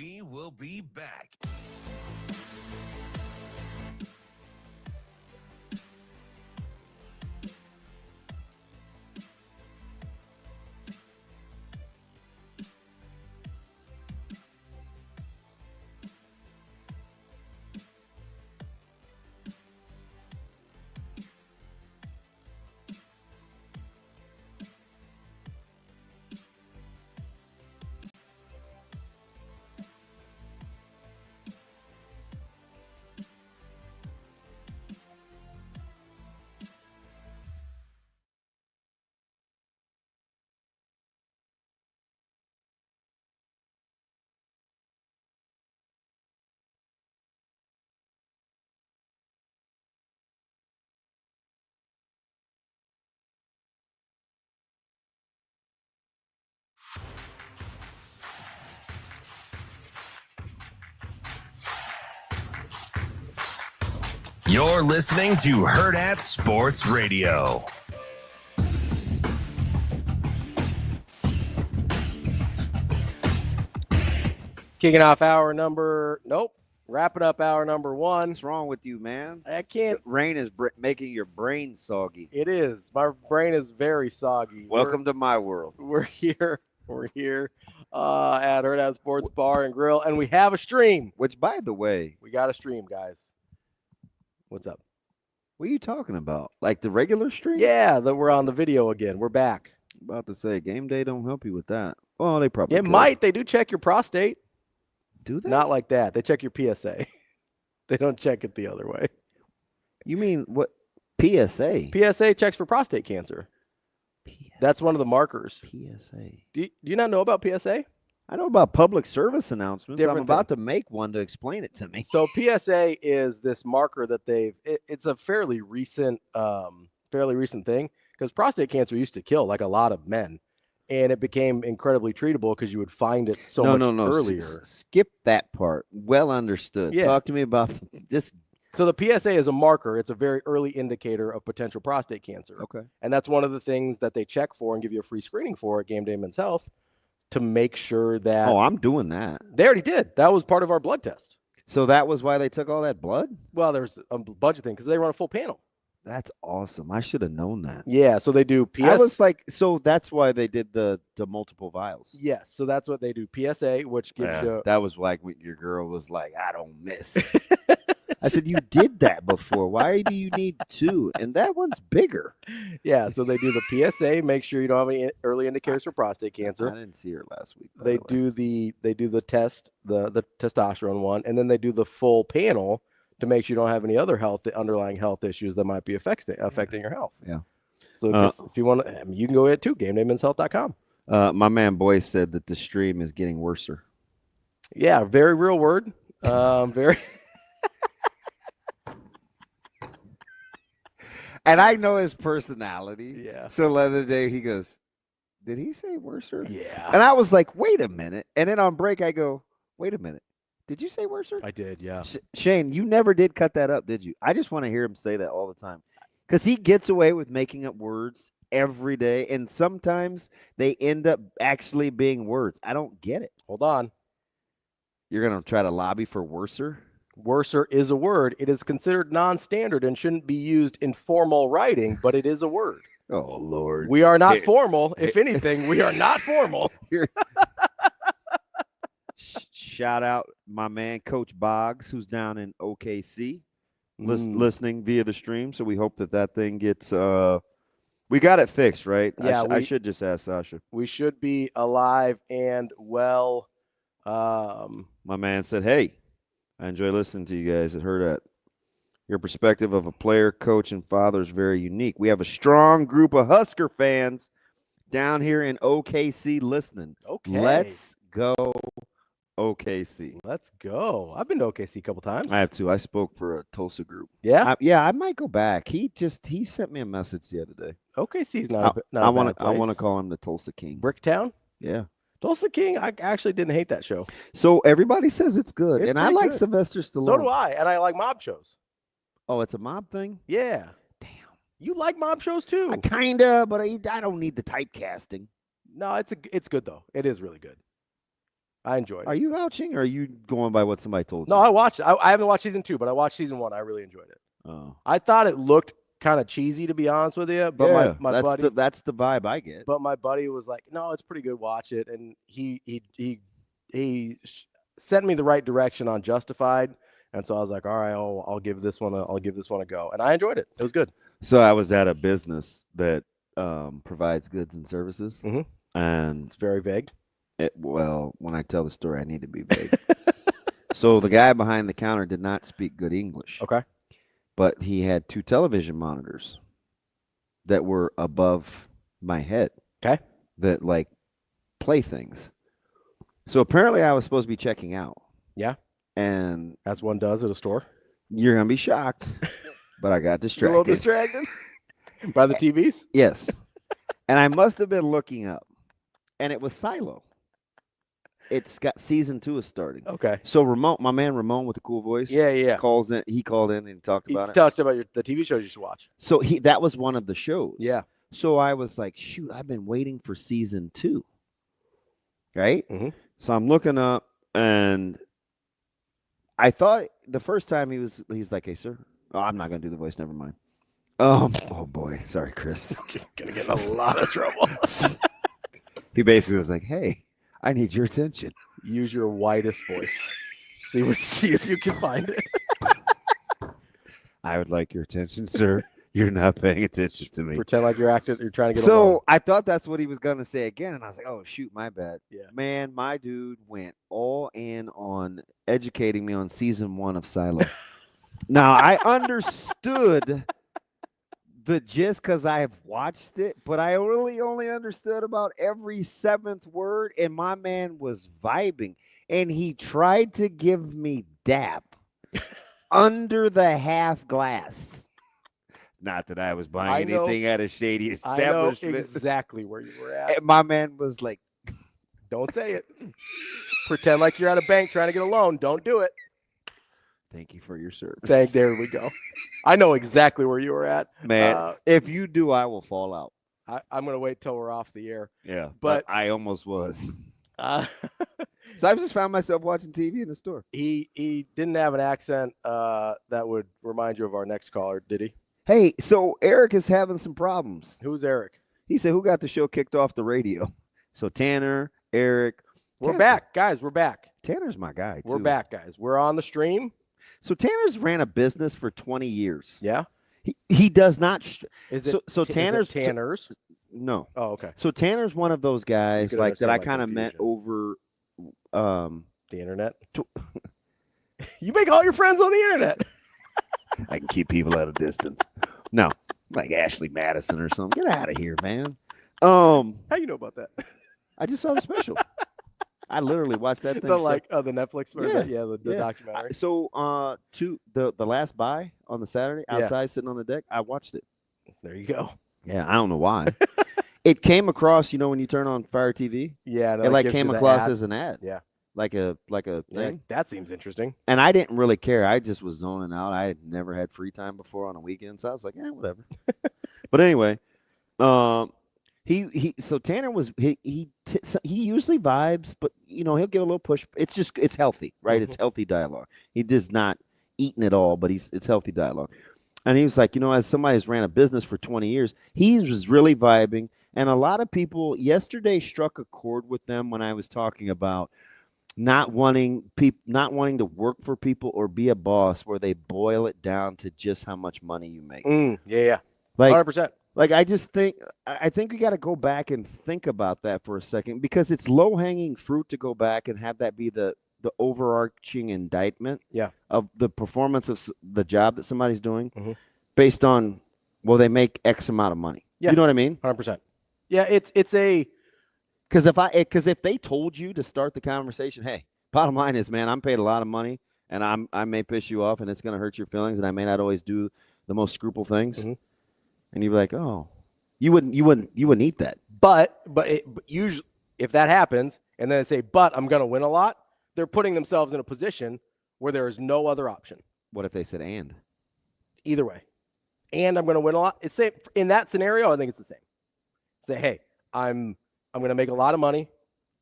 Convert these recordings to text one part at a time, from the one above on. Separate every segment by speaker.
Speaker 1: We will be back. You're listening to Hurrdat Sports Radio.
Speaker 2: Kicking off wrapping up hour number 1.
Speaker 3: What's wrong with you, man?
Speaker 2: I can't.
Speaker 3: The rain is making your brain soggy.
Speaker 2: It is. My brain is very soggy.
Speaker 3: Welcome to my world.
Speaker 2: We're here. We're here at Hurrdat Sports Bar and Grill, and we have a stream.
Speaker 3: Which, by the way,
Speaker 2: we got a stream, guys. What's up?
Speaker 3: What are you talking about? Like the regular stream?
Speaker 2: Yeah, that we're on the video again. We're back.
Speaker 3: About to say, game day don't help you with that. Well, they probably
Speaker 2: It might. They do check your prostate.
Speaker 3: Do they?
Speaker 2: Not like that. They check your PSA. They don't check it the other way.
Speaker 3: You mean what? PSA?
Speaker 2: PSA checks for prostate cancer.
Speaker 3: PSA.
Speaker 2: That's one of the markers.
Speaker 3: PSA.
Speaker 2: Do you not know about PSA?
Speaker 3: I know about public service announcements.
Speaker 2: Different
Speaker 3: I'm about to make one to explain it to me.
Speaker 2: So PSA is this marker that it's a fairly recent thing, because prostate cancer used to kill like a lot of men, and it became incredibly treatable because you would find it so much earlier.
Speaker 3: Skip that part. Well understood.
Speaker 2: Yeah.
Speaker 3: Talk to me about this.
Speaker 2: So the PSA is a marker. It's a very early indicator of potential prostate cancer.
Speaker 3: Okay.
Speaker 2: And that's one of the things that they check for and give you a free screening for at Game Day Men's Health, to make sure that.
Speaker 3: Oh, I'm doing that.
Speaker 2: They already did. That was part of our blood test.
Speaker 3: So that was why they took all that blood?
Speaker 2: Well, there's a bunch of things because they run a full panel.
Speaker 3: That's awesome. I should have known that.
Speaker 2: Yeah, so they do
Speaker 3: I was like, so that's why they did the multiple vials.
Speaker 2: Yes, so that's what they do. PSA, which gives you.
Speaker 3: That was like when your girl was like, I don't miss. I said, you did that before. Why do you need 2? And that one's bigger.
Speaker 2: Yeah, so they do the PSA, make sure you don't have any early indicators for prostate cancer.
Speaker 3: I didn't see her last week.
Speaker 2: They do the test, the testosterone one, and then they do the full panel to make sure you don't have any other underlying health issues that might be affecting your health.
Speaker 3: Yeah.
Speaker 2: So if you want to, you can go ahead too, GameDayMen'sHealth.com.
Speaker 3: My man Boyce said that the stream is getting worser.
Speaker 2: Yeah, very real word. Very.
Speaker 3: And I know his personality.
Speaker 2: Yeah.
Speaker 3: So the other day he goes, did he say worser?
Speaker 2: Yeah.
Speaker 3: And I was like, wait a minute. And then on break I go, wait a minute. Did you say worser?
Speaker 2: I did, yeah.
Speaker 3: Shane, you never did cut that up, did you? I just want to hear him say that all the time. Because he gets away with making up words every day. And sometimes they end up actually being words. I don't get it.
Speaker 2: Hold on.
Speaker 3: You're going to try to lobby for worser?
Speaker 2: Worser is a word. It is considered non-standard and shouldn't be used in formal writing, but it is a word.
Speaker 3: Oh, Lord.
Speaker 2: We are not formal. If anything, we are not formal.
Speaker 3: Shout out my man, Coach Boggs, who's down in OKC, listening via the stream. So we hope that thing gets we got it fixed, right?
Speaker 2: Yeah,
Speaker 3: I should just ask Sasha.
Speaker 2: We should be alive and well.
Speaker 3: My man said, hey, I enjoy listening to you guys at Hurrdat. Your perspective of a player, coach, and father is very unique. We have a strong group of Husker fans down here in OKC listening.
Speaker 2: Okay.
Speaker 3: Let's go, OKC.
Speaker 2: Let's go. I've been to OKC a couple times.
Speaker 3: I have too. I spoke for a Tulsa group.
Speaker 2: Yeah?
Speaker 3: I might go back. He sent me a message the other day.
Speaker 2: OKC's not a
Speaker 3: I
Speaker 2: bad place.
Speaker 3: want to call him the Tulsa King.
Speaker 2: Bricktown?
Speaker 3: Yeah.
Speaker 2: Tulsa King, I actually didn't hate that show.
Speaker 3: So everybody says it's good.
Speaker 2: It's
Speaker 3: and I like
Speaker 2: good.
Speaker 3: Sylvester Stallone.
Speaker 2: So do I. And I like mob shows.
Speaker 3: Oh, it's a mob thing?
Speaker 2: Yeah.
Speaker 3: Damn.
Speaker 2: You like mob shows too?
Speaker 3: I kinda, but I don't need the typecasting.
Speaker 2: No, it's good though. It is really good. I enjoyed it.
Speaker 3: Are you vouching or are you going by what somebody told you?
Speaker 2: No, I watched it. I haven't watched season 2, but I watched season 1. I really enjoyed it.
Speaker 3: Oh.
Speaker 2: I thought it looked kind of cheesy, to be honest with you. But my buddy,
Speaker 3: that's the vibe I get.
Speaker 2: But my buddy was like, "No, it's pretty good. Watch it." And he sent me the right direction on Justified, and so I was like, "All right, I'll give this one a go." And I enjoyed it. It was good.
Speaker 3: So I was at a business that provides goods and services, and
Speaker 2: It's very vague.
Speaker 3: Well, when I tell the story, I need to be vague. So the guy behind the counter did not speak good English.
Speaker 2: Okay.
Speaker 3: But he had 2 television monitors that were above my head.
Speaker 2: Okay.
Speaker 3: That like play things. So apparently I was supposed to be checking out.
Speaker 2: Yeah.
Speaker 3: And
Speaker 2: as one does at a store.
Speaker 3: You're going to be shocked. But I got distracted.
Speaker 2: A little distracted? By the TVs?
Speaker 3: Yes. And I must have been looking up. And it was Silo. It's got season 2 is starting.
Speaker 2: Okay.
Speaker 3: So my man Ramon with the cool voice.
Speaker 2: Yeah.
Speaker 3: Calls in. He called in and talked about it.
Speaker 2: He talked about the TV shows you should watch.
Speaker 3: So that was one of the shows.
Speaker 2: Yeah.
Speaker 3: So I was like, shoot, I've been waiting for season 2. Right?
Speaker 2: Mm-hmm.
Speaker 3: So I'm looking up, and I thought the first time he's like, hey, sir. Oh, I'm not going to do the voice. Never mind. Oh, boy. Sorry, Chris.
Speaker 2: Going to get in a lot of trouble.
Speaker 3: He basically was like, hey, I need your attention.
Speaker 2: Use your widest voice. See if you can find it.
Speaker 3: I would like your attention, sir. You're not paying attention to me.
Speaker 2: Pretend like you're trying to get
Speaker 3: along. I thought that's what he was going to say again, and I was like, oh, shoot, my bad.
Speaker 2: Yeah.
Speaker 3: Man, my dude went all in on educating me on season 1 of Silo. Now, I understood the gist because I have watched it, but I really only understood about every 7th word, and my man was vibing, and he tried to give me dap under the half glass. Not that I was buying anything at a shady establishment.
Speaker 2: I know exactly where you were at.
Speaker 3: And my man was like,
Speaker 2: don't say it. Pretend like you're at a bank trying to get a loan. Don't do it.
Speaker 3: Thank you for your service.
Speaker 2: There we go. I know exactly where you were at.
Speaker 3: Man, if you do, I will fall out.
Speaker 2: I'm going to wait till we're off the air.
Speaker 3: Yeah, but I almost was.
Speaker 2: So
Speaker 3: I just found myself watching TV in the store.
Speaker 2: He didn't have an accent that would remind you of our next caller, did he?
Speaker 3: Hey, so Eric is having some problems.
Speaker 2: Who's Eric?
Speaker 3: He said, who got the show kicked off the radio? So Tanner, Eric.
Speaker 2: We're back, guys. We're back.
Speaker 3: Tanner's my guy, too.
Speaker 2: We're back, guys. We're on the stream.
Speaker 3: So Tanner's ran a business for 20 years.
Speaker 2: Yeah.
Speaker 3: He does not.
Speaker 2: Tanner's?
Speaker 3: No.
Speaker 2: Oh, okay.
Speaker 3: So Tanner's one of those guys like that I kind of met over
Speaker 2: the internet. You make all your friends on the internet.
Speaker 3: I can keep people at a distance. No, like Ashley Madison or something. Get out of here, man.
Speaker 2: How you know about that?
Speaker 3: I just saw the special. I literally watched that thing.
Speaker 2: The Netflix version. Yeah, the documentary.
Speaker 3: So the last buy on the Saturday outside sitting on the deck, I watched it.
Speaker 2: There you go.
Speaker 3: Yeah, I don't know why. It came across, when you turn on Fire TV.
Speaker 2: Yeah, no,
Speaker 3: it came across as an ad.
Speaker 2: Yeah.
Speaker 3: Like a thing.
Speaker 2: That seems interesting.
Speaker 3: And I didn't really care. I just was zoning out. I had never had free time before on a weekend, so I was like, whatever. But anyway, so Tanner was he usually vibes, but he'll give a little push. It's healthy, right? Mm-hmm. It's healthy dialogue. He does not eating it all, but it's healthy dialogue. And he was like, as somebody who's ran a business for 20 years, he was really vibing. And a lot of people yesterday struck a chord with them when I was talking about not wanting to work for people or be a boss, where they boil it down to just how much money you make.
Speaker 2: Yeah.
Speaker 3: Like
Speaker 2: 100%.
Speaker 3: Like I think we got to go back and think about that for a second, because it's low-hanging fruit to go back and have that be the overarching indictment of the performance of the job that somebody's doing based on, they make X amount of money. Yeah. You know what I mean?
Speaker 2: 100%. Yeah, it's a –
Speaker 3: Because if they told you to start the conversation, hey, bottom line is, man, I'm paid a lot of money, and I may piss you off, and it's going to hurt your feelings, and I may not always do the most scruple things, and you'd be like, oh, you wouldn't eat that.
Speaker 2: But usually, if that happens, and then they say, but I'm going to win a lot, they're putting themselves in a position where there is no other option.
Speaker 3: What if they said and?
Speaker 2: Either way, and I'm going to win a lot. It's same in that scenario. I think it's the same. Say, hey, I'm going to make a lot of money.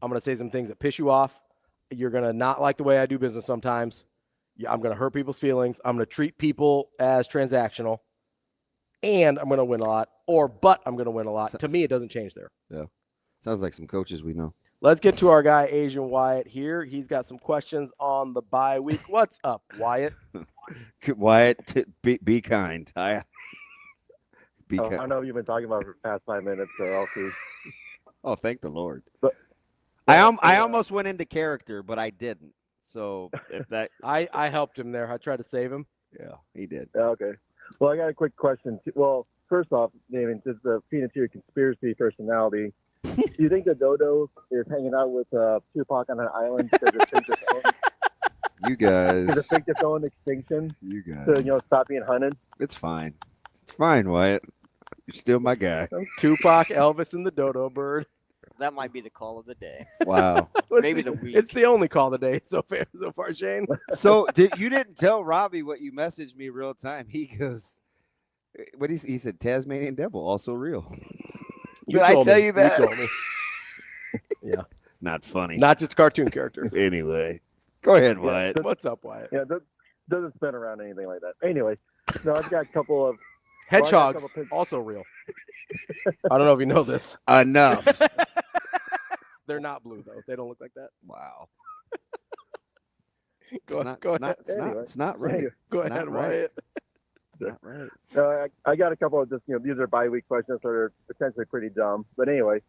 Speaker 2: I'm going to say some things that piss you off. You're going to not like the way I do business sometimes. Yeah, I'm going to hurt people's feelings. I'm going to treat people as transactional. And I'm going to win a lot. But I'm going to win a lot. To me, it doesn't change there.
Speaker 3: Yeah. Sounds like some coaches we know.
Speaker 2: Let's get to our guy, Asian Wyatt, here. He's got some questions on the bye week. What's up, Wyatt?
Speaker 3: Wyatt, be kind. Be kind.
Speaker 4: I know you've been talking about it for the past 5 minutes, so I'll see.
Speaker 3: Oh, thank the Lord.
Speaker 4: But
Speaker 3: I almost went into character, but I didn't. So if that
Speaker 2: I helped him there. I tried to save him.
Speaker 3: Yeah, he did.
Speaker 4: Okay. Well, I got a quick question. Well, first off, Damon, just feeding into your conspiracy personality, do you think the dodo is hanging out with Tupac on an island because it thinks its own,
Speaker 3: You guys.
Speaker 4: because it thinks its own extinction
Speaker 3: You guys.
Speaker 4: to stop being hunted?
Speaker 3: It's fine. It's fine, Wyatt. You're still my guy.
Speaker 2: Tupac, Elvis, and the dodo bird.
Speaker 5: That might be the call of the day.
Speaker 3: Wow.
Speaker 5: Maybe the week.
Speaker 2: It's the only call of the day so far, Shane.
Speaker 3: So you didn't tell Ravi what you messaged me real time. He goes, what he said, Tasmanian devil, also real. Did I tell you that?
Speaker 2: You told me. Yeah.
Speaker 3: Not funny.
Speaker 2: Not just a cartoon character.
Speaker 3: Anyway. Go ahead, Wyatt.
Speaker 2: What's up, Wyatt?
Speaker 4: Yeah, doesn't spin around anything like that. Anyway, no, I've got a couple of
Speaker 2: Hedgehogs, also real. I don't know if you know this.
Speaker 3: Enough.
Speaker 2: They're not blue, though. They don't look like that.
Speaker 3: Wow.
Speaker 2: Go ahead.
Speaker 3: It's not right.
Speaker 2: Go
Speaker 3: It's
Speaker 2: ahead,
Speaker 3: not right.
Speaker 2: Wyatt.
Speaker 3: It's not right.
Speaker 4: I got a couple of just, these are bye-week questions, so they're potentially pretty dumb. But anyway,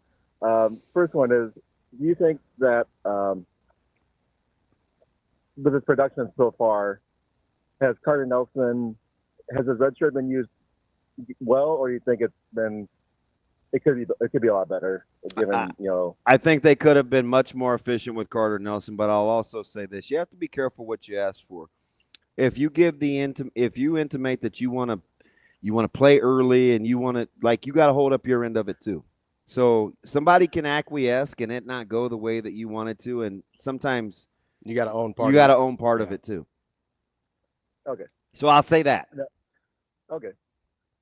Speaker 4: first one is, do you think that with his production so far, has Carter Nelson, has his red shirt been used well, or do you think it could be a lot better given,
Speaker 3: I think they could have been much more efficient with Carter Nelson, but I'll also say this. You have to be careful what you ask for. If you intimate that you want to play early and you want to, you got to hold up your end of it too. So somebody can acquiesce and it not go the way that you want it to, and sometimes
Speaker 2: you got to own part.
Speaker 3: You got to own part of it too.
Speaker 4: Okay.
Speaker 3: So I'll say that.
Speaker 4: Okay.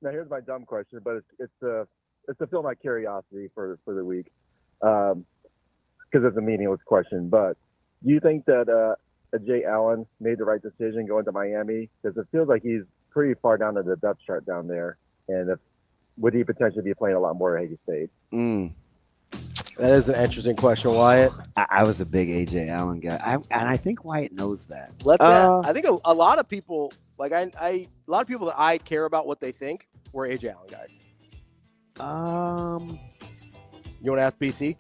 Speaker 4: Now here's my dumb question, but it's to fill my curiosity for the week, because it's a meaningless question. But do you think that Jay Allen made the right decision going to Miami? Because it feels like he's pretty far down in the depth chart down there, and would he potentially be playing a lot more at Haiti State?
Speaker 2: That is an interesting question, Wyatt.
Speaker 3: I was a big A.J. Allen guy, and I think Wyatt knows that.
Speaker 2: I think a lot of people, a lot of people that I care about what they think were A.J. Allen guys. You want to ask BC?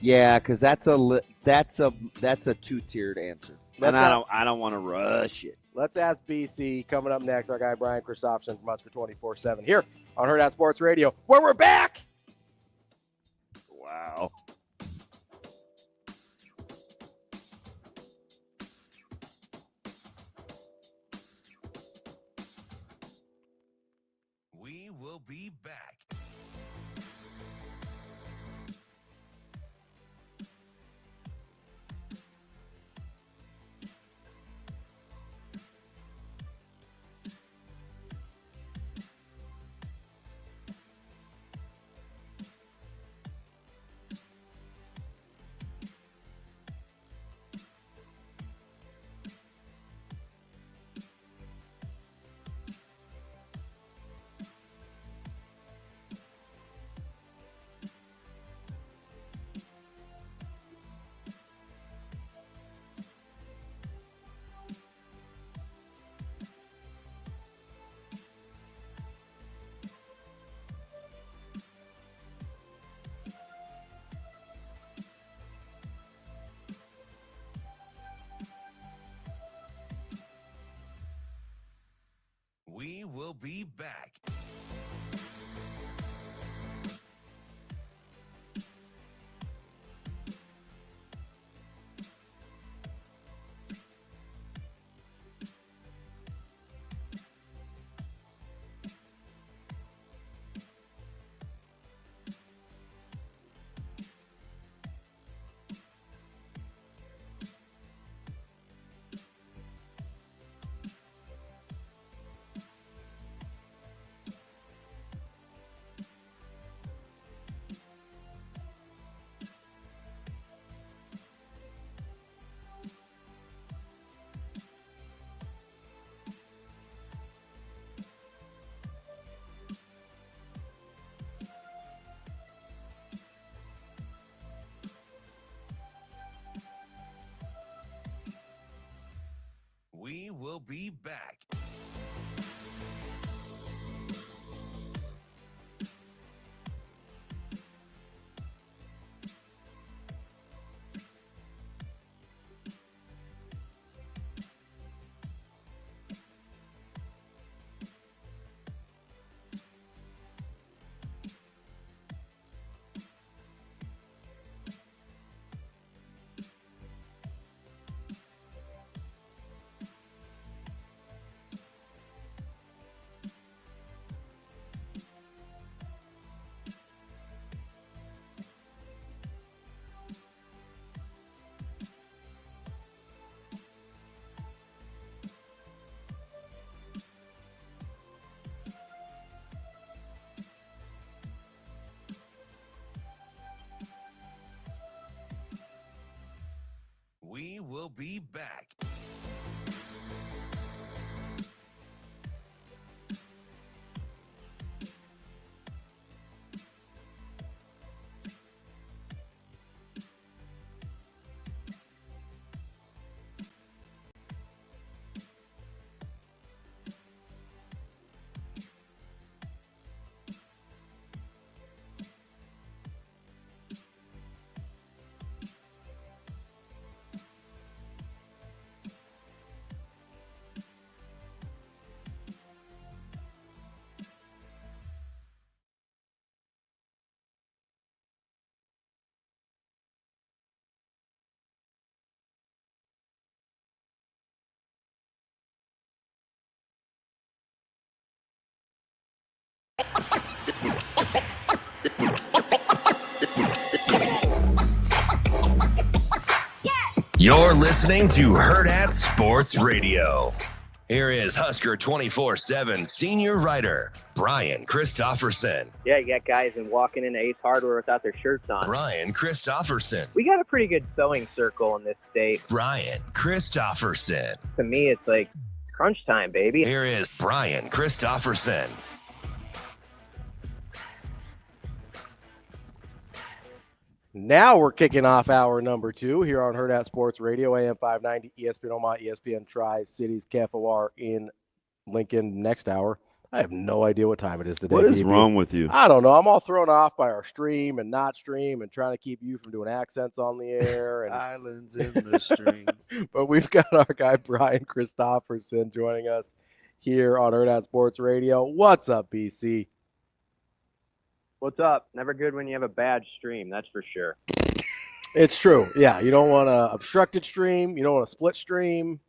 Speaker 3: Yeah, because that's a two-tiered answer, and I don't want to rush it.
Speaker 2: Let's ask BC. Coming up next, our guy Brian Christopherson from Husker 24/7 here on Hurrdat Sports Radio, where we're back.
Speaker 3: Wow.
Speaker 1: We will be back. We will be back. be back. We will be back. You're listening to Hurrdat Sports Radio. Here is Husker 24/7 senior writer, Brian Christopherson.
Speaker 6: Yeah, you got guys walking into Ace Hardware without their shirts on.
Speaker 1: Brian Christopherson.
Speaker 6: We got a pretty good sewing circle in this state.
Speaker 1: Brian Christopherson.
Speaker 6: To me, it's like crunch time, baby.
Speaker 1: Here is Brian Christopherson.
Speaker 2: Now we're kicking off hour number 2 here on Hurrdat Sports Radio, AM 590, ESPN Omaha, ESPN Tri-Cities, KFOR in Lincoln. Next hour, I have no idea what time it is today.
Speaker 3: What is wrong with you?
Speaker 2: I don't know. I'm all thrown off by our stream and not stream and trying to keep you from doing accents on the air. And
Speaker 3: Islands in the stream.
Speaker 2: But we've got our guy Brian Christopherson joining us here on Hurrdat Sports Radio. What's up, BC?
Speaker 6: What's up? Never good when you have a bad stream, that's for sure.
Speaker 2: It's true. Yeah, you don't want a obstructed stream. You don't want a split stream.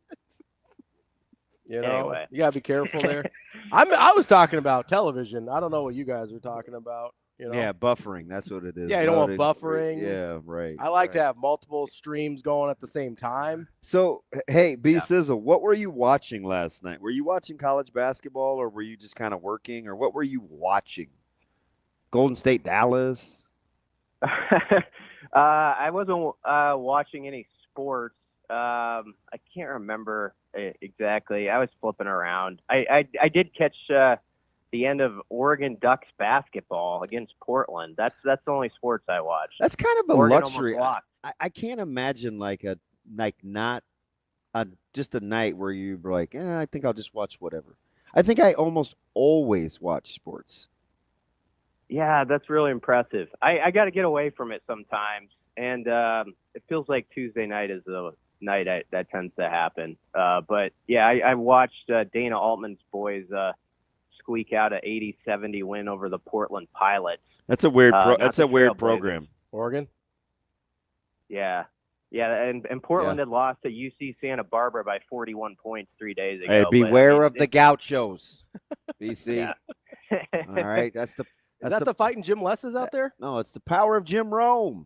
Speaker 2: You know,
Speaker 6: Anyway.
Speaker 2: You gotta be careful there. I was talking about television. I don't know what you guys were talking about. You know?
Speaker 3: Yeah, buffering. That's what it is.
Speaker 2: Yeah, you don't want buffering.
Speaker 3: Yeah, right.
Speaker 2: I like to have multiple streams going at the same time.
Speaker 3: So, hey, B Sizzle, what were you watching last night? Were you watching college basketball, or were you just kind of working, or what were you watching? Golden State, Dallas.
Speaker 6: I wasn't watching any sports. I can't remember exactly. I was flipping around. I did catch the end of Oregon Ducks basketball against Portland. That's the only sports I watched.
Speaker 3: That's kind of a
Speaker 6: Oregon
Speaker 3: luxury.
Speaker 6: almost lost.
Speaker 3: I can't imagine not just a night where you're like, I think I'll just watch whatever. I think I almost always watch sports.
Speaker 6: Yeah, that's really impressive. I got to get away from it sometimes, and it feels like Tuesday night is the night that tends to happen. But yeah, I watched Dana Altman's boys squeak out an 80-70 win over the Portland Pilots.
Speaker 3: That's a weird. That's a weird
Speaker 6: Trailblazers.
Speaker 3: program.
Speaker 2: Oregon.
Speaker 6: Yeah, and Portland had lost to UC Santa Barbara by 41 points 3 days ago.
Speaker 3: Hey, beware of the Gauchos, BC.
Speaker 6: Yeah.
Speaker 3: All right, that's the.
Speaker 2: Is that the fighting Jim Les is out there?
Speaker 3: No, it's the power of Jim Rome.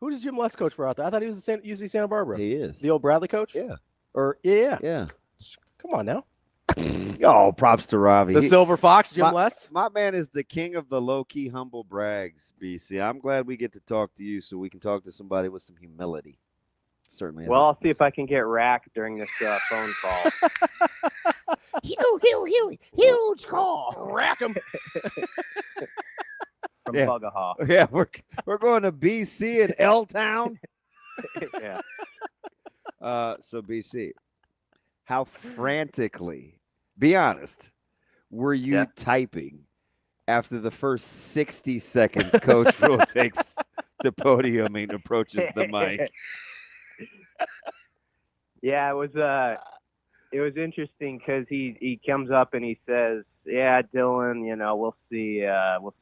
Speaker 2: Who does Jim Les coach for out there? I thought he was at UC Santa Barbara.
Speaker 3: He is.
Speaker 2: The old Bradley coach?
Speaker 3: Yeah.
Speaker 2: Or yeah.
Speaker 3: Yeah.
Speaker 2: Come on now.
Speaker 3: Oh, props to Ravi.
Speaker 2: The Silver Fox, Jim Les.
Speaker 3: My man is the king of the low-key humble brags, BC. I'm glad we get to talk to you so we can talk to somebody with some humility. Certainly.
Speaker 6: Well, I'll see if I can get racked during this phone call.
Speaker 2: Huge call. Rack him.
Speaker 6: From Bugahaw.
Speaker 3: Yeah, we're going to BC and L Town.
Speaker 6: Yeah.
Speaker 3: So BC, how frantically, be honest, were you typing after the first 60 seconds Coach Rule takes the podium and approaches the mic?
Speaker 6: Yeah, it was interesting because he comes up and he says, "Yeah, Dylan, we'll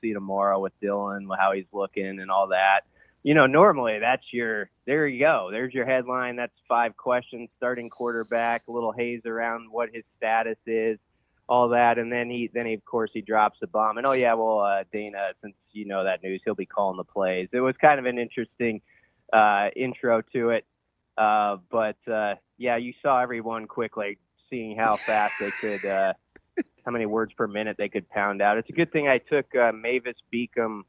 Speaker 6: see tomorrow with Dylan, how he's looking and all that." Normally there you go. There's your headline. That's 5 questions, starting quarterback, a little haze around what his status is, all that. And then he of course he drops the bomb. And Dana, since you know that news, he'll be calling the plays. It was kind of an interesting intro to it. But you saw everyone quickly seeing how fast they could, how many words per minute they could pound out. It's a good thing I took Mavis Beacom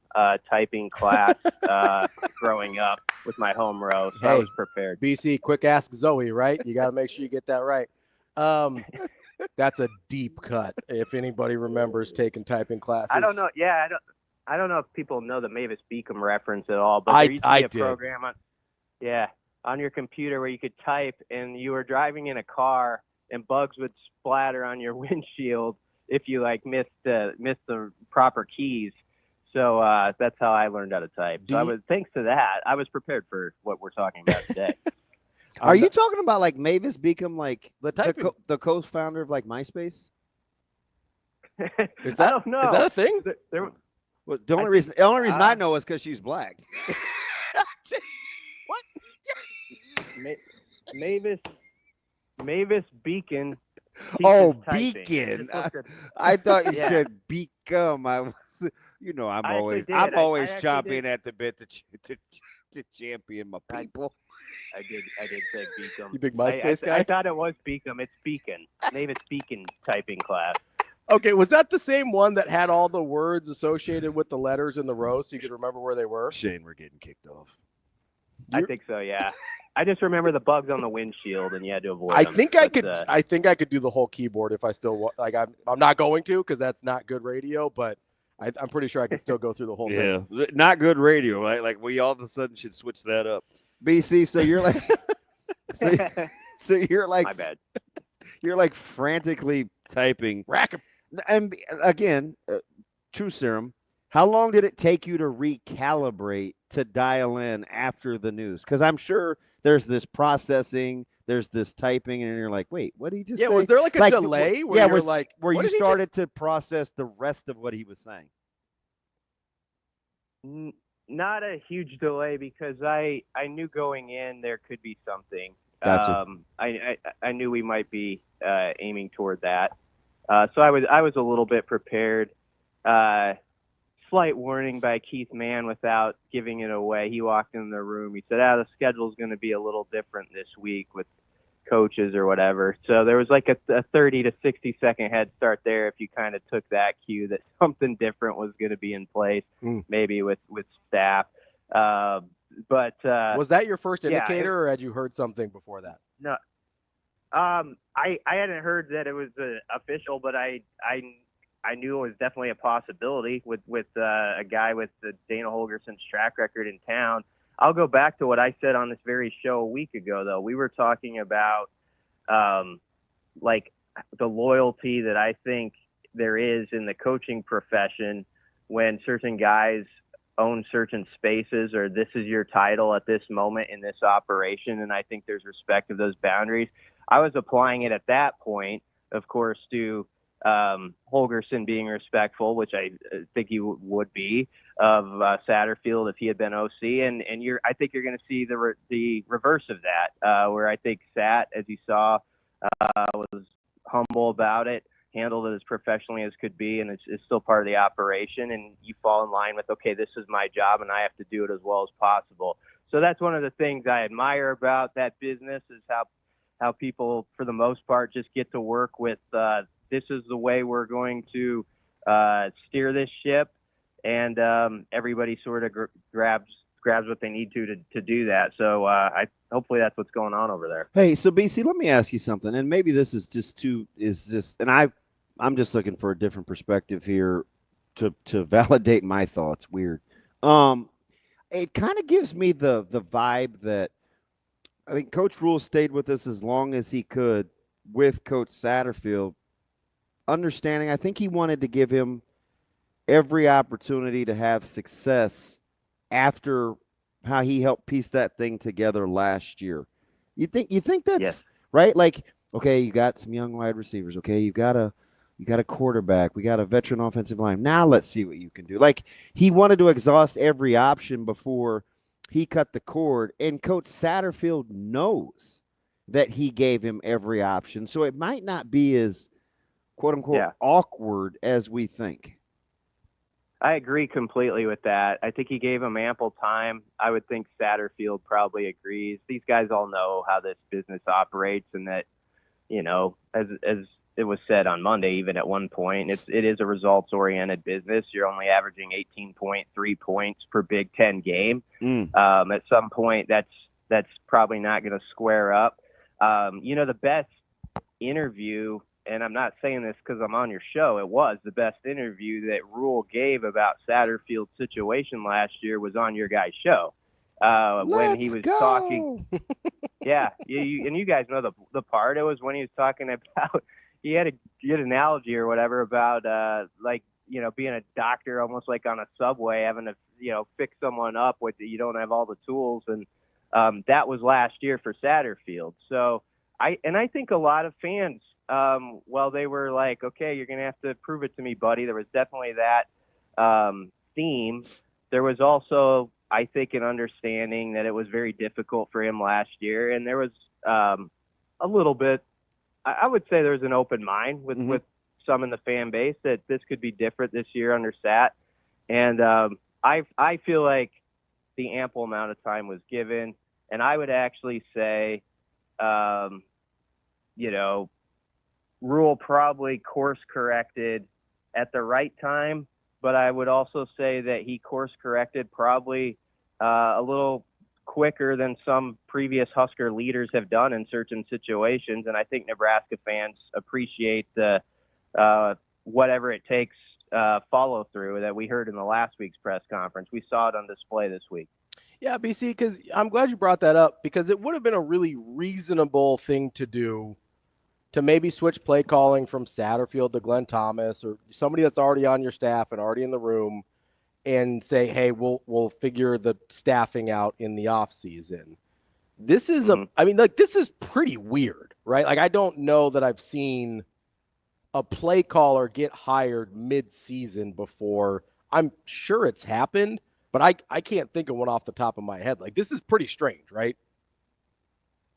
Speaker 6: typing class growing up with my home row, so I was prepared.
Speaker 2: BC, quick ask Zoe, right? You got to make sure you get that right. That's a deep cut. If anybody remembers taking typing classes,
Speaker 6: I don't know. Yeah, I don't know if people know the Mavis Beacom reference at all, but there used to be a program on your computer where you could type, and you were driving in a car, and bugs would splatter on your windshield if you missed the proper keys. So that's how I learned how to type. Thanks to that, I was prepared for what we're talking about today.
Speaker 3: Are you talking about Mavis Beacom, the co-founder of MySpace?
Speaker 2: Is that,
Speaker 6: I don't know.
Speaker 2: Is that a thing?
Speaker 3: Well, the only reason I know is because she's black.
Speaker 2: What?
Speaker 6: Mavis Beacon.
Speaker 3: Oh, Beacon. I thought you said Beacom. I'm always chomping at the bit to champion my people.
Speaker 6: I did say Beacom.
Speaker 2: You big MySpace guy?
Speaker 6: I thought it was Beacom. It's Beacon. Mavis Beacon typing class.
Speaker 2: Okay, was that the same one that had all the words associated with the letters in the row so you could remember where they were?
Speaker 3: Shane, we're getting kicked off.
Speaker 6: I think so, yeah. I just remember the bugs on the windshield, and you had to avoid
Speaker 2: I
Speaker 6: them.
Speaker 2: I think I could do the whole keyboard if I still I'm not going to because that's not good radio, but I'm pretty sure I could still go through the whole thing.
Speaker 3: Yeah, not good radio, right? We all of a sudden should switch that up. BC, so you're so you're
Speaker 6: my bad.
Speaker 3: You're frantically typing. And again, true serum. How long did it take you to recalibrate to dial in after the news? Because I'm sure there's this processing, there's this typing, and you're like, wait, what did he just say?
Speaker 2: Yeah, was there a delay where
Speaker 3: where you started to process the rest of what he was saying?
Speaker 6: Not a huge delay because I knew going in there could be something.
Speaker 3: Gotcha.
Speaker 6: I knew we might be aiming toward that. So I was a little bit prepared. Slight warning by Keith Mann without giving it away. He walked in the room. He said, the schedule's going to be a little different this week with coaches or whatever. So there was a 30 to 60 second head start there if you kind of took that cue that something different was going to be in place, maybe with staff. But
Speaker 2: was that your first indicator, or had you heard something before that?
Speaker 6: No. I hadn't heard that it was official, but I knew it was definitely a possibility with a guy with the Dana Holgerson's track record in town. I'll go back to what I said on this very show a week ago, though. We were talking about the loyalty that I think there is in the coaching profession when certain guys own certain spaces, or this is your title at this moment in this operation. And I think there's respect of those boundaries. I was applying it at that point, of course, to Holgerson being respectful, which I think he would be, of Satterfield if he had been OC, and I think you're going to see the reverse of that, where I think Sat, as you saw, was humble about it, handled it as professionally as could be, and it's still part of the operation, and you fall in line with, okay, this is my job, and I have to do it as well as possible. So that's one of the things I admire about that business is how people, for the most part, just get to work with this is the way we're going to steer this ship, and everybody sort of grabs what they need to do that. So hopefully that's what's going on over there.
Speaker 3: Hey, so BC, let me ask you something, and maybe this is and I'm just looking for a different perspective here to validate my thoughts. Weird. It kind of gives me the vibe that I think Coach Rule stayed with us as long as he could with Coach Satterfield, understanding, I think he wanted to give him every opportunity to have success after how he helped piece that thing together last year. You think that's right? Like, okay, you got some young wide receivers. Okay, you got a quarterback. We got a veteran offensive line. Now let's see what you can do. Like, he wanted to exhaust every option before he cut the cord, and Coach Satterfield knows that he gave him every option. So it might not be as quote unquote awkward as we think.
Speaker 6: I agree completely with that. I think he gave him ample time. I would think Satterfield probably agrees. These guys all know how this business operates, and that, you know, as it was said on Monday, even at one point, it is a results-oriented business. You're only averaging 18.3 points per Big Ten game. At some point, that's probably not going to square up. You know, the best interview, and I'm not saying this because I'm on your show, it was the best interview that Rule gave about Satterfield's situation last year was on your guys' show. When he was talking. Yeah, and you guys know the part. It was when he was talking about, he had a good analogy or whatever about like, you know, being a doctor almost like on a subway, having to, you know, fix someone up with you don't have all the tools, and that was last year for Satterfield. So I think a lot of fans, well, they were like, okay, you're going to have to prove it to me, buddy. There was definitely that theme. There was also, I think, an understanding that it was very difficult for him last year. And there was a little bit, I would say there was an open mind with some in the fan base that this could be different this year under Sat. And I feel like the ample amount of time was given. And I would actually say, you know, Rule probably course corrected at the right time, but I would also say that he course corrected probably a little quicker than some previous Husker leaders have done in certain situations. And I think Nebraska fans appreciate the whatever it takes follow through that we heard in the last week's press conference. We saw it on display this week.
Speaker 2: Yeah, BC, because I'm glad you brought that up, because it would have been a really reasonable thing to do to maybe switch play calling from Satterfield to Glenn Thomas or somebody that's already on your staff and already in the room, and say, hey, we'll figure the staffing out in the off season. This is this is pretty weird, right? Like, I don't know that I've seen a play caller get hired mid-season before. I'm sure it's happened, but I can't think of one off the top of my head. Like, this is pretty strange, right?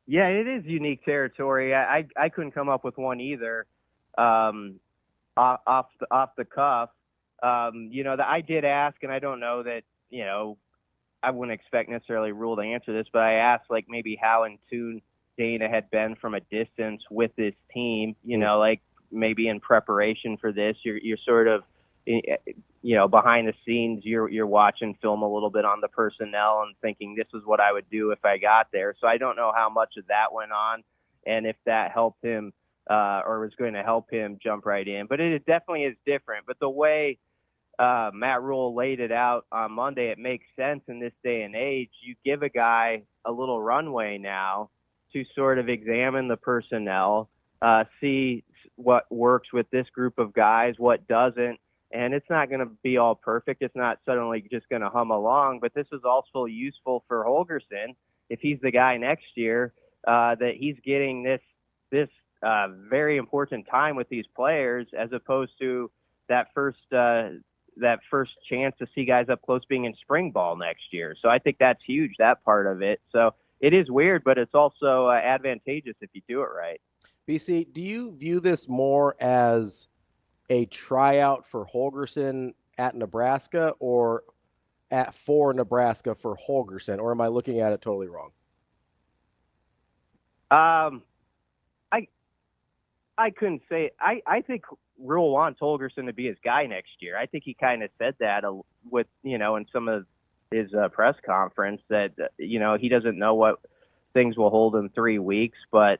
Speaker 6: Yeah, it is unique territory. I couldn't come up with one either off the cuff. You know, that I did ask, and I don't know that, you know, I wouldn't expect necessarily Rule to answer this, but I asked, like, maybe how in tune Dana had been from a distance with this team, you know, like maybe in preparation for this, you're sort of, you know, behind the scenes, you're watching film a little bit on the personnel and thinking this is what I would do if I got there. So I don't know how much of that went on and if that helped him or was going to help him jump right in. But it definitely is different. But the way Matt Rule laid it out on Monday, it makes sense in this day and age. You give a guy a little runway now to sort of examine the personnel, see what works with this group of guys, what doesn't. And it's not going to be all perfect. It's not suddenly just going to hum along, but this is also useful for Holgorsen if he's the guy next year, that he's getting this very important time with these players, as opposed to that first chance to see guys up close being in spring ball next year. So I think that's huge, that part of it. So it is weird, but it's also advantageous if you do it right.
Speaker 2: BC, do you view this more as a tryout for Holgorsen at Nebraska or for Nebraska for Holgorsen, or am I looking at it totally wrong?
Speaker 6: I couldn't say. I think Rule wants Holgorsen to be his guy next year. I think he kind of said that with, you know, in some of his press conference that, you know, he doesn't know what things will hold in 3 weeks, but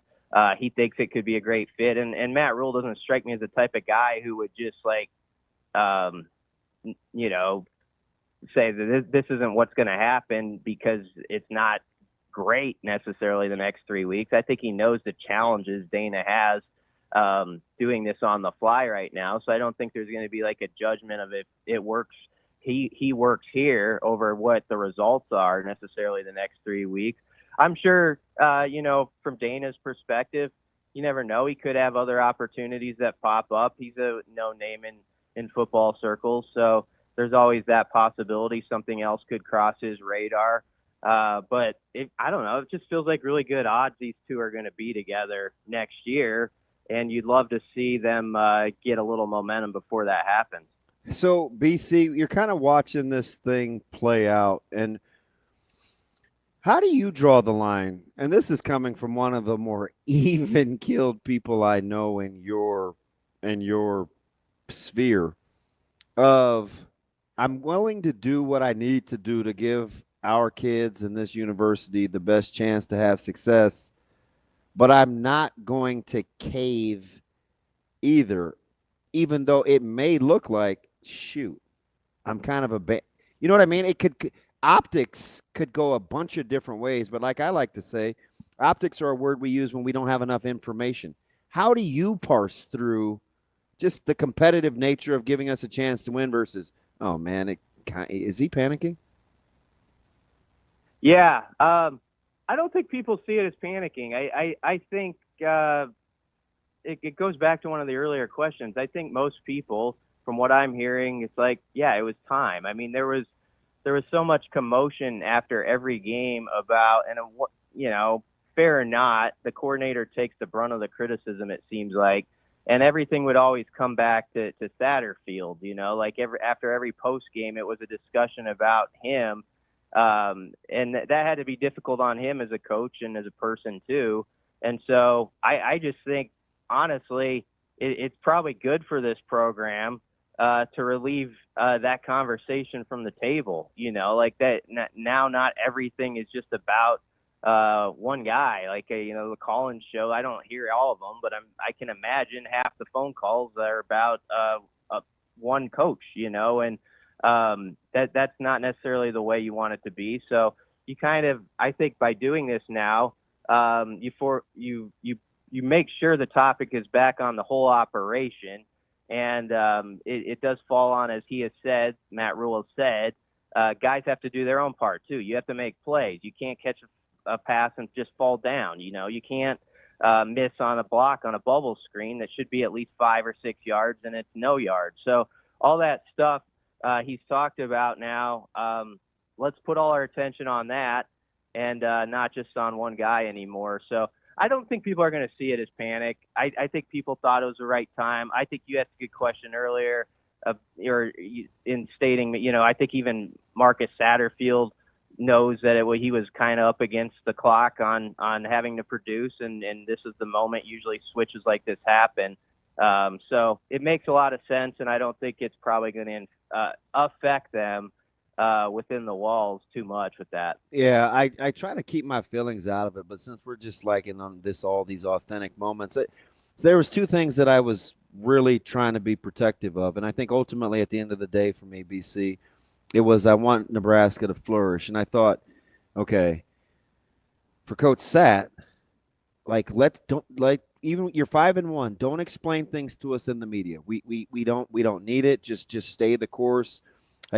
Speaker 6: he thinks it could be a great fit. And Matt Rule doesn't strike me as the type of guy who would just like, you know, say that this isn't what's going to happen because it's not great necessarily the next 3 weeks. I think he knows the challenges Dana has doing this on the fly right now. So I don't think there's going to be like a judgment of if it works. He works here over what the results are necessarily the next 3 weeks. I'm sure, from Dana's perspective, you never know. He could have other opportunities that pop up. He's a no name in football circles. So there's always that possibility something else could cross his radar. But I don't know. It just feels like really good odds these two are going to be together next year. And you'd love to see them get a little momentum before that happens.
Speaker 3: So, BC, you're kind of watching this thing play out. And how do you draw the line? And this is coming from one of the more even-keeled people I know in your sphere of I'm willing to do what I need to do to give our kids in this university the best chance to have success, but I'm not going to cave either, even though it may look like, shoot, I'm kind of you know what I mean? It could optics could go a bunch of different ways, but like I like to say, optics are a word we use when we don't have enough information. How do you parse through just the competitive nature of giving us a chance to win versus, oh man, is he panicking?
Speaker 6: Yeah, I don't think people see it as panicking. I think it goes back to one of the earlier questions. I think most people, from what I'm hearing, it's like, yeah, it was time. I mean, there was so much commotion after every game about, and fair or not, the coordinator takes the brunt of the criticism, it seems like, and everything would always come back to Satterfield. Like after every post game, it was a discussion about him. And that had to be difficult on him as a coach and as a person too. And so I just think, honestly, it's probably good for this program to relieve that conversation from the table, like that. Now, not everything is just about one guy, like the call-in show. I don't hear all of them, but I can imagine half the phone calls are about one coach, and that's not necessarily the way you want it to be. So you kind of, I think by doing this now, you make sure the topic is back on the whole operation. And it does fall on, as he has said, Matt Rule has said, guys have to do their own part too. You have to make plays. You can't catch a pass and just fall down. You can't miss on a block on a bubble screen that should be at least 5 or 6 yards and it's no yards. So all that stuff he's talked about now, let's put all our attention on that and not just on one guy anymore. So I don't think people are going to see it as panic. I think people thought it was the right time. I think you asked a good question earlier or in stating, I think even Marcus Satterfield knows that he was kind of up against the clock on having to produce, and this is the moment usually switches like this happen. So it makes a lot of sense, and I don't think it's probably going to affect them within the walls too much with that.
Speaker 3: Yeah, I try to keep my feelings out of it, but since we're just liking on all these authentic moments, there was two things that I was really trying to be protective of, and I think ultimately at the end of the day for me, BC, it was I want Nebraska to flourish, and I thought, okay, for Coach Sat, even you're 5-1, don't explain things to us in the media. We don't need it. Just stay the course.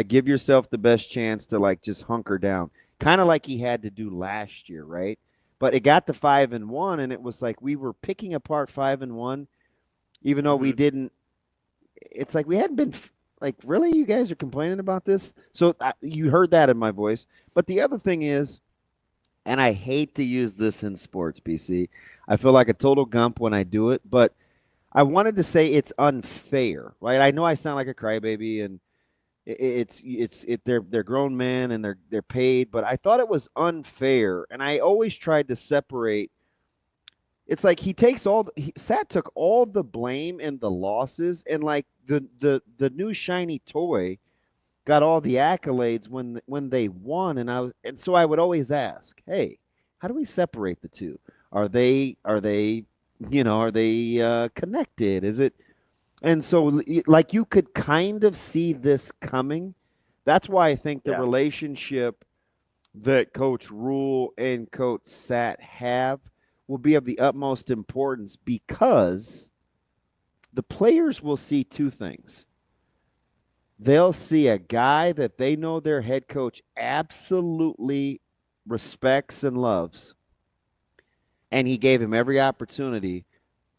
Speaker 3: Give yourself the best chance to just hunker down, kind of like he had to do last year, right? But it got to 5-1, and it was like we were picking apart 5-1, even though we didn't. It's like we hadn't been really. You guys are complaining about this, so you heard that in my voice. But the other thing is, and I hate to use this in sports, BC. I feel like a total gump when I do it, but I wanted to say it's unfair, right? I know I sound like a crybaby, and they're grown men and they're paid, but I thought it was unfair, and I always tried to separate. It's like Sat took all the blame and the losses, and the new shiny toy got all the accolades when they won, and so I would always ask, hey, how do we separate the two? Are they connected? Is it? And so, you could kind of see this coming. That's why I think the relationship that Coach Rule and Coach Sat have will be of the utmost importance because the players will see two things. They'll see a guy that they know their head coach absolutely respects and loves, and he gave him every opportunity,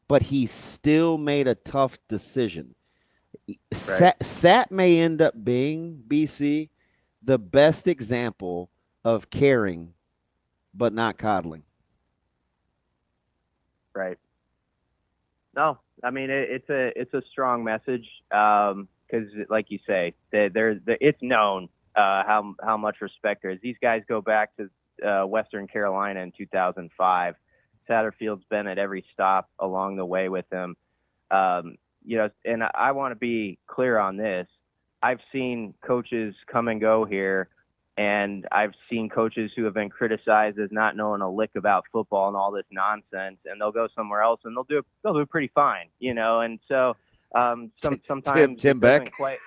Speaker 3: but he still made a tough decision.
Speaker 6: Right.
Speaker 3: Sat may end up being, BC, the best example of caring but not coddling.
Speaker 6: Right. No, I mean it's a strong message because, like you say, it's known how much respect there is. These guys go back to Western Carolina in 2005. Satterfield's been at every stop along the way with him. And I want to be clear on this. I've seen coaches come and go here, and I've seen coaches who have been criticized as not knowing a lick about football and all this nonsense, and they'll go somewhere else and they'll do pretty fine, And so sometimes
Speaker 3: Tim Beck.
Speaker 6: Quite,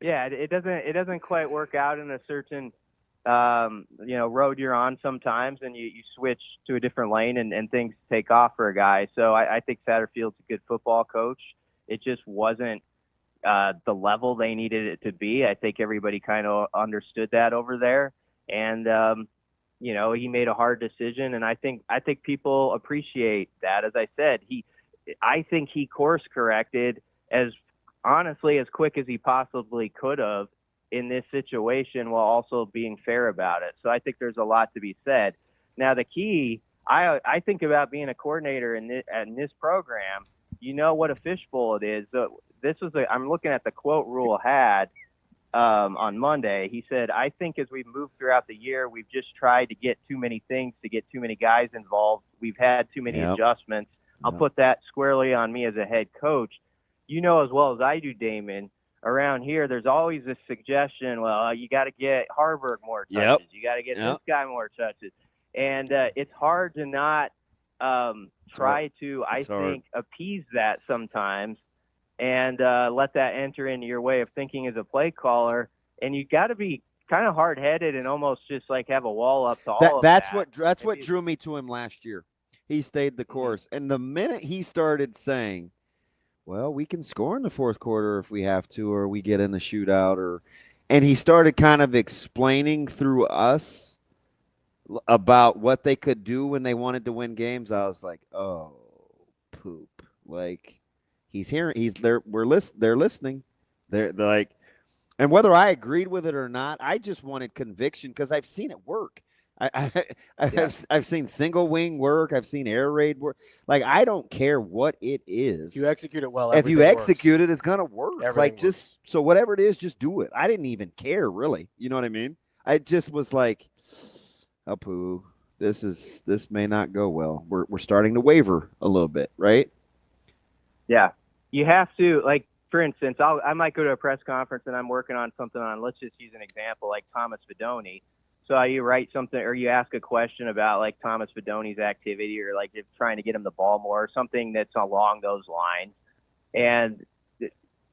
Speaker 6: yeah, it doesn't quite work out in a certain road you're on sometimes, and you switch to a different lane and things take off for a guy. So I think Satterfield's a good football coach. It just wasn't the level they needed it to be. I think everybody kind of understood that over there, and he made a hard decision, and I think people appreciate that. As I said, I think he course corrected as quick as he possibly could have in this situation while also being fair about it. So I think there's a lot to be said. Now the key, I think about being a coordinator in this program. You know what a fishbowl it is. I'm looking at the quote Rule had on Monday. He said, I think as we move throughout the year, we've just tried to get too many things, to get too many guys involved. We've had too many adjustments. I'll put that squarely on me as a head coach. You know as well as I do, Damon, around here, there's always this suggestion, well, you got to get Harburg more touches. You got to get this guy more touches. And it's hard to not try to, I think, appease that sometimes and let that enter into your way of thinking as a play caller. And you got to be kind of hard-headed and almost just like have a wall up to all of that.
Speaker 3: That's what drew me to him last year. He stayed the course. And the minute he started saying, well, we can score in the fourth quarter if we have to, or we get in a shootout, and he started kind of explaining through us about what they could do when they wanted to win games. I was like, oh, poop. Like, they're listening. They're like, and whether I agreed with it or not, I just wanted conviction because I've seen it work. I've seen single wing work. I've seen air raid work. Like, I don't care what it is.
Speaker 2: If you execute it well,
Speaker 3: if you execute
Speaker 2: works.
Speaker 3: it, it's gonna work.
Speaker 2: Everything
Speaker 3: works. So whatever it is, just do it. I didn't even care really. You know what I mean? I just was like, oh, poo. This may not go well. We're starting to waver a little bit, right?
Speaker 6: Yeah, you have to, like, for instance, I might go to a press conference and I'm working on something let's just use an example like Thomas Fidone. So you write something or you ask a question about like Thomas Fidone's activity or like if trying to get him the ball more or something that's along those lines. And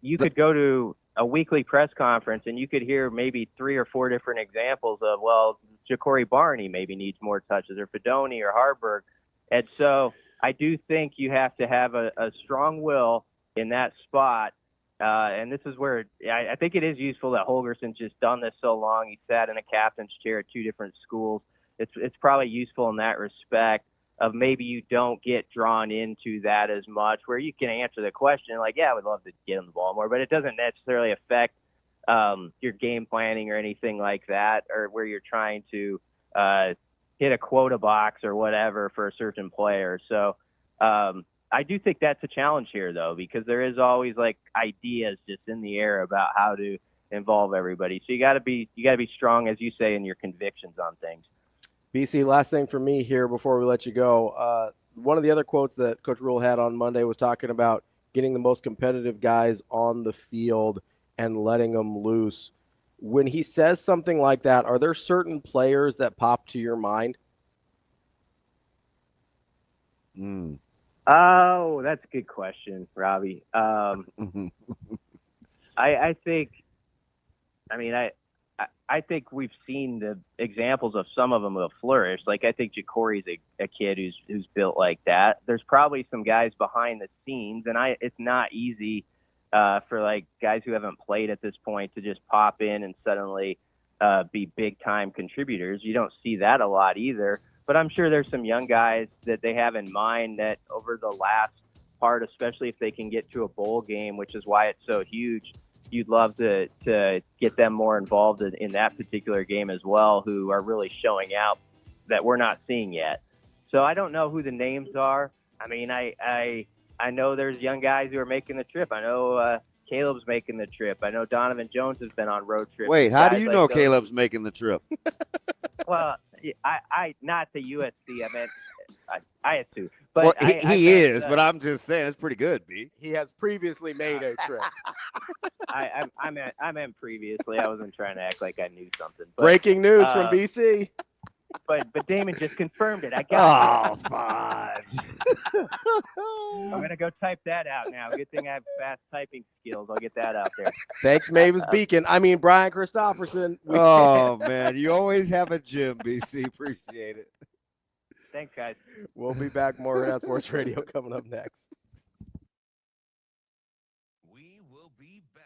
Speaker 6: you could go to a weekly press conference and you could hear maybe 3 or 4 different examples of, well, Ja'Cory Barney maybe needs more touches or Fidone or Harburg. And so I do think you have to have a strong will in that spot. And this is where I think it is useful that Holgerson's just done this so long. He sat in a captain's chair at 2 different schools. It's probably useful in that respect of maybe you don't get drawn into that as much, where you can answer the question like, yeah, I would love to get him the ball more, but it doesn't necessarily affect your game planning or anything like that, or where you're trying to hit a quota box or whatever for a certain player. So I do think that's a challenge here, though, because there is always like ideas just in the air about how to involve everybody. So you got to be strong, as you say, in your convictions on things.
Speaker 2: BC, last thing for me here before we let you go. One of the other quotes that Coach Rule had on Monday was talking about getting the most competitive guys on the field and letting them loose. When he says something like that, are there certain players that pop to your mind?
Speaker 6: Oh, that's a good question, Ravi. I think, I mean, I think we've seen the examples of some of them have flourished. Like I think Jacory's a kid who's built like that. There's probably some guys behind the scenes, and it's not easy for like guys who haven't played at this point to just pop in and suddenly be big time contributors. You don't see that a lot either. But I'm sure there's some young guys that they have in mind that over the last part, especially if they can get to a bowl game, which is why it's so huge, you'd love to get them more involved in that particular game as well, who are really showing out that we're not seeing yet. So I don't know who the names are. I mean, I know there's young guys who are making the trip. I know Caleb's making the trip. I know Donovan Jones has been on road trips.
Speaker 3: Wait, how do you
Speaker 6: Guys
Speaker 3: know
Speaker 6: like those.
Speaker 3: Caleb's making the trip?
Speaker 6: Well, I not to USC. I meant ISU. But
Speaker 3: Well,
Speaker 6: I
Speaker 3: he
Speaker 6: meant,
Speaker 3: is, but I'm just saying it's pretty good, B.
Speaker 2: He has previously made a trip.
Speaker 6: I meant previously. I wasn't trying to act like I knew something. But,
Speaker 2: Breaking news from BC.
Speaker 6: But Damon just confirmed it. I got it.
Speaker 3: Fudge.
Speaker 6: I'm gonna go type that out now. Good thing I have fast typing skills. I'll get that out there.
Speaker 2: Thanks, Mavis Beacon. Brian Christopherson.
Speaker 3: Oh, man. You always have a gym, BC. Appreciate it.
Speaker 6: Thanks, guys.
Speaker 2: We'll be back. More Hurrdat Sports Radio coming up next.
Speaker 1: We will be back.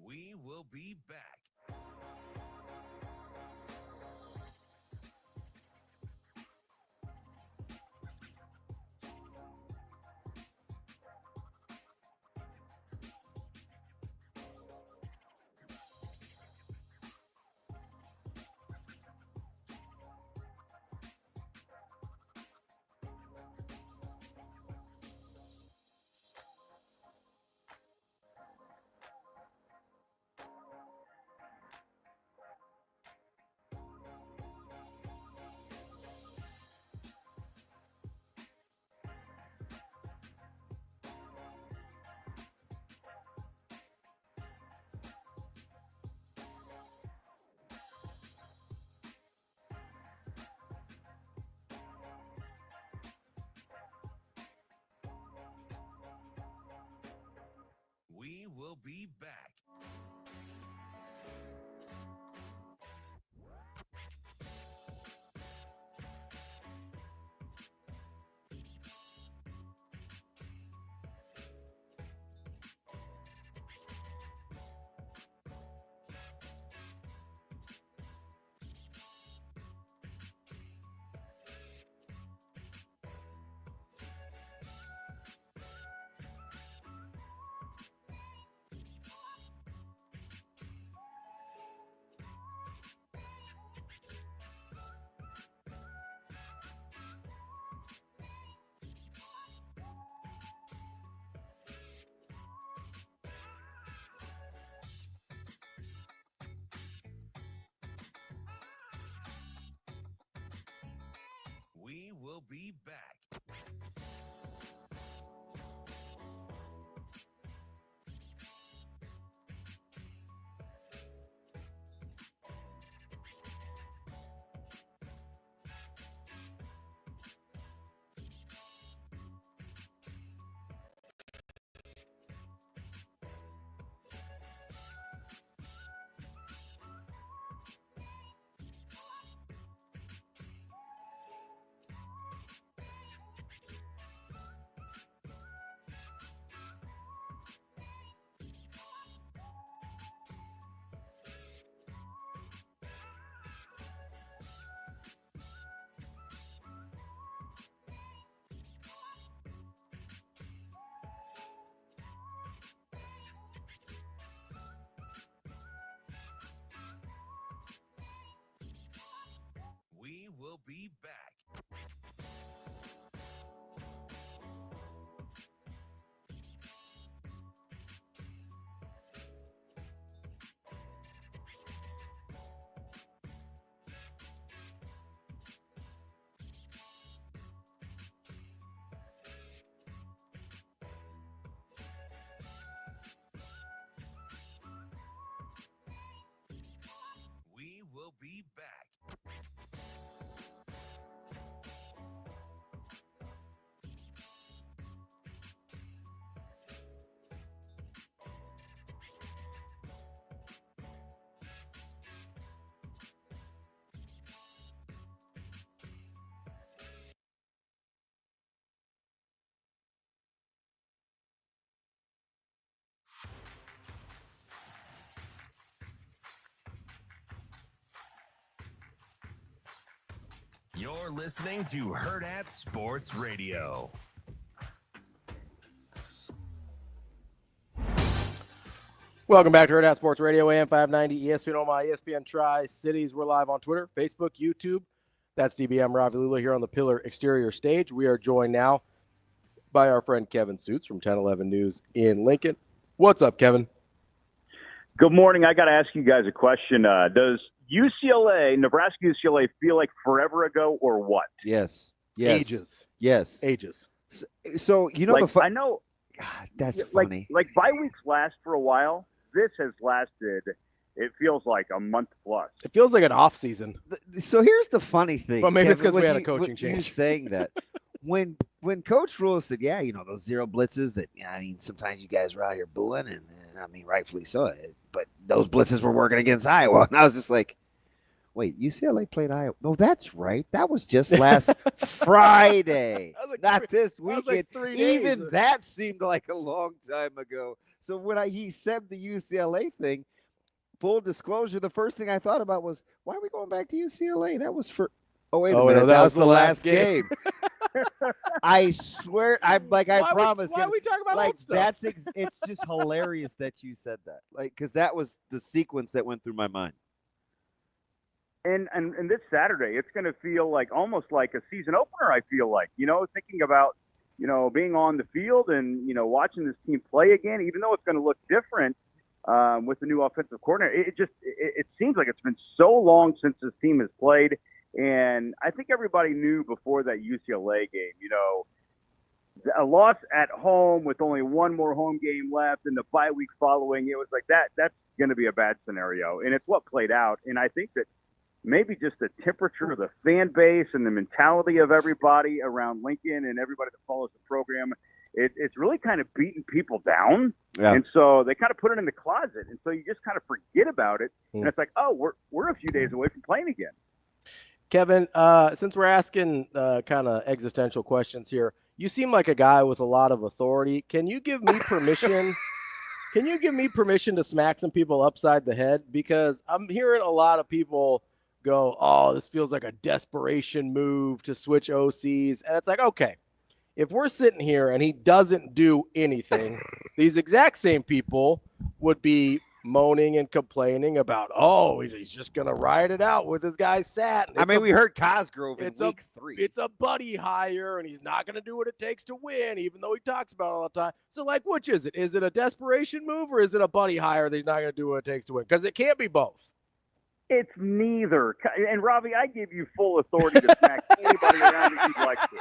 Speaker 1: We will be back. We will be back. We will be back. will be back. We will be back. You're listening to Hurrdat Sports Radio.
Speaker 2: Welcome back to Hurrdat Sports Radio, AM 590, ESPN Omaha, ESPN Tri-Cities. We're live on Twitter, Facebook, YouTube. That's DBM Ravi Lulla here on the Pillar Exterior stage. We are joined now by our friend Kevin Sjuts from 1011 News in Lincoln. What's up, Kevin?
Speaker 7: Good morning. I got to ask you guys a question. Does Nebraska UCLA feel like forever ago or what?
Speaker 3: Yes.
Speaker 2: Ages.
Speaker 3: Yes.
Speaker 2: Ages.
Speaker 3: So you know,
Speaker 7: like,
Speaker 3: I know. God, that's funny.
Speaker 7: Like bye weeks last for a while. This has lasted. It feels like a month plus.
Speaker 2: It feels like an off season.
Speaker 3: So here's the funny thing.
Speaker 2: Well, maybe
Speaker 3: Kevin,
Speaker 2: it's because we had a
Speaker 3: you-
Speaker 2: coaching
Speaker 3: You
Speaker 2: change.
Speaker 3: saying that when Coach Rule said, yeah, you know, those zero blitzes that, I mean, sometimes you guys were out here booing, and I mean, rightfully so. But those blitzes were working against Iowa, and I was just like, wait, UCLA played Iowa? No, that's right. That was just last Friday,
Speaker 2: That was like
Speaker 3: not this
Speaker 2: that was
Speaker 3: weekend.
Speaker 2: like 3 days.
Speaker 3: Even that seemed like a long time ago. So when he said the UCLA thing, full disclosure, the first thing I thought about was, why are we going back to UCLA? That was for – oh, wait a minute.
Speaker 2: no,
Speaker 3: that was the last game. I swear – I promise.
Speaker 2: Why are we talking about
Speaker 3: like,
Speaker 2: old stuff?
Speaker 3: it's just hilarious that you said that. Like, because that was the sequence that went through my mind.
Speaker 7: And this Saturday, it's going to feel like almost like a season opener. I feel like, thinking about, being on the field and, watching this team play again, even though it's going to look different with the new offensive coordinator. It seems like it's been so long since this team has played. And I think everybody knew before that UCLA game, a loss at home with only one more home game left and the bye week following, it was like that's going to be a bad scenario. And it's what played out. And I think that maybe just the temperature of the fan base and the mentality of everybody around Lincoln and everybody that follows the program, it's really kind of beating people down.
Speaker 3: Yeah.
Speaker 7: And so they kind of put it in the closet. And so you just kind of forget about it. And it's like, oh, we're a few days away from playing again.
Speaker 2: Kevin, since we're asking kind of existential questions here, you seem like a guy with a lot of authority. Can you give me permission? Can you give me permission to smack some people upside the head? Because I'm hearing a lot of people go, oh, this feels like a desperation move to switch OCs. And it's like, okay, if we're sitting here and he doesn't do anything, these exact same people would be moaning and complaining about, oh, he's just going to ride it out with his guy Sat.
Speaker 3: We heard Cosgrove in week 3.
Speaker 2: It's a buddy hire, and he's not going to do what it takes to win, even though he talks about it all the time. So, like, which is it? Is it a desperation move, or is it a buddy hire that he's not going to do what it takes to win? Because it can't be both.
Speaker 7: It's neither. And, Ravi, I give you full authority to smack anybody around that you'd like to.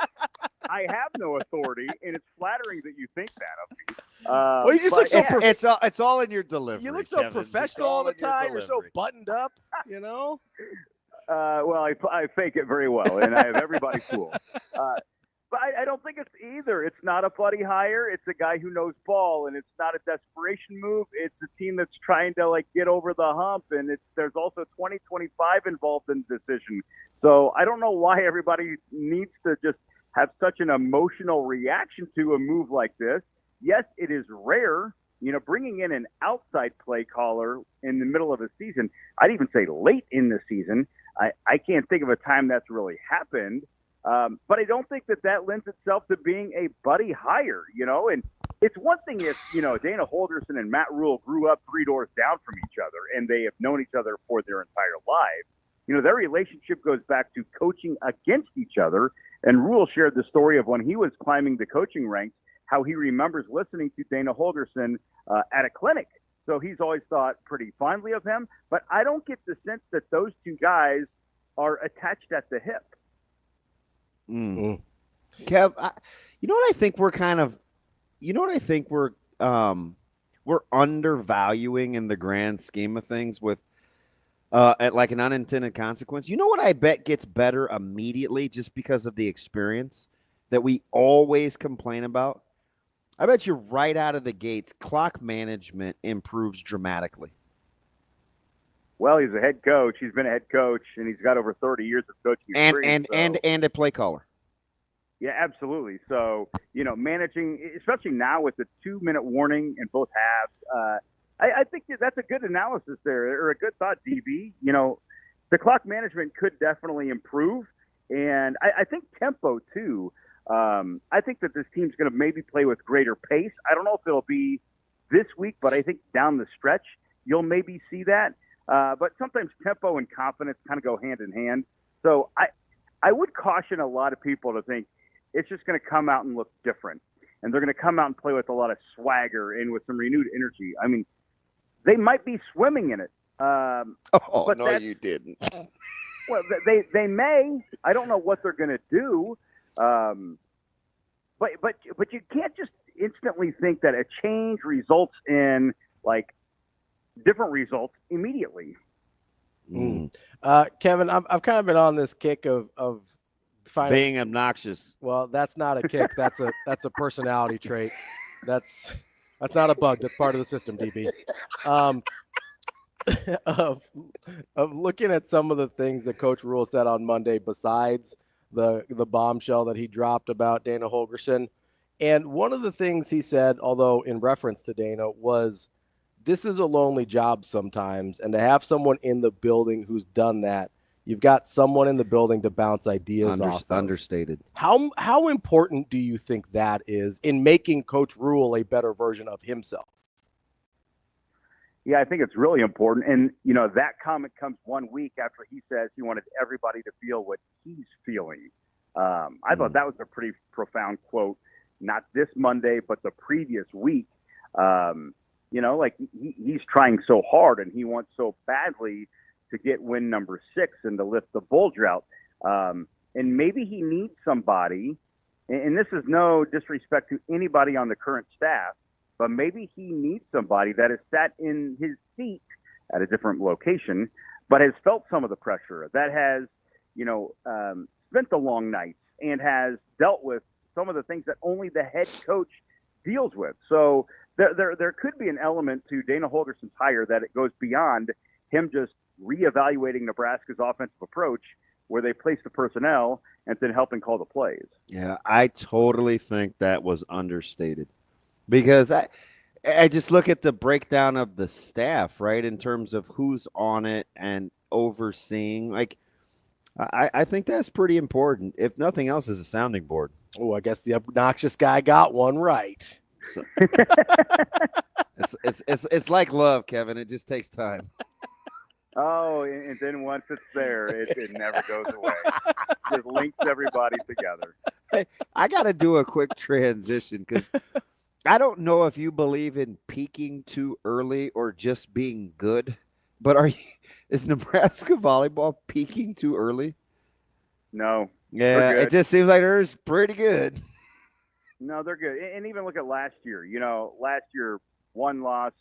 Speaker 7: I have no authority, and it's flattering that you think that of me.
Speaker 2: Well, you just look so
Speaker 3: it's all in your delivery.
Speaker 2: You look so
Speaker 3: Kevin.
Speaker 2: professional all the time. You're so buttoned up,
Speaker 7: Well, I fake it very well, and I have everybody fooled. But I don't think it's either. It's not a buddy hire. It's a guy who knows ball, and it's not a desperation move. It's a team that's trying to get over the hump, and there's also 2025 involved in the decision. So I don't know why everybody needs to just have such an emotional reaction to a move like this. Yes, it is rare. Bringing in an outside play caller in the middle of a season, I'd even say late in the season, I can't think of a time that's really happened. But I don't think that lends itself to being a buddy hire, and it's one thing if, Dana Holderson and Matt Rule grew up 3 doors down from each other and they have known each other for their entire lives. their relationship goes back to coaching against each other. And Rule shared the story of when he was climbing the coaching ranks, how he remembers listening to Dana Holgorsen at a clinic. So he's always thought pretty fondly of him. But I don't get the sense that those two guys are attached at the hip.
Speaker 3: Kev, you know what I think we're we're undervaluing in the grand scheme of things with at like an unintended consequence. You know what I bet gets better immediately just because of the experience that we always complain about? I bet you right out of the gates, clock management improves dramatically.
Speaker 7: Well, he's a head coach. He's been a head coach, and he's got over 30 years of coaching experience.
Speaker 3: And a play caller.
Speaker 7: Yeah, absolutely. So, managing, especially now with the 2-minute warning in both halves, I think that's a good analysis there, or a good thought, DB. The clock management could definitely improve, and I think tempo, too. I think that this team's going to maybe play with greater pace. I don't know if it'll be this week, but I think down the stretch, you'll maybe see that. But sometimes tempo and confidence kind of go hand in hand. So I would caution a lot of people to think it's just going to come out and look different. And they're going to come out and play with a lot of swagger and with some renewed energy. I mean, they might be swimming in it.
Speaker 8: But no, you didn't.
Speaker 7: Well, they may. I don't know what they're going to do. But you can't just instantly think that a change results in like different results immediately.
Speaker 2: Kevin, I've kind of been on this kick of finding
Speaker 3: being obnoxious.
Speaker 2: Well, that's not a kick. That's a personality trait. That's not a bug. That's part of the system, DB. Of looking at some of the things that Coach Rule said on Monday, besides the bombshell that he dropped about Dana Holgorsen, and one of the things he said, although in reference to Dana, was this is a lonely job sometimes, and to have someone in the building who's done that, you've got someone in the building to bounce ideas off of.
Speaker 3: Understated.
Speaker 2: How important do you think that is in making Coach Rule a better version of himself?
Speaker 7: Yeah, I think it's really important. And, that comment comes 1 week after he says he wanted everybody to feel what he's feeling. I thought that was a pretty profound quote, not this Monday, but the previous week. He's trying so hard and he wants so badly to get win number 6 and to lift the bowl drought. And maybe he needs somebody, and this is no disrespect to anybody on the current staff, but maybe he needs somebody that has sat in his seat at a different location, but has felt some of the pressure, that has, spent the long nights and has dealt with some of the things that only the head coach deals with. So there could be an element to Dana Holgorsen's hire that it goes beyond him just reevaluating Nebraska's offensive approach, where they place the personnel and then helping call the plays.
Speaker 3: Yeah, I totally think that was understated, because I just look at the breakdown of the staff, right, in terms of who's on it and overseeing. Like, I think that's pretty important, if nothing else, as a sounding board.
Speaker 2: Oh, I guess the obnoxious guy got one right.
Speaker 3: So, it's like love, Kevin. It just takes time.
Speaker 7: Oh, and then once it's there, it never goes away. It links everybody together.
Speaker 3: Hey, I got to do a quick transition, because I don't know if you believe in peaking too early or just being good, but is Nebraska volleyball peaking too early?
Speaker 7: No.
Speaker 3: Yeah, it just seems like they're pretty good.
Speaker 7: No, they're good. And even look at last year. Last year, one loss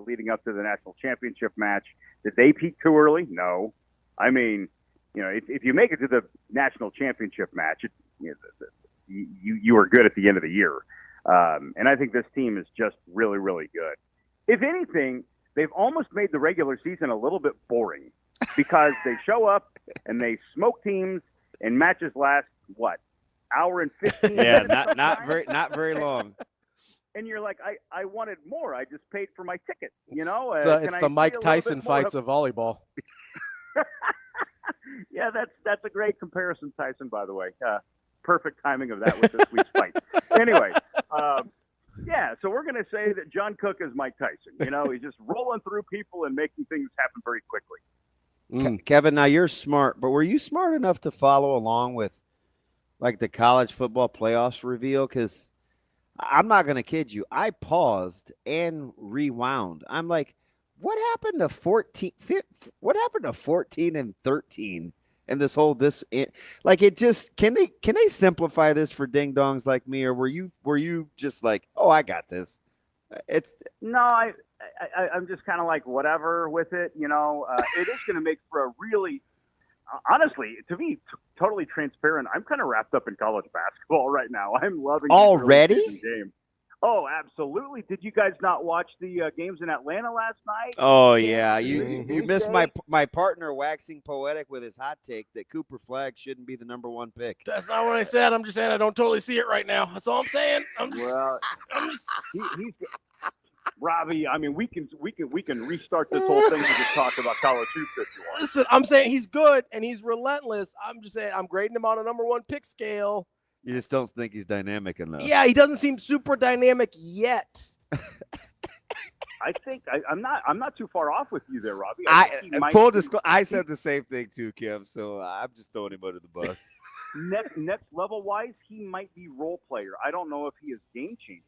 Speaker 7: leading up to the national championship match. Did they peak too early? No. I mean, if you make it to the national championship match, you are good at the end of the year. And I think this team is just really, really good. If anything, they've almost made the regular season a little bit boring, because they show up and they smoke teams, and matches last, hour and 15
Speaker 3: yeah,
Speaker 7: minutes?
Speaker 3: not very long.
Speaker 7: And you're like, I wanted more. I just paid for my ticket,
Speaker 2: It's the Mike Tyson fights of volleyball.
Speaker 7: Yeah, that's a great comparison, Tyson, by the way. Perfect timing of that with this week's fight. Anyway, so we're going to say that John Cook is Mike Tyson. He's just rolling through people and making things happen very quickly.
Speaker 3: Kevin, now you're smart, but were you smart enough to follow along with like the college football playoffs reveal? Because I'm not going to kid you. I paused and rewound. I'm like, what happened to 14? What happened to 14 and 13? And like it just can they simplify this for ding dongs like me, or were you just like, oh, I got this?
Speaker 7: No, I'm just kind of like whatever with it. It is going to make for a really, honestly, to be totally transparent, I'm kind of wrapped up in college basketball right now. I'm loving
Speaker 3: already
Speaker 7: the game. Oh, absolutely! Did you guys not watch the games in Atlanta last night?
Speaker 3: Oh yeah, you missed my partner waxing poetic with his hot take that Cooper Flagg shouldn't be the number 1 pick.
Speaker 2: That's not what I said. I'm just saying I don't totally see it right now. That's all I'm saying.
Speaker 7: He's Ravi. I mean, we can restart this whole thing and just talk about college hoops if you want.
Speaker 2: Listen, I'm saying he's good and he's relentless. I'm just saying I'm grading him on a number 1 pick scale.
Speaker 3: You just don't think he's dynamic enough.
Speaker 2: Yeah, he doesn't seem super dynamic yet.
Speaker 7: I think I'm not too far off with you there, Robbie.
Speaker 3: I said the same thing too, Kev. So I'm just throwing him under the bus.
Speaker 7: Next level wise, he might be role player. I don't know if he is game changer.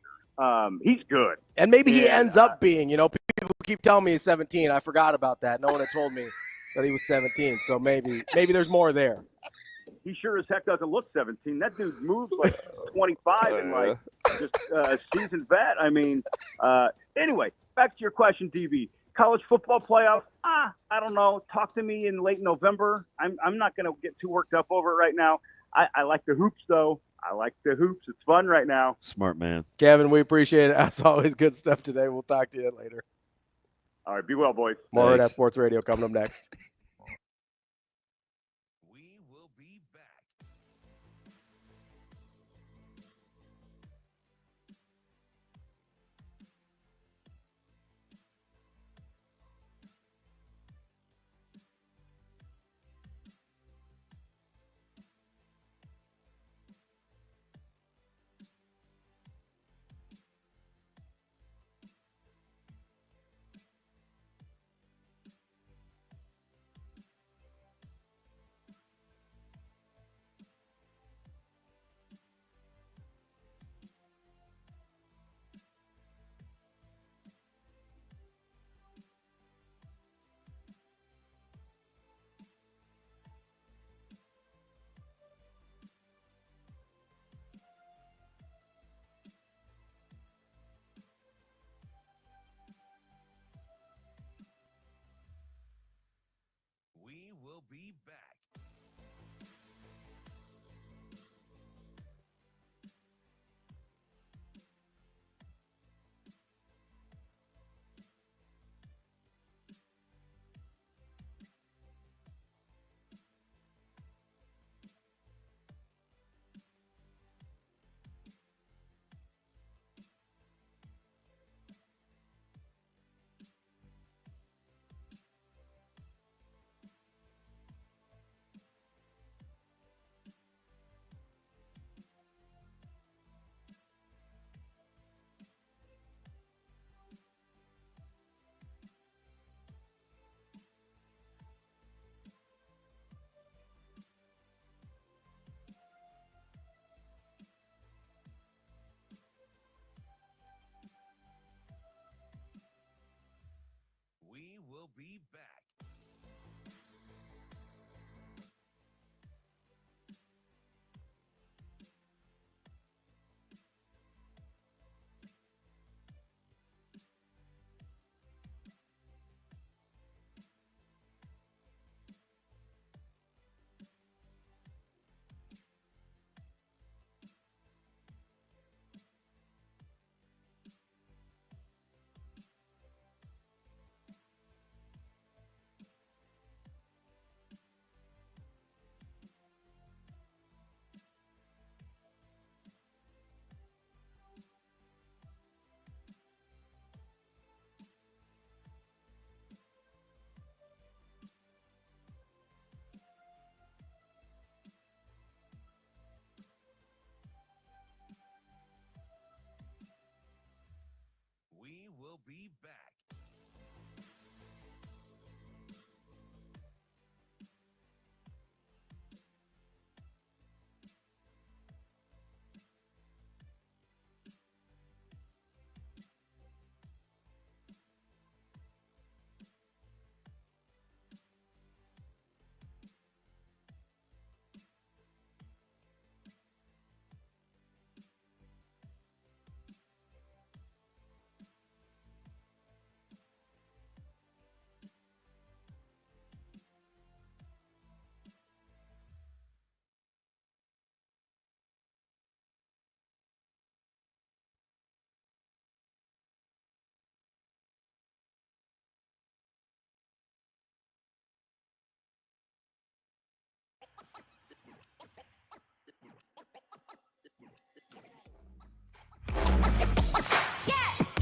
Speaker 7: He's good,
Speaker 2: and maybe he ends up being. People keep telling me he's 17. I forgot about that. No one had told me that he was 17. So maybe there's more there.
Speaker 7: He sure as heck doesn't look 17. That dude moves like 25 and like just a seasoned vet. I mean, anyway, back to your question, DB. College football playoff? I don't know. Talk to me in late November. I'm not going to get too worked up over it right now. I like the hoops, though. I like the hoops. It's fun right now.
Speaker 3: Smart man.
Speaker 2: Kevin, we appreciate it. As always, good stuff today. We'll talk to you later.
Speaker 7: All right. Be well, boys.
Speaker 2: More Hurrdat Sports Radio coming up next.
Speaker 1: We will be back. We will be back. We will be back.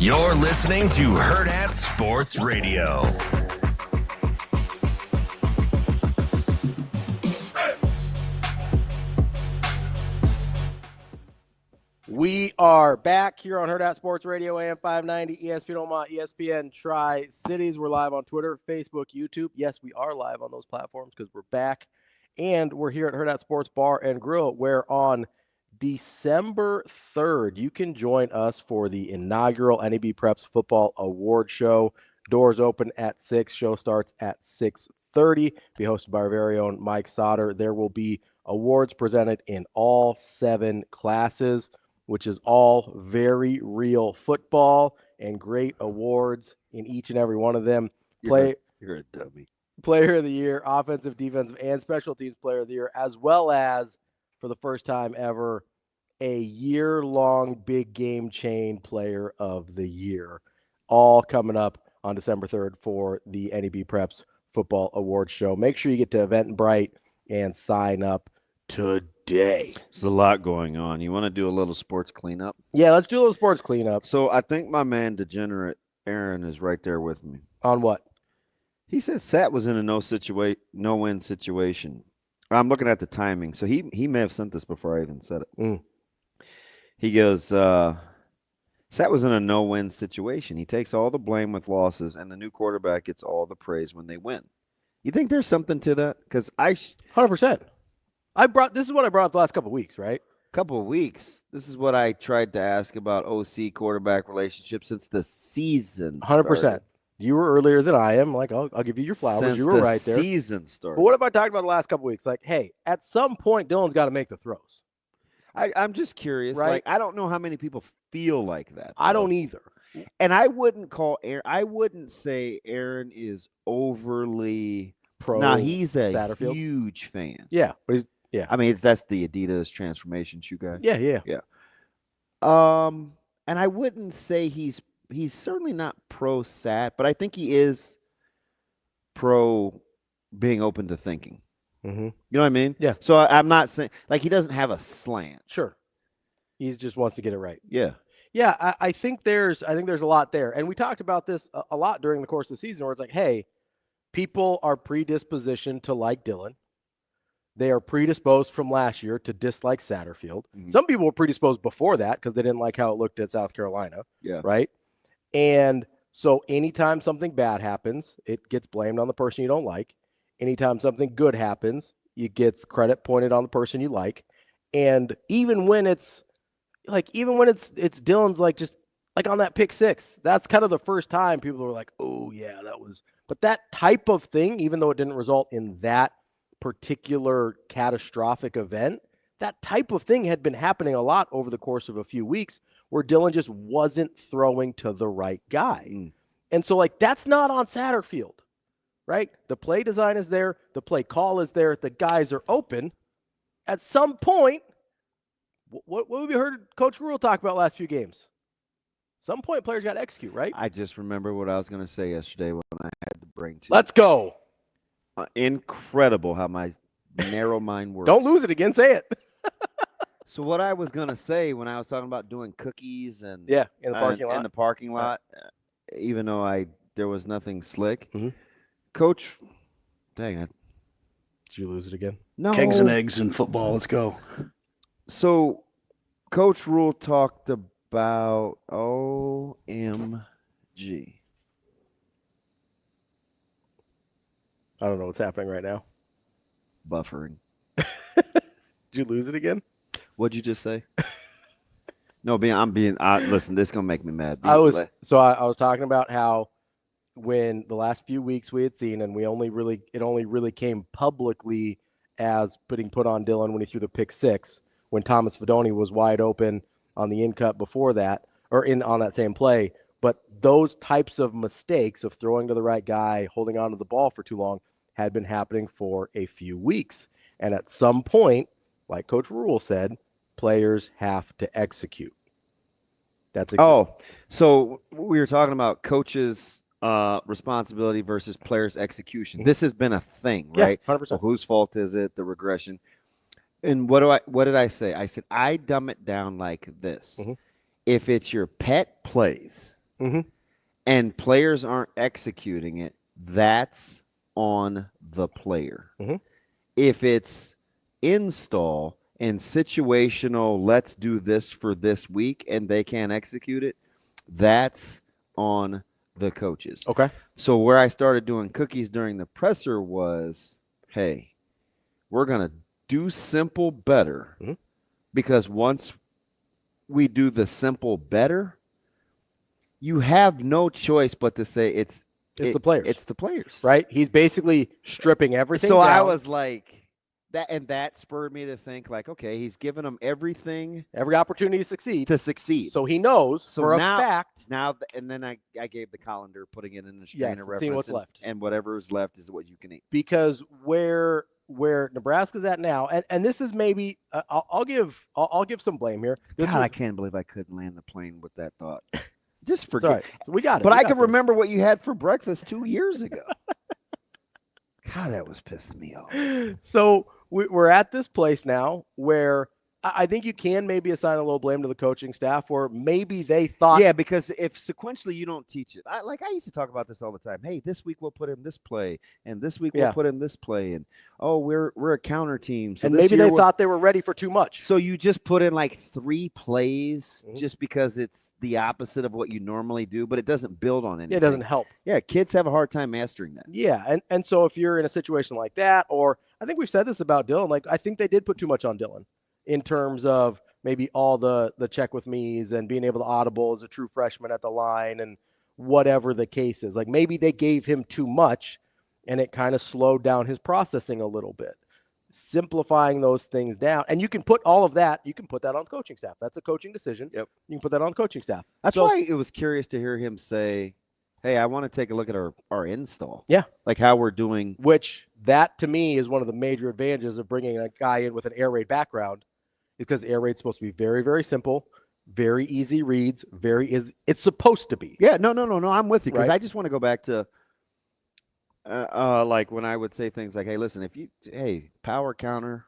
Speaker 1: You're listening to Hurrdat Sports Radio.
Speaker 2: We are back here on Hurrdat Sports Radio, AM 590, ESPN Omaha, ESPN Tri-Cities. We're live on Twitter, Facebook, YouTube. Yes, we are live on those platforms because we're back. And we're here at Hurrdat Sports Bar and Grill, where on December 3rd, you can join us for the inaugural NEB Preps Football Award Show. Doors open at 6. Show starts at 6:30. Be hosted by our very own Mike Sauter. There will be awards presented in all 7 classes, which is all very real football and great awards in each and every one of them.
Speaker 3: You're a dummy.
Speaker 2: Player of the Year, Offensive, Defensive, and Special Teams Player of the Year, as well as, for the first time ever, a year-long Big Game Chain Player of the Year, all coming up on December 3rd for the NEB Preps Football Awards Show. Make sure you get to Eventbrite and sign up today.
Speaker 3: There's a lot going on. You want to do a little sports cleanup?
Speaker 2: Yeah, let's do a little sports cleanup.
Speaker 3: So I think my man Degenerate Aaron is right there with me.
Speaker 2: On what?
Speaker 3: He said Sat was in a no-win situation. I'm looking at the timing. So he may have sent this before I even said it. He goes, Sat was in a no-win situation. He takes all the blame with losses, and the new quarterback gets all the praise when they win. You think there's something to that? Because
Speaker 2: 100%. This is what I brought up the last couple of weeks, right?
Speaker 3: Couple of weeks. This is what I tried to ask about OC quarterback relationship since the season
Speaker 2: 100%.
Speaker 3: started.
Speaker 2: You were earlier than I am. Like, I'll give you your flowers.
Speaker 3: Since
Speaker 2: you were right there.
Speaker 3: Season started.
Speaker 2: But what have I talked about the last couple of weeks? Like, hey, at some point, Dylan's got to make the throws.
Speaker 3: I'm just curious.
Speaker 2: Right?
Speaker 3: Like, I don't know how many people feel like that.
Speaker 2: I don't either.
Speaker 3: And I wouldn't say Aaron is overly
Speaker 2: pro.
Speaker 3: Nah, he's a
Speaker 2: Satterfield.
Speaker 3: huge fan.
Speaker 2: Yeah, but yeah.
Speaker 3: I mean, that's the Adidas transformation shoe guy.
Speaker 2: Yeah.
Speaker 3: And I wouldn't say he's certainly not pro Sat, but I think he is pro being open to thinking.
Speaker 2: Mm-hmm.
Speaker 3: You know what I mean?
Speaker 2: Yeah.
Speaker 3: So I'm not saying like he doesn't have a slant.
Speaker 2: Sure. He just wants to get it right.
Speaker 3: Yeah.
Speaker 2: Yeah, I think there's a lot there. And we talked about this a lot during the course of the season where it's like, hey, people are predispositioned to like Dylan. They are predisposed from last year to dislike Satterfield. Mm-hmm. Some people were predisposed before that because they didn't like how it looked at South Carolina.
Speaker 3: Yeah.
Speaker 2: Right? And so anytime something bad happens, it gets blamed on the person you don't like. Anytime something good happens, it gets credit pointed on the person you like. And even when it's Dylan's like just like on that pick 6, that's kind of the first time people were like, oh yeah, that was, but that type of thing, even though it didn't result in that particular catastrophic event, that type of thing had been happening a lot over the course of a few weeks where Dylan just wasn't throwing to the right guy. And so like, that's not on Satterfield, right? The play design is there. The play call is there. The guys are open. At some point, what have we heard Coach Rule talk about last few games? Some point players got to execute, right?
Speaker 3: I just remember what I was going to say yesterday when I had the brain to.
Speaker 2: Let's go.
Speaker 3: Incredible how my narrow mind works.
Speaker 2: Don't lose it again. Say it.
Speaker 3: So what I was going to say when I was talking about doing cookies and
Speaker 2: in the parking lot,
Speaker 3: even though there was nothing slick,
Speaker 9: Coach,
Speaker 3: dang it.
Speaker 2: Did you lose it again?
Speaker 9: No. Kegs and eggs in football. Let's go.
Speaker 3: So Coach Rule talked about OMG.
Speaker 2: I don't know what's happening right now.
Speaker 3: Buffering.
Speaker 2: Did you lose it again?
Speaker 3: What'd you just say? No, listen, this is going to make me mad.
Speaker 2: I was talking about how when the last few weeks we had seen, and it only really came publicly as put on Dylan when he threw the pick 6, when Thomas Fedoni was wide open on the in cut before that, or on that same play. But those types of mistakes of throwing to the right guy, holding onto the ball for too long, had been happening for a few weeks. And at some point, like Coach Rule said, players have to execute.
Speaker 3: So we were talking about coaches' responsibility versus players' execution. This has been a thing, right?
Speaker 2: 100%.
Speaker 3: Well, whose fault is it? The regression. And what did I say? I said I dumb it down like this. If it's your pet plays, and players aren't executing it, that's on the player. If it's install and situational, let's do this for this week, and they can't execute it, that's on the coaches.
Speaker 2: Okay.
Speaker 3: So where I started doing cookies during the presser was, hey, we're going to do simple better, because once we do the simple better, you have no choice but to say it's
Speaker 2: the players.
Speaker 3: It's the players.
Speaker 2: Right? He's basically stripping everything
Speaker 3: So
Speaker 2: down.
Speaker 3: I was like, that spurred me to think, like, okay, he's giving them everything,
Speaker 2: every opportunity to succeed.
Speaker 3: So
Speaker 2: he knows for
Speaker 3: now,
Speaker 2: a fact.
Speaker 3: Now, and then I gave the colander, putting it in the strainer reference.
Speaker 2: Seeing what's left.
Speaker 3: And whatever is left is what you can eat.
Speaker 2: Because where Nebraska's at now, and this is maybe I'll give some blame here.
Speaker 3: I can't believe I couldn't land the plane with that thought. Just forget.
Speaker 2: Right. We got it.
Speaker 3: But I can remember what you had for breakfast 2 years ago. God, that was pissing me off.
Speaker 2: So we're at this place now where I think you can maybe assign a little blame to the coaching staff, or maybe they thought.
Speaker 3: Yeah, because if sequentially you don't teach it, I used to talk about this all the time. Hey, this week we'll put in this play, and this week we'll put in this play, and we're a counter team. So
Speaker 2: and maybe they thought they were ready for too much.
Speaker 3: So you just put in like 3 plays just because it's the opposite of what you normally do, but it doesn't build on anything.
Speaker 2: It doesn't help.
Speaker 3: Yeah, kids have a hard time mastering that.
Speaker 2: Yeah, and so if you're in a situation like that, or I think we've said this about Dylan, like I think they did put too much on Dylan in terms of maybe all the check with me's and being able to audible as a true freshman at the line and whatever the case is. Like maybe they gave him too much and it kind of slowed down his processing a little bit. Simplifying those things down. And you can put all of that, you can put that on coaching staff. That's a coaching decision.
Speaker 3: Yep.
Speaker 2: You can put that on coaching staff.
Speaker 3: That's why it was curious to hear him say, hey, I want to take a look at our install.
Speaker 2: Yeah.
Speaker 3: Like how we're doing.
Speaker 2: Which that to me is one of the major advantages of bringing a guy in with an air raid background, because air raid's supposed to be very, very simple, very easy reads, it's supposed to be.
Speaker 3: Yeah, no, I'm with you, because
Speaker 2: Right?
Speaker 3: I just want to go back to like when I would say things like, hey, power counter,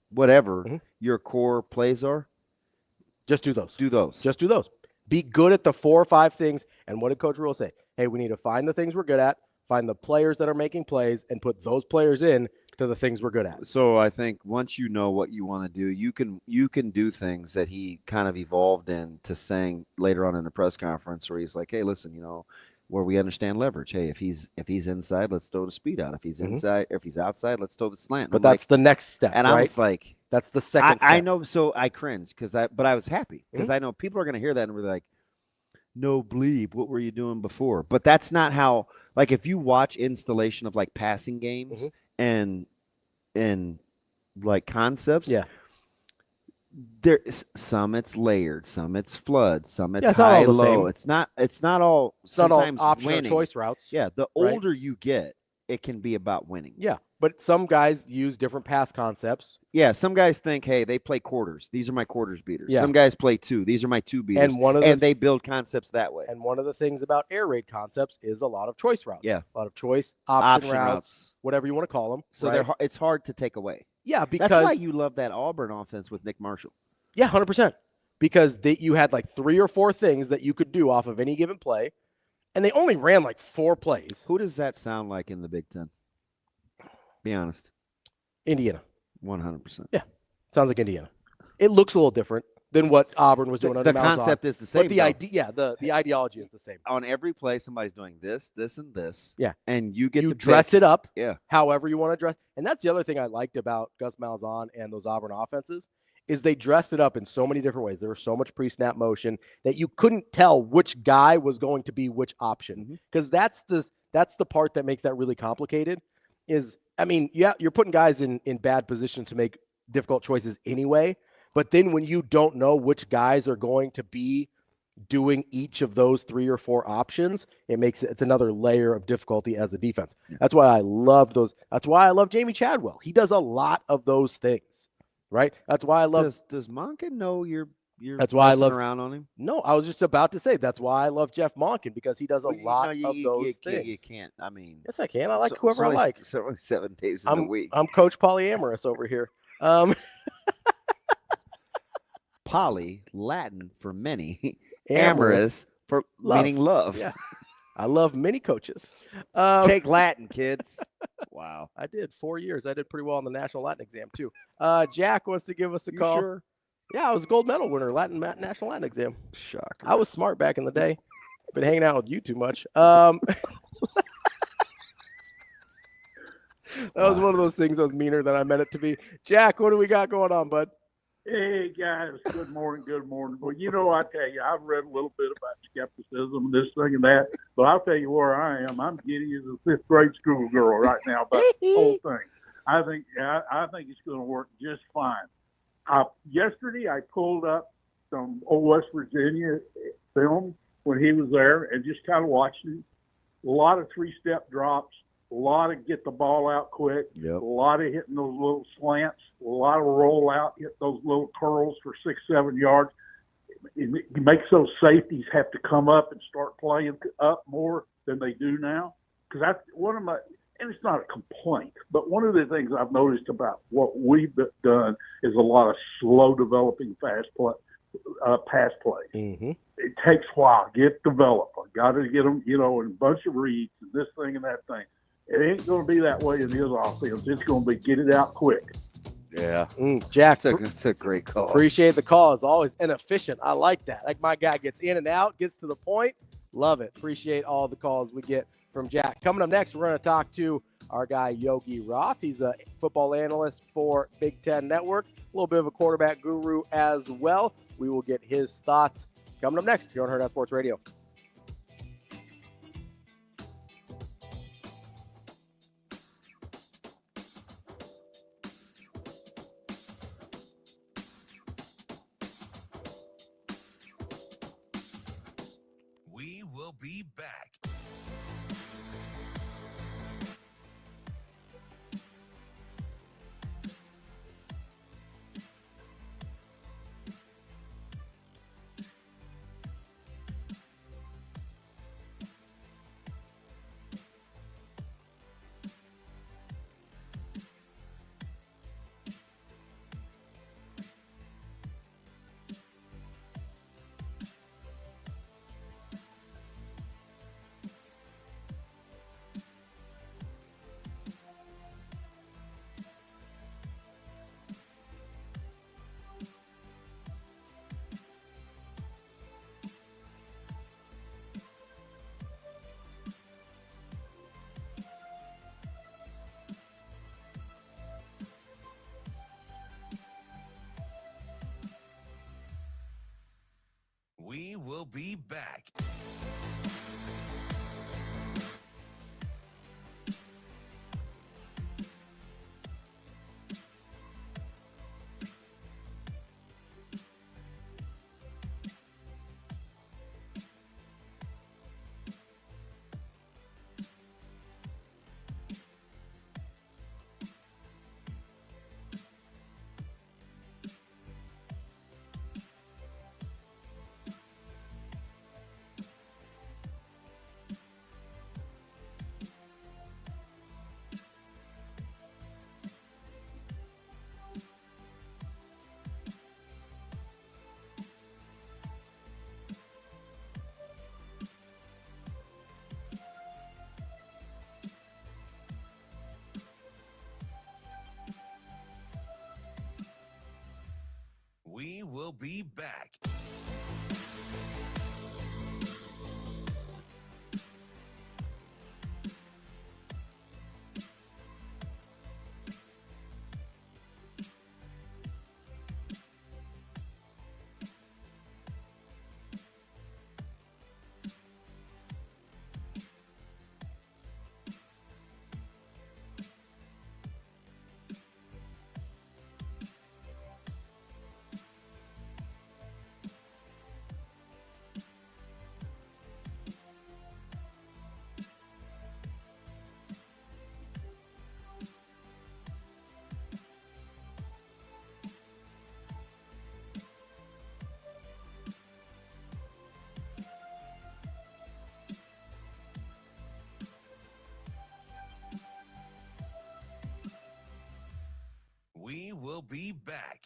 Speaker 3: whatever your core plays are,
Speaker 2: just do those.
Speaker 3: Just do those.
Speaker 2: Be good at the 4 or 5 things. And what did Coach Rule say? Hey, we need to find the things we're good at, find the players that are making plays, and put those players in to the things we're good at.
Speaker 3: So I think once you know what you want to do, you can do things that he kind of evolved into saying later on in the press conference, where he's like, hey, listen, where we understand leverage. Hey, if he's inside, let's throw the speed out. If he's inside, if he's outside, let's throw the slant.
Speaker 2: But that's the next step.
Speaker 3: And
Speaker 2: right?
Speaker 3: I was like,
Speaker 2: that's the second step.
Speaker 3: I know. So I cringed but I was happy because I know people are going to hear that and we're like, no bleep, what were you doing before? But that's not how, like, if you watch installation of like passing games and like concepts, there's some it's layered, some it's flood, some it's high, low. It's not all sometimes
Speaker 2: option
Speaker 3: winning.
Speaker 2: Or choice routes.
Speaker 3: Yeah, the older you get, it can be about winning.
Speaker 2: Yeah, but some guys use different pass concepts.
Speaker 3: Yeah, some guys think, hey, they play quarters. These are my quarters beaters.
Speaker 2: Yeah.
Speaker 3: Some guys play 2. These are my 2 beaters.
Speaker 2: And
Speaker 3: they build concepts that way.
Speaker 2: And one of the things about air raid concepts is a lot of choice routes.
Speaker 3: Yeah.
Speaker 2: A lot of choice, option routes, whatever you want to call them.
Speaker 3: So it's hard to take away.
Speaker 2: Yeah, because
Speaker 3: that's why you love that Auburn offense with Nick Marshall.
Speaker 2: Yeah, 100%. Because you had like 3 or 4 things that you could do off of any given play, and they only ran like 4 plays.
Speaker 3: Who does that sound like in the Big Ten? Be honest.
Speaker 2: Indiana.
Speaker 3: 100%.
Speaker 2: Yeah, sounds like Indiana. It looks a little different than what Auburn was doing.
Speaker 3: The concept is the same.
Speaker 2: But the idea, the ideology is the same.
Speaker 3: On every play, somebody's doing this, this, and this.
Speaker 2: Yeah,
Speaker 3: and you get to
Speaker 2: dress it up.
Speaker 3: Yeah,
Speaker 2: however you want to dress. And that's the other thing I liked about Gus Malzahn and those Auburn offenses is they dressed it up in so many different ways. There was so much pre-snap motion that you couldn't tell which guy was going to be which option, because that's the part that makes that really complicated. You're putting guys in bad positions to make difficult choices anyway. But then when you don't know which guys are going to be doing each of those 3 or 4 options, it's another layer of difficulty as a defense. That's why I love those. That's why I love Jamie Chadwell. He does a lot of those things, right? That's why I love.
Speaker 3: Does Monken know you're
Speaker 2: that's why I love
Speaker 3: around on him?
Speaker 2: No, I was just about to say that's why I love Jeff Monken, because he does a lot of those things.
Speaker 3: You can't. I mean,
Speaker 2: yes, I can. I like whoever I like.
Speaker 3: It's only 7 days in a week.
Speaker 2: I'm Coach Polyamorous over here.
Speaker 3: Poly, Latin for many, Amorous for meaning love.
Speaker 2: Yeah. I love many coaches.
Speaker 3: Take Latin, kids. Wow.
Speaker 2: I did 4 years. I did pretty well on the national Latin exam, too. Jack wants to give us a
Speaker 3: You
Speaker 2: call.
Speaker 3: sure?
Speaker 2: Yeah, I was a gold medal winner, national Latin exam.
Speaker 3: Shocker.
Speaker 2: I was smart back in the day. Been hanging out with you too much. That was one of those things that was meaner than I meant it to be. Jack, what do we got going on, bud?
Speaker 10: Hey, guys. Good morning. Good morning. Well, I tell you, I've read a little bit about skepticism, this thing and that, but I'll tell you where I am. I'm giddy as a fifth grade schoolgirl right now about the whole thing. I think it's going to work just fine. Yesterday, I pulled up some old West Virginia film when he was there and just kind of watched him. A lot of three-step drops. A lot of get the ball out quick, a lot of hitting those little slants, a lot of roll out, hit those little curls for 6-7 yards. It makes those safeties have to come up and start playing up more than they do now. Because that's one of my, and it's not a complaint, but one of the things I've noticed about what we've done is a lot of slow developing pass play.
Speaker 2: Mm-hmm.
Speaker 10: It takes a while to get developed. I got to get them, in a bunch of reads and this thing and that thing. It ain't going to be that way in his offense. It's going to be get it out quick.
Speaker 3: Yeah.
Speaker 2: Jack,
Speaker 3: it's a great call.
Speaker 2: Appreciate the call. As always, and efficient. I like that. Like my guy gets in and out, gets to the point. Love it. Appreciate all the calls we get from Jack. Coming up next, we're going to talk to our guy, Yogi Roth. He's a football analyst for Big Ten Network, a little bit of a quarterback guru as well. We will get his thoughts coming up next here on Hurrdat Sports Radio.
Speaker 1: We will be back. We will be back. We will be back. We will be back.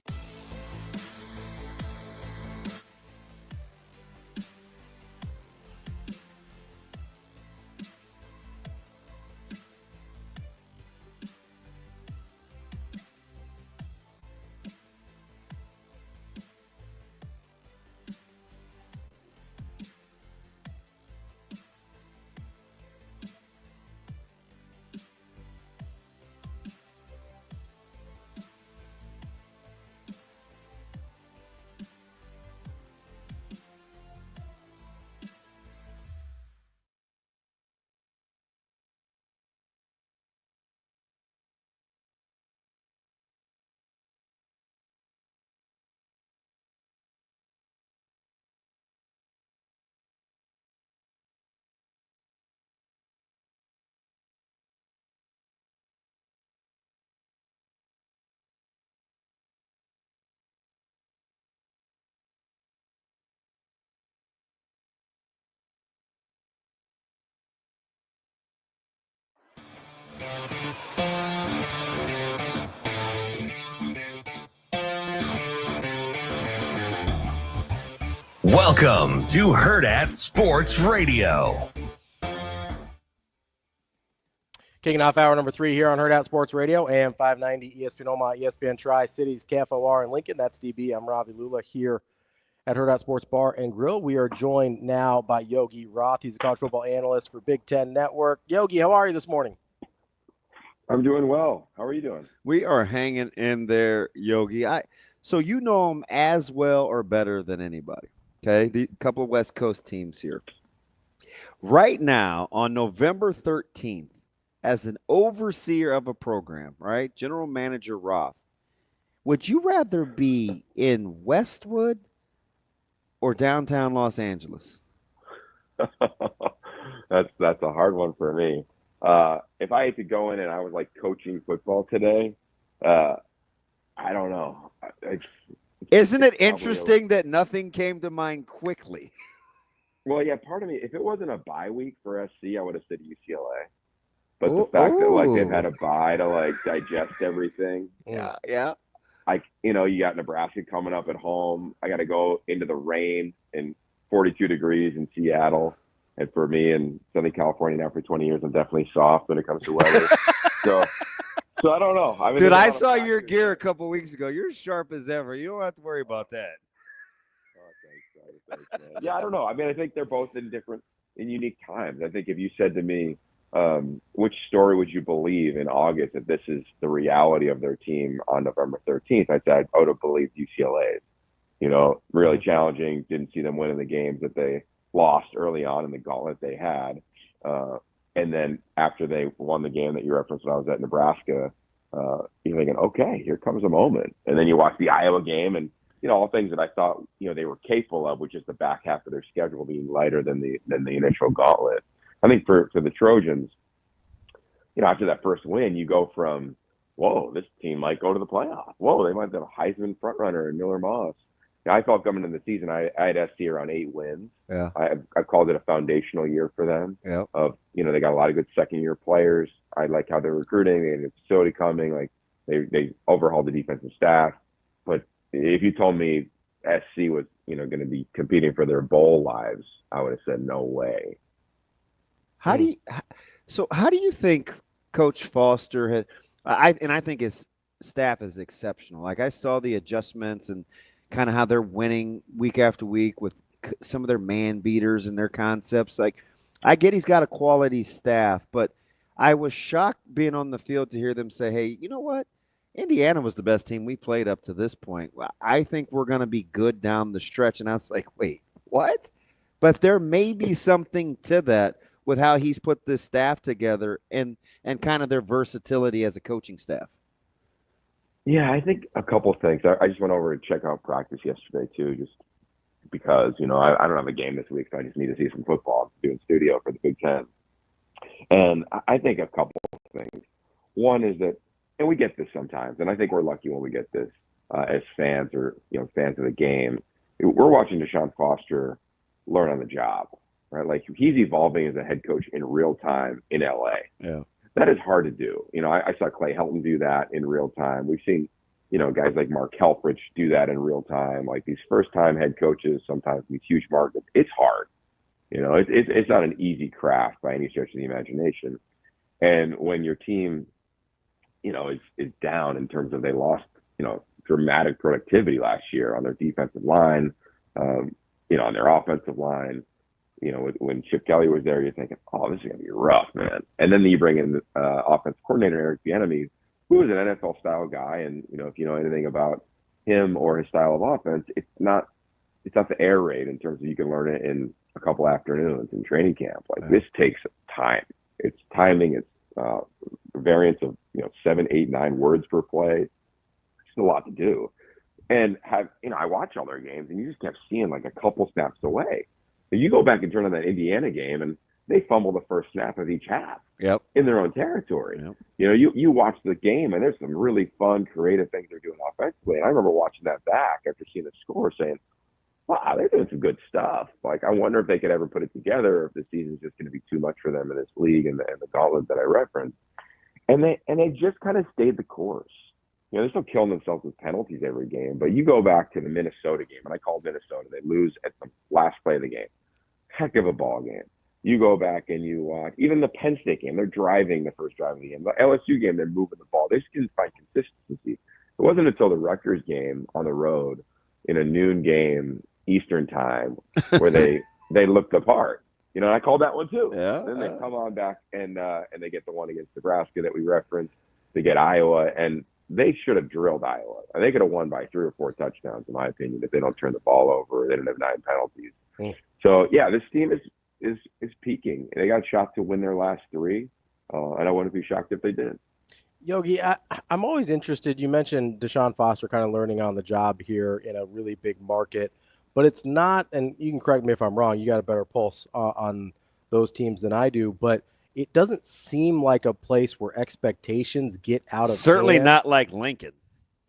Speaker 1: Welcome to Hurrdat Sports Radio.
Speaker 2: Kicking off hour number 3 here on Hurrdat Sports Radio, AM 590, ESPN Omaha, ESPN Tri-Cities, KFOR in Lincoln. That's DB. I'm Ravi Lulla here at Hurrdat Sports Bar and Grill. We are joined now by Yogi Roth. He's a college football analyst for Big Ten Network. Yogi, how are you this morning?
Speaker 11: I'm doing well. How are you doing?
Speaker 3: We are hanging in there, Yogi. So you know him as well or better than anybody, okay? The couple of West Coast teams here. Right now, on November 13th, as an overseer of a program, right, General Manager Roth, would you rather be in Westwood or downtown Los Angeles?
Speaker 11: That's a hard one for me. If I had to go in and I was like coaching football today, I don't know.
Speaker 3: Isn't it interesting that nothing came to mind quickly?
Speaker 11: Well, yeah, part of me, if it wasn't a bye week for SC, I would have said UCLA. But the fact that like they've had a bye to like digest everything.
Speaker 3: Yeah.
Speaker 11: Like, you know, you got Nebraska coming up at home. I got to go into the rain and 42 degrees in Seattle. And for me in Southern California now for 20 years, I'm definitely soft when it comes to weather. so I don't know.
Speaker 3: Dude, I saw your gear a couple of weeks ago. You're sharp as ever. You don't have to worry about that.
Speaker 11: Oh, thanks, man. Yeah, I don't know. I mean, I think they're both in unique times. I think if you said to me, which story would you believe in August if this is the reality of their team on November 13th? I said I would have believed UCLA's. You know, really challenging. Didn't see them winning the games that they lost early on in the gauntlet they had. And then after they won the game that you referenced when I was at Nebraska, you're thinking, okay, here comes a moment. And then you watch the Iowa game and, you know, all things that I thought, you know, they were capable of, which is the back half of their schedule being lighter than the initial gauntlet. I think for the Trojans, you know, after that first win, you go from, whoa, this team might go to the playoff. Whoa, they might have a Heisman frontrunner in Miller Moss. Now, I thought coming into the season, I had SC around 8 wins.
Speaker 3: Yeah.
Speaker 11: I called it a foundational year for them.
Speaker 3: Yeah.
Speaker 11: Of, you know, they got a lot of good second-year players. I like how they're recruiting. They had a facility coming. Like, they overhauled the defensive staff. But if you told me SC was, you know, going to be competing for their bowl lives, I would have said no way.
Speaker 3: How do you think Coach Foster has? I think his staff is exceptional. Like, I saw the adjustments and kind of how they're winning week after week with some of their man beaters and their concepts. Like, I get he's got a quality staff, but I was shocked being on the field to hear them say, hey, you know what? Indiana was the best team we played up to this point. I think we're going to be good down the stretch. And I was like, wait, what? But there may be something to that with how he's put this staff together and kind of their versatility as a coaching staff.
Speaker 11: Yeah, I think a couple of things. I just went over to check out practice yesterday, too, just because, you know, I don't have a game this week, so I just need to see some football. I'm doing studio for the Big Ten. And I think a couple of things. One is that, and we get this sometimes, and I think we're lucky when we get this as fans or, you know, fans of the game. We're watching Deshaun Foster learn on the job, right? Like, he's evolving as a head coach in real time in LA.
Speaker 3: Yeah.
Speaker 11: That is hard to do. You know, I saw Clay Helton do that in real time. We've seen, you know, guys like Mark Helfrich do that in real time. Like, these first-time head coaches, sometimes these huge markets, it's hard. You know, it's not an easy craft by any stretch of the imagination. And when your team, you know, is down in terms of they lost, you know, dramatic productivity last year on their defensive line, you know, on their offensive line. You know, when Chip Kelly was there, you're thinking, oh, this is going to be rough, man. And then you bring in offensive coordinator Eric Bieniemy, who is an NFL-style guy. And, you know, if you know anything about him or his style of offense, it's not the air raid in terms of you can learn it in a couple afternoons in training camp. Like, this takes time. It's timing. It's variance of, you know, 7, 8, 9 words per play. It's a lot to do. And I watch all their games, and you just kept seeing like a couple snaps away. You go back and turn on that Indiana game, and they fumble the first snap of each half in their own territory.
Speaker 3: Yep.
Speaker 11: You know, you watch the game, and there's some really fun, creative things they're doing offensively. And I remember watching that back after seeing the score saying, wow, they're doing some good stuff. Like, I wonder if they could ever put it together, or if the season's just going to be too much for them in this league and the gauntlet that I referenced. And they just kind of stayed the course. they're still killing themselves with penalties every game. But you go back to the Minnesota game, and I called Minnesota. They lose at the last play of the game. Heck of a ball game. You go back and you watch even the Penn State game. They're driving the first drive of the game. The LSU game, they're moving the ball. They just couldn't find consistency. It wasn't until the Rutgers game on the road in a noon game Eastern time where they looked the part. And I called that one too.
Speaker 3: Yeah.
Speaker 11: Then they come on back and they get the one against Nebraska that we referenced. They get Iowa, and they should have drilled Iowa. They could have won by 3 or 4 touchdowns, in my opinion, if they don't turn the ball over. They didn't have 9 penalties. So yeah, this team is peaking. They got a shot to win their last 3, and I wouldn't be shocked if they did.
Speaker 2: Yogi, I'm always interested. You mentioned Deshaun Foster kind of learning on the job here in a really big market, but it's not, and you can correct me if I'm wrong, you got a better pulse on those teams than I do, but it doesn't seem like a place where expectations get out of
Speaker 3: Certainly
Speaker 2: hand.
Speaker 3: not like Lincoln.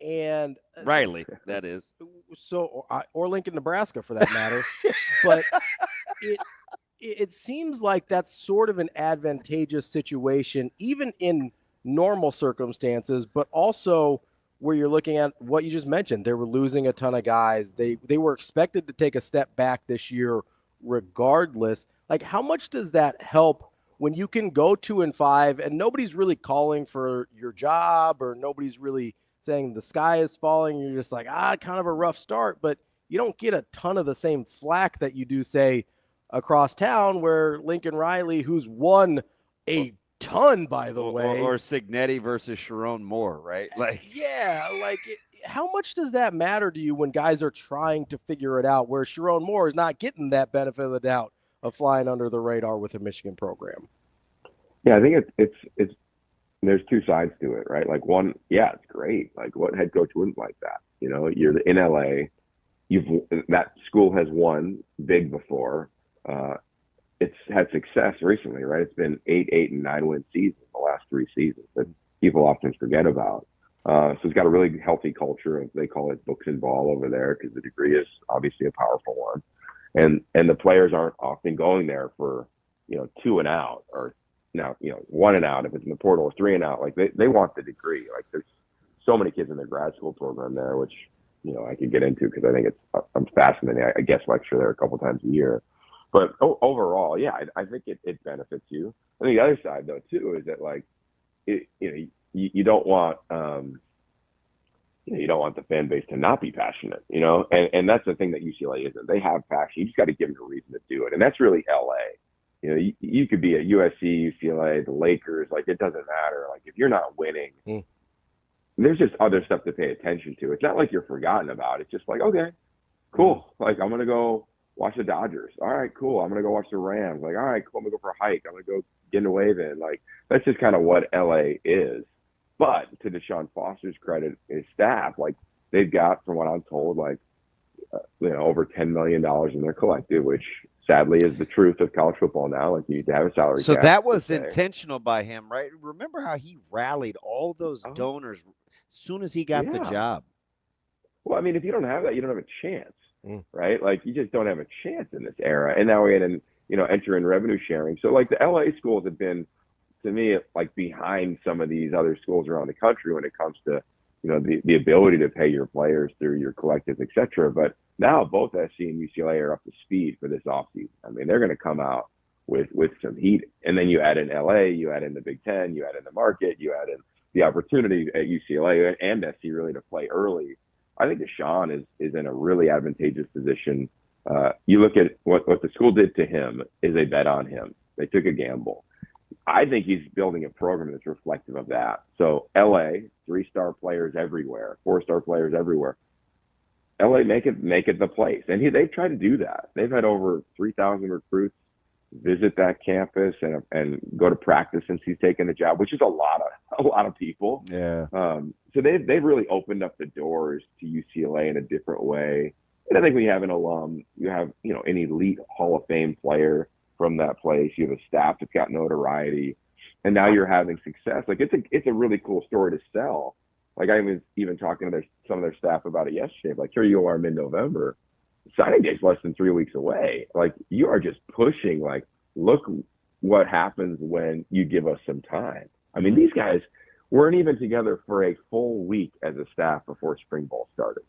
Speaker 2: And
Speaker 3: Riley, that is.
Speaker 2: So, or Lincoln, Nebraska for that matter. But it seems like that's sort of an advantageous situation, even in normal circumstances, but also where you're looking at what you just mentioned. They were losing a ton of guys. They were expected to take a step back this year regardless. Like, how much does that help when you can go 2-5 and nobody's really calling for your job, or nobody's really saying the sky is falling? You're just like, kind of a rough start, but you don't get a ton of the same flack that you do, say, across town, where Lincoln Riley, who's won a ton, by the way,
Speaker 3: or Signetti versus Sharon Moore, right?
Speaker 2: How much does that matter to you when guys are trying to figure it out, where Sharon Moore is not getting that benefit of the doubt of flying under the radar with a Michigan program?
Speaker 11: Yeah, I think it's there's 2 sides to it, right? Like, one, yeah, it's great. Like, what head coach wouldn't like that? You're in LA. That school has won big before. It's had success recently, right? It's been 8 and 9 win seasons the last 3 seasons that people often forget about. So it's got a really healthy culture of, they call it books and ball over there, because the degree is obviously a powerful one. And the players aren't often going there for, 2 and out, or now, 1 and out if it's in the portal, or 3 and out. Like, they want the degree. Like, there's so many kids in their grad school program there, which, I could get into because I think I'm fascinating. I guest lecture there a couple times a year. But overall, yeah, I think it benefits you. And the other side, though, too, is that, like, you don't want you don't want the fan base to not be passionate, and that's the thing that UCLA isn't. They have passion. You just got to give them a reason to do it, and that's really LA. You could be at USC, UCLA, the Lakers. Like, it doesn't matter. Like, if you're not winning, there's just other stuff to pay attention to. It's not like you're forgotten about. It's just like, okay, cool. Like, I'm gonna go watch the Dodgers. All right, cool. I'm gonna go watch the Rams. Like, all right, cool. I'm gonna go for a hike. I'm gonna go get in a wave in. Like, that's just kind of what LA is. But to Deshaun Foster's credit, his staff, like, they've got, from what I'm told, like, over $10 million in their collective, which sadly is the truth of college football now. Like, you need to have a salary
Speaker 3: So
Speaker 11: cap
Speaker 3: that was
Speaker 11: to pay.
Speaker 3: intentional by him, right? Remember how he rallied all those donors as soon as he got the job?
Speaker 11: Well, I mean, if you don't have that, you don't have a chance, right? Like, you just don't have a chance in this era. And now we're going to, enter in revenue sharing. So, like, the LA schools have been, to me, like, behind some of these other schools around the country when it comes to, the ability to pay your players through your collectives, et cetera. But now both SC and UCLA are up to speed for this offseason. I mean, they're going to come out with some heat. And then you add in LA, you add in the Big Ten, you add in the market, you add in the opportunity at UCLA and SC really to play early. I think Deshaun is in a really advantageous position. You look at what the school did to him is they bet on him. They took a gamble. I think he's building a program that's reflective of that. So LA, 3-star players everywhere, 4-star players everywhere. LA, make it the place. And they've tried to do that. They've had over 3,000 recruits visit that campus and go to practice since he's taken the job, which is a lot of people.
Speaker 3: Yeah.
Speaker 11: So they've really opened up the doors to UCLA in a different way. And I think when you have an alum, you have, an elite Hall of Fame player from that place. You have a staff that's got notoriety, and now you're having success. Like, it's a really cool story to sell. Like, I was even talking to some of their staff about it yesterday. Like, here you are mid-November, signing day's less than 3 weeks away. Like, you are just pushing. Like, look what happens when you give us some time. I mean, these guys, weren't even together for a full week as a staff before spring ball started.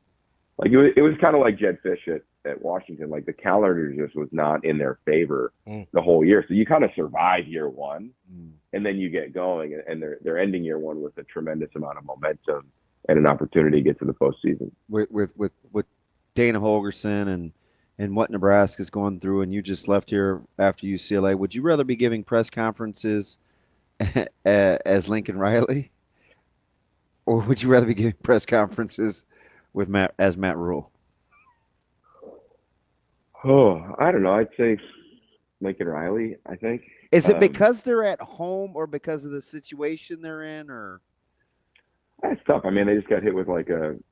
Speaker 11: Like it was kind of like Jed Fish at Washington. Like the calendar just was not in their favor the whole year. So you kind of survive year one, and then you get going, and they're ending year one with a tremendous amount of momentum and an opportunity to get to the postseason.
Speaker 3: With Dana Holgorsen and what Nebraska's going through, and you just left here after UCLA, would you rather be giving press conferences as Lincoln Riley, or would you rather be giving press conferences with Matt Rule?
Speaker 11: Oh, I don't know. I'd say Lincoln Riley, I think.
Speaker 3: Is it because they're at home or because of the situation they're in, or?
Speaker 11: That's tough. I mean, they just got hit with like an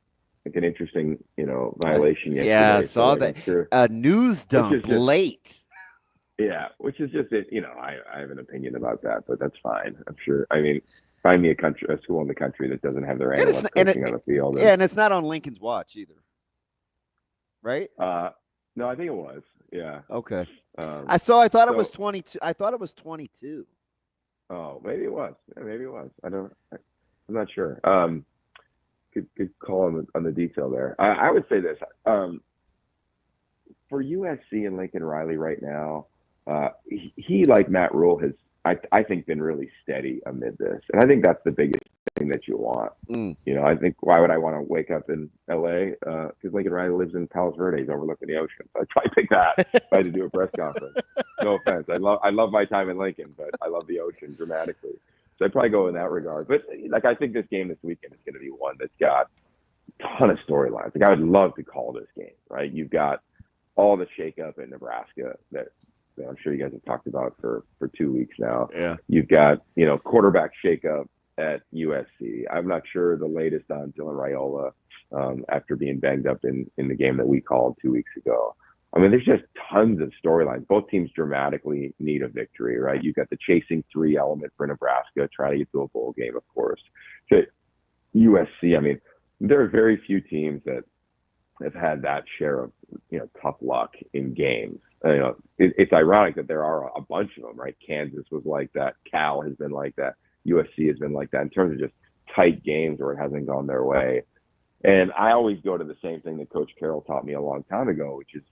Speaker 11: interesting, violation yesterday.
Speaker 3: Yeah, I saw that. Sure. A news dump late.
Speaker 11: Yeah, which is just it. I have an opinion about that, but that's fine. I'm sure. I mean, find me a school in the country that doesn't have their analysts coaching on the field.
Speaker 3: Yeah, and it's not on Lincoln's watch either, right?
Speaker 11: No, I think it was. Yeah.
Speaker 3: Okay. I thought it was 22. I thought it was 22.
Speaker 11: Oh, maybe it was. Yeah, maybe it was. I'm not sure. Good call on the detail there. I would say this. For USC and Lincoln Riley right now, he like Matt Rule has, I think, been really steady amid this, and I think that's the biggest thing that you want. I think, why would I want to wake up in LA? Because Lincoln Riley lives in Palos Verdes, overlooking the ocean. So I'd probably pick that if I had to do a press conference. No offense, I love my time in Lincoln, but I love the ocean dramatically. So I'd probably go in that regard. But I think this game this weekend is going to be one that's got a ton of storylines. I would love to call this game, right? You've got all the shakeup in Nebraska that I'm sure you guys have talked about for 2 weeks now.
Speaker 3: Yeah.
Speaker 11: You've got, quarterback shakeup at USC. I'm not sure the latest on Dylan Raiola after being banged up in the game that we called 2 weeks ago. I mean, there's just tons of storylines. Both teams dramatically need a victory, right? You've got the chasing 3 element for Nebraska, trying to get to a bowl game, of course. So USC, I mean, there are very few teams that have had that share of, tough luck in games. It's ironic that there are a bunch of them, right? Kansas was like that. Cal has been like that. USC has been like that in terms of just tight games where it hasn't gone their way. And I always go to the same thing that Coach Carroll taught me a long time ago, which is,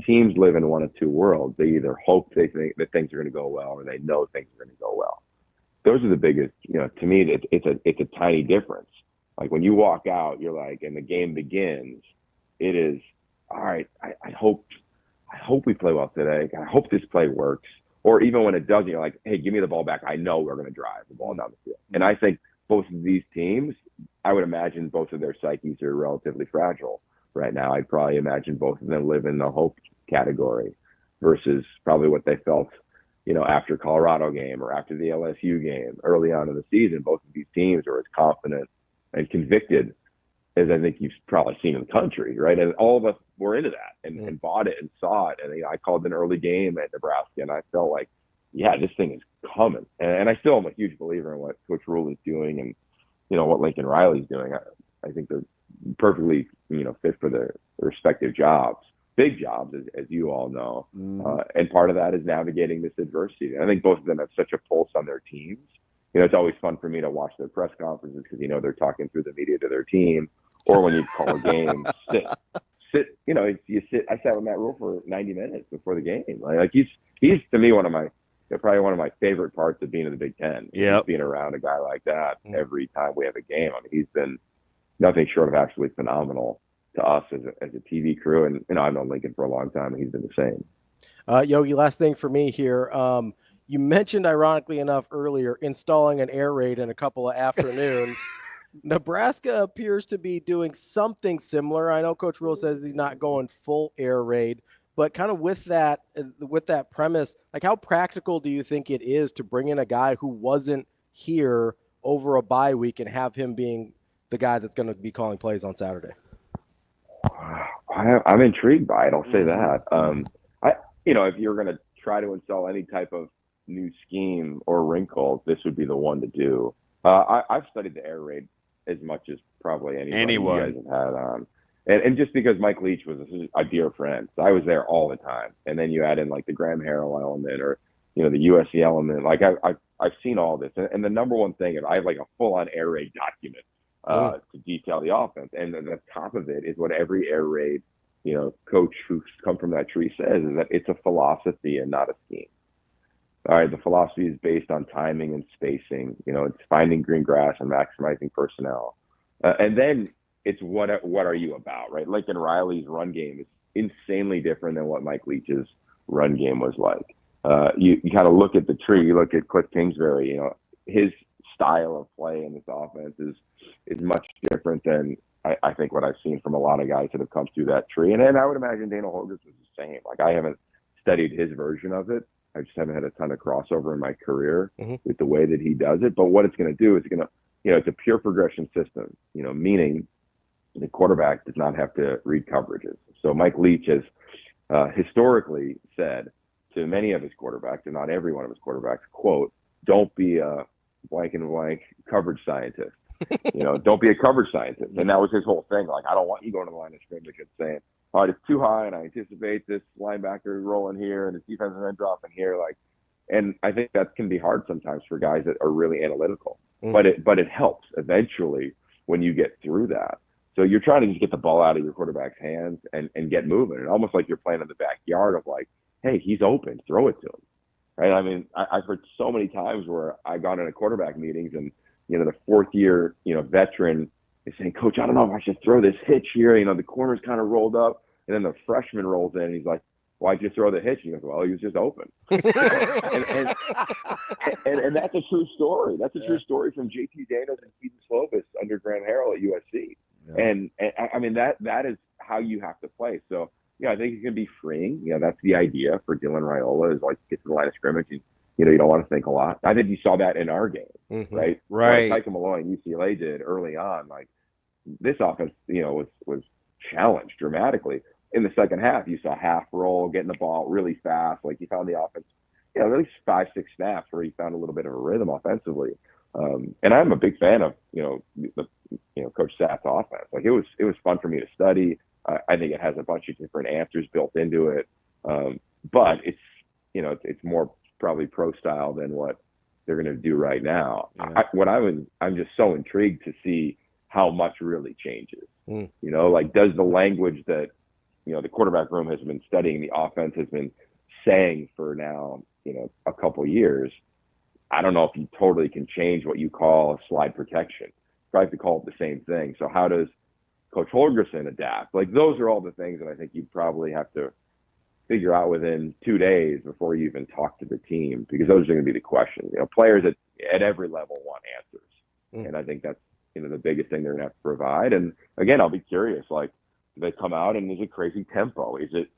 Speaker 11: teams live in one of two worlds. They either hope they think that things are going to go well, or they know things are going to go well. Those are the biggest, to me, it's a tiny difference. Like when you walk out, you're like, and the game begins, it is, all right, I hope we play well today. I hope this play works. Or even when it doesn't, you're like, hey, give me the ball back. I know we're going to drive the ball down the field. And I think both of these teams, I would imagine both of their psyches are relatively fragile right now. I'd probably imagine both of them live in the hope category versus probably what they felt, after Colorado game or after the LSU game early on in the season. Both of these teams are as confident and convicted as I think you've probably seen in the country, right? And all of us were into that and bought it and saw it. And I called an early game at Nebraska, and I felt like, yeah, this thing is coming. And I still am a huge believer in what Coach Rule is doing and, what Lincoln Riley's doing. I think they're perfectly, fit for their respective jobs, big jobs, as you all know. And part of that is navigating this adversity. And I think both of them have such a pulse on their teams. It's always fun for me to watch their press conferences because, they're talking through the media to their team. Or when you call a game, sit. You sit. I sat with Matt Rule for 90 minutes before the game. Like he's to me probably one of my favorite parts of being in the Big Ten.
Speaker 3: Yeah,
Speaker 11: being around a guy like that every time we have a game. I mean, he's been nothing short of absolutely phenomenal to us as a TV crew. And I've known Lincoln for a long time, and he's been the same.
Speaker 2: Yogi, last thing for me here. You mentioned, ironically enough, earlier installing an air raid in a couple of afternoons. Nebraska appears to be doing something similar. I know Coach Rule says he's not going full air raid, but kind of with that premise, like how practical do you think it is to bring in a guy who wasn't here over a bye week and have him being the guy that's going to be calling plays on Saturday?
Speaker 11: I'm intrigued by it. I'll say that. If you're going to try to install any type of new scheme or wrinkle, this would be the one to do. I've studied the air raid as much as probably anyone you guys have had on. And just because Mike Leach was a dear friend, so I was there all the time. And then you add in like the Graham Harrell element or, the USC element. Like I I've seen all this. And the number one thing, and I have like a full-on air raid document to detail the offense. And then the top of it is what every air raid, coach who's come from that tree says, is that it's a philosophy and not a scheme. All right, the philosophy is based on timing and spacing. It's finding green grass and maximizing personnel. And then it's what are you about, right? Lincoln Riley's run game is insanely different than what Mike Leach's run game was like. You kind of look at the tree, you look at Cliff Kingsbury, his style of play in this offense is much different than I think what I've seen from a lot of guys that have come through that tree. And I would imagine Dana Holgers was the same. Like, I haven't studied his version of it. I just haven't had a ton of crossover in my career with the way that he does it. But what it's going to do is it's a pure progression system, meaning the quarterback does not have to read coverages. So Mike Leach has historically said to many of his quarterbacks, and not every one of his quarterbacks, quote, "Don't be a blank and blank coverage scientist." Don't be a coverage scientist. And that was his whole thing. Like, I don't want you going to the line of scrimmage and saying, all right, it's too high, and I anticipate this linebacker rolling here and this defensive end dropping here. And I think that can be hard sometimes for guys that are really analytical. But it helps eventually when you get through that. So you're trying to just get the ball out of your quarterback's hands and get moving. And almost like you're playing in the backyard of like, hey, he's open, throw it to him. Right? I mean, I've heard so many times where I've gone into quarterback meetings and, the fourth year, veteran is saying, Coach, I don't know if I should throw this hitch here. The corner's kind of rolled up. And then the freshman rolls in and he's like, why'd you throw the hitch? And he goes, well, he was just open. and that's a true story. That's a true story from JT Daniels and Keaton Slovis under Graham Harrell at USC. Yeah. And I mean, that is how you have to play. So, I think it can be freeing. That's the idea for Dylan Raiola, is like get to the line of scrimmage and, you don't want to think a lot. I think you saw that in our game, right?
Speaker 3: Right.
Speaker 11: Like Malloy and UCLA did early on. Like, this offense, was challenged dramatically. In the second half, you saw half roll, getting the ball really fast. Like, you found the offense, at least 5-6 snaps where you found a little bit of a rhythm offensively. And I'm a big fan of, Coach Sapp's offense. Like, it was fun for me to study. I think it has a bunch of different answers built into it. But it's, it's more probably pro style than what they're going to do right now. Yeah. I'm just so intrigued to see how much really changes. Like, does the language that, the quarterback room has been studying, the offense has been saying for now, a couple years, I don't know if you totally can change what you call slide protection. Try to call it the same thing. So how does Coach Holgerson adapt? Like, those are all the things that I think you probably have to figure out within 2 days before you even talk to the team, because those are going to be the questions. Players at every level want answers. And I think that's, the biggest thing they're going to have to provide. And again, I'll be curious, like, they come out and is it crazy tempo? Is it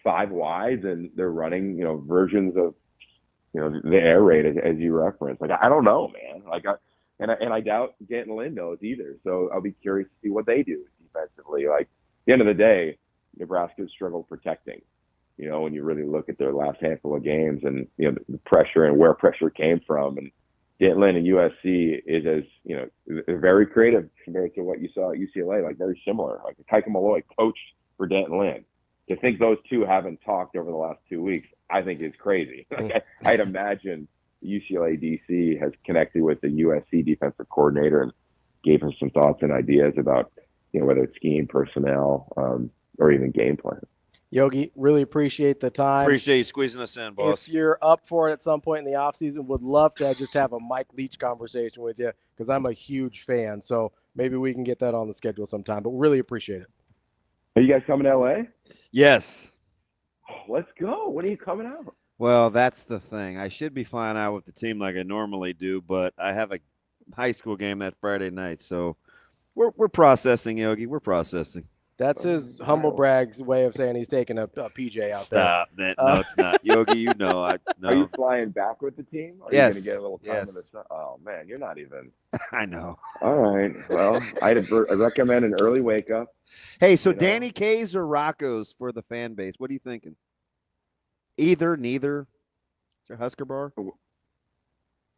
Speaker 11: 5 wides and they're running, versions of, the air raid as you referenced? Like, I don't know, man. Like, I doubt Gant and Lynn knows either. So I'll be curious to see what they do defensively. Like, at the end of the day, Nebraska's struggled protecting. When you really look at their last handful of games and, the pressure and where pressure came from. And Gant Lynn and USC is as, they're very creative compared to what you saw at UCLA, like very similar. Like, Tyke Malloy coached for Denton Lynn. To think those two haven't talked over the last 2 weeks, I think is crazy. Like, I'd imagine UCLA DC has connected with the USC defensive coordinator and gave him some thoughts and ideas about, whether it's scheme, personnel, or even game plan.
Speaker 2: Yogi, really appreciate the time.
Speaker 3: Appreciate you squeezing us in, boss.
Speaker 2: If you're up for it at some point in the offseason, would love to just have a Mike Leach conversation with you, because I'm a huge fan. So maybe we can get that on the schedule sometime, but really appreciate it.
Speaker 11: Are you guys coming to LA?
Speaker 3: Yes.
Speaker 11: Oh, let's go. When are you coming out?
Speaker 3: Well, that's the thing. I should be flying out with the team like I normally do, but I have a high school game that Friday night. So we're processing, Yogi. We're processing.
Speaker 2: That's his humble brag's way of saying he's taking a PJ out
Speaker 3: Stop
Speaker 2: there.
Speaker 3: Stop. No, it's not. Yogi, No.
Speaker 11: Are you flying back with the team? Are
Speaker 3: yes.
Speaker 11: you going to get a little time in the sun? Oh, man, you're not even.
Speaker 3: I know.
Speaker 11: All right. Well, I recommend an early wake up.
Speaker 3: Hey, so Danny K's or Rocco's for the fan base? What are you thinking? Either, neither? Is there Husker bar?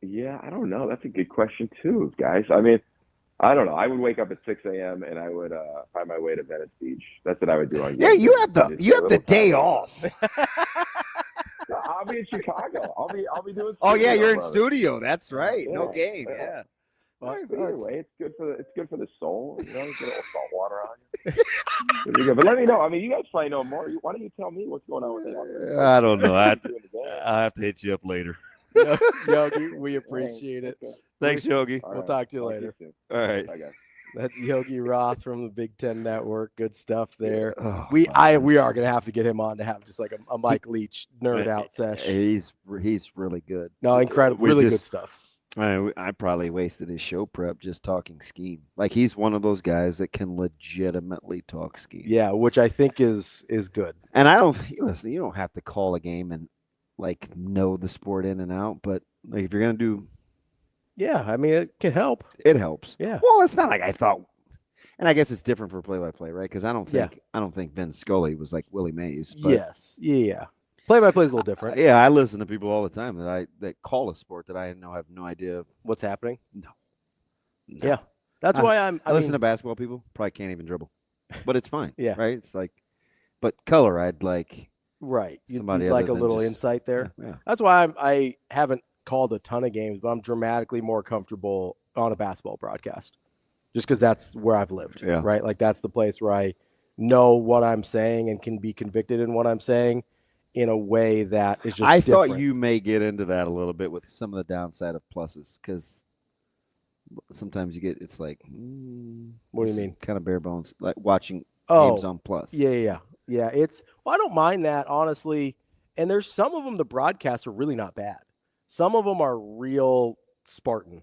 Speaker 11: Yeah, I don't know. That's a good question, too, guys. I mean, I don't know. I would wake up at 6 a.m. and I would find my way to Venice Beach. That's what I would do on.
Speaker 3: Yeah, you have the day off.
Speaker 11: be in Chicago. I'll be doing.
Speaker 3: Oh yeah,
Speaker 11: studio,
Speaker 3: you're in
Speaker 11: brother.
Speaker 3: studio. That's right.
Speaker 11: Yeah,
Speaker 3: No game. Yeah.
Speaker 11: Well, either way, it's good for the soul. You know, get a little salt water on you. But let me know. I mean, you guys probably know more. Why don't you tell me what's going on with them?
Speaker 3: I don't know. I have to hit you up later.
Speaker 2: Yogi, we appreciate it.
Speaker 3: Thanks, Yogi.
Speaker 2: We'll talk to you later.
Speaker 3: All right.
Speaker 11: Bye, guys.
Speaker 2: That's Yogi Roth from the Big Ten Network. Good stuff there.
Speaker 3: Oh,
Speaker 2: we are gonna have to get him on to have just like a Mike Leach nerd out session.
Speaker 3: He's really good.
Speaker 2: No, incredible, really good stuff.
Speaker 3: I probably wasted his show prep just talking scheme. Like he's one of those guys that can legitimately talk scheme.
Speaker 2: Yeah, which I think is good.
Speaker 3: And I don't listen. You don't have to call a game and like know the sport in and out, but like if you're gonna do.
Speaker 2: Yeah, I mean, it can help.
Speaker 3: It helps.
Speaker 2: Yeah.
Speaker 3: Well, it's not like I thought, and I guess it's different for play-by-play, right? Because I don't think Vin Scully was like Willie Mays. But,
Speaker 2: yes. Yeah. Play-by-play is a little different.
Speaker 3: Yeah, I listen to people all the time that call a sport that I have no idea
Speaker 2: what's happening.
Speaker 3: No.
Speaker 2: Yeah, that's why I
Speaker 3: listen to basketball people. Probably can't even dribble, but it's fine.
Speaker 2: Yeah.
Speaker 3: Right. It's like, but color, I'd like.
Speaker 2: Right.
Speaker 3: Somebody
Speaker 2: You'd like a little insight there.
Speaker 3: Yeah.
Speaker 2: That's why I haven't called a ton of games, but I'm dramatically more comfortable on a basketball broadcast just because that's where I've lived.
Speaker 3: Yeah.
Speaker 2: Right. Like that's the place where I know what I'm saying and can be convicted in what I'm saying in a way that is just
Speaker 3: thought you may get into that a little bit with some of the downside of pluses because sometimes you get it's like
Speaker 2: what do you mean?
Speaker 3: Kind of bare bones, like watching games on plus.
Speaker 2: Yeah. It's I don't mind that honestly. And there's some of them the broadcasts are really not bad. Some of them are real Spartan,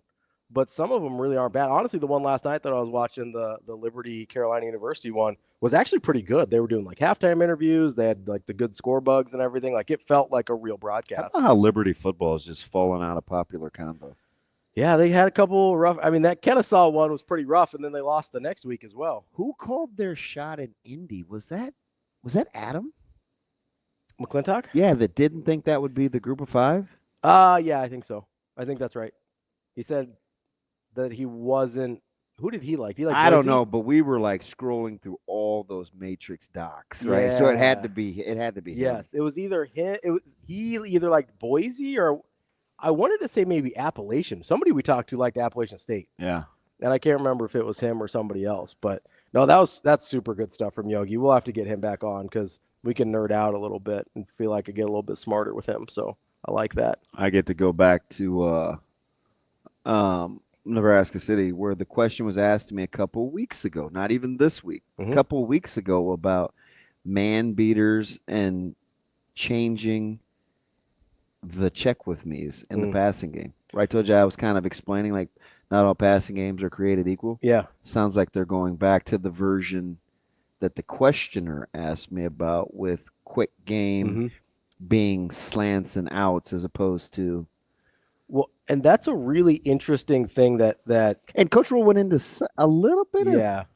Speaker 2: but some of them really aren't bad. Honestly, the one last night that I was watching, the Liberty Carolina University one, was actually pretty good. They were doing like halftime interviews. They had like the good score bugs and everything. Like it felt like a real broadcast.
Speaker 3: I don't know how Liberty football is just falling out of popular convo.
Speaker 2: Yeah, they had a couple rough. I mean, that Kennesaw one was pretty rough, and then they lost the next week as well.
Speaker 3: Who called their shot in Indy? Was that Adam
Speaker 2: McClintock?
Speaker 3: Yeah, that didn't think that would be the group of five.
Speaker 2: Yeah, I think so. I think that's right. He said that he wasn't. Who did he like?
Speaker 3: I don't know, but we were like scrolling through all those Matrix docs, right? So it had to be.
Speaker 2: Yes,
Speaker 3: him.
Speaker 2: it was either him. He either liked Boise or I wanted to say maybe Appalachian. Somebody we talked to liked Appalachian State.
Speaker 3: Yeah,
Speaker 2: and I can't remember if it was him or somebody else. But no, that's super good stuff from Yogi. We'll have to get him back on because we can nerd out a little bit and feel like I get a little bit smarter with him. So I like that.
Speaker 3: I get to go back to Nebraska City, where the question was asked to me a couple of weeks ago, not even this week, a couple of weeks ago about man beaters and changing the check with me's in the passing game. Where I told you I was kind of explaining like not all passing games are created equal.
Speaker 2: Yeah.
Speaker 3: Sounds like they're going back to the version that the questioner asked me about with quick game being slants and outs as opposed to.
Speaker 2: Well, and that's a really interesting thing that
Speaker 3: and Coach Rule went into a little bit of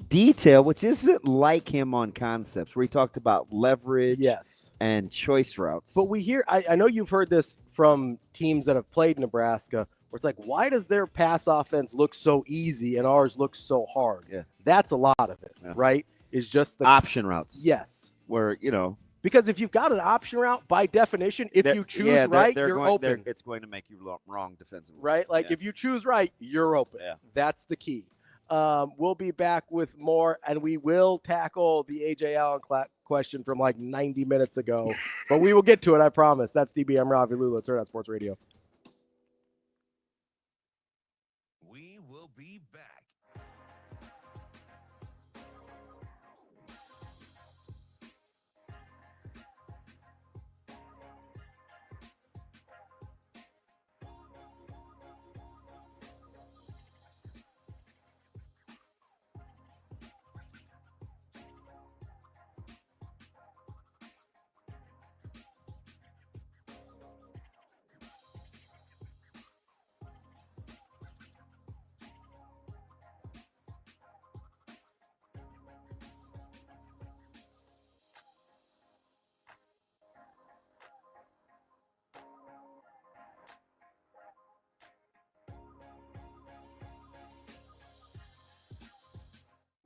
Speaker 3: detail, which isn't like him on concepts, where he talked about leverage and choice routes.
Speaker 2: But we hear, I know you've heard this from teams that have played Nebraska, where it's like, why does their pass offense look so easy and ours looks so hard?
Speaker 3: Yeah.
Speaker 2: That's a lot of it, right? Is just the
Speaker 3: option routes.
Speaker 2: Yes.
Speaker 3: Where,
Speaker 2: because if you've got an option route, by definition, if you choose right, you're open.
Speaker 3: It's going to make you wrong defensively.
Speaker 2: Right? Like if you choose right, you're open.
Speaker 3: Yeah.
Speaker 2: That's the key. We'll be back with more, and we will tackle the A.J. Allen question from like 90 minutes ago. But we will get to it, I promise. That's DB. I'm Ravi Lulla. It's Hurrdat Sports Radio.
Speaker 1: We will be back.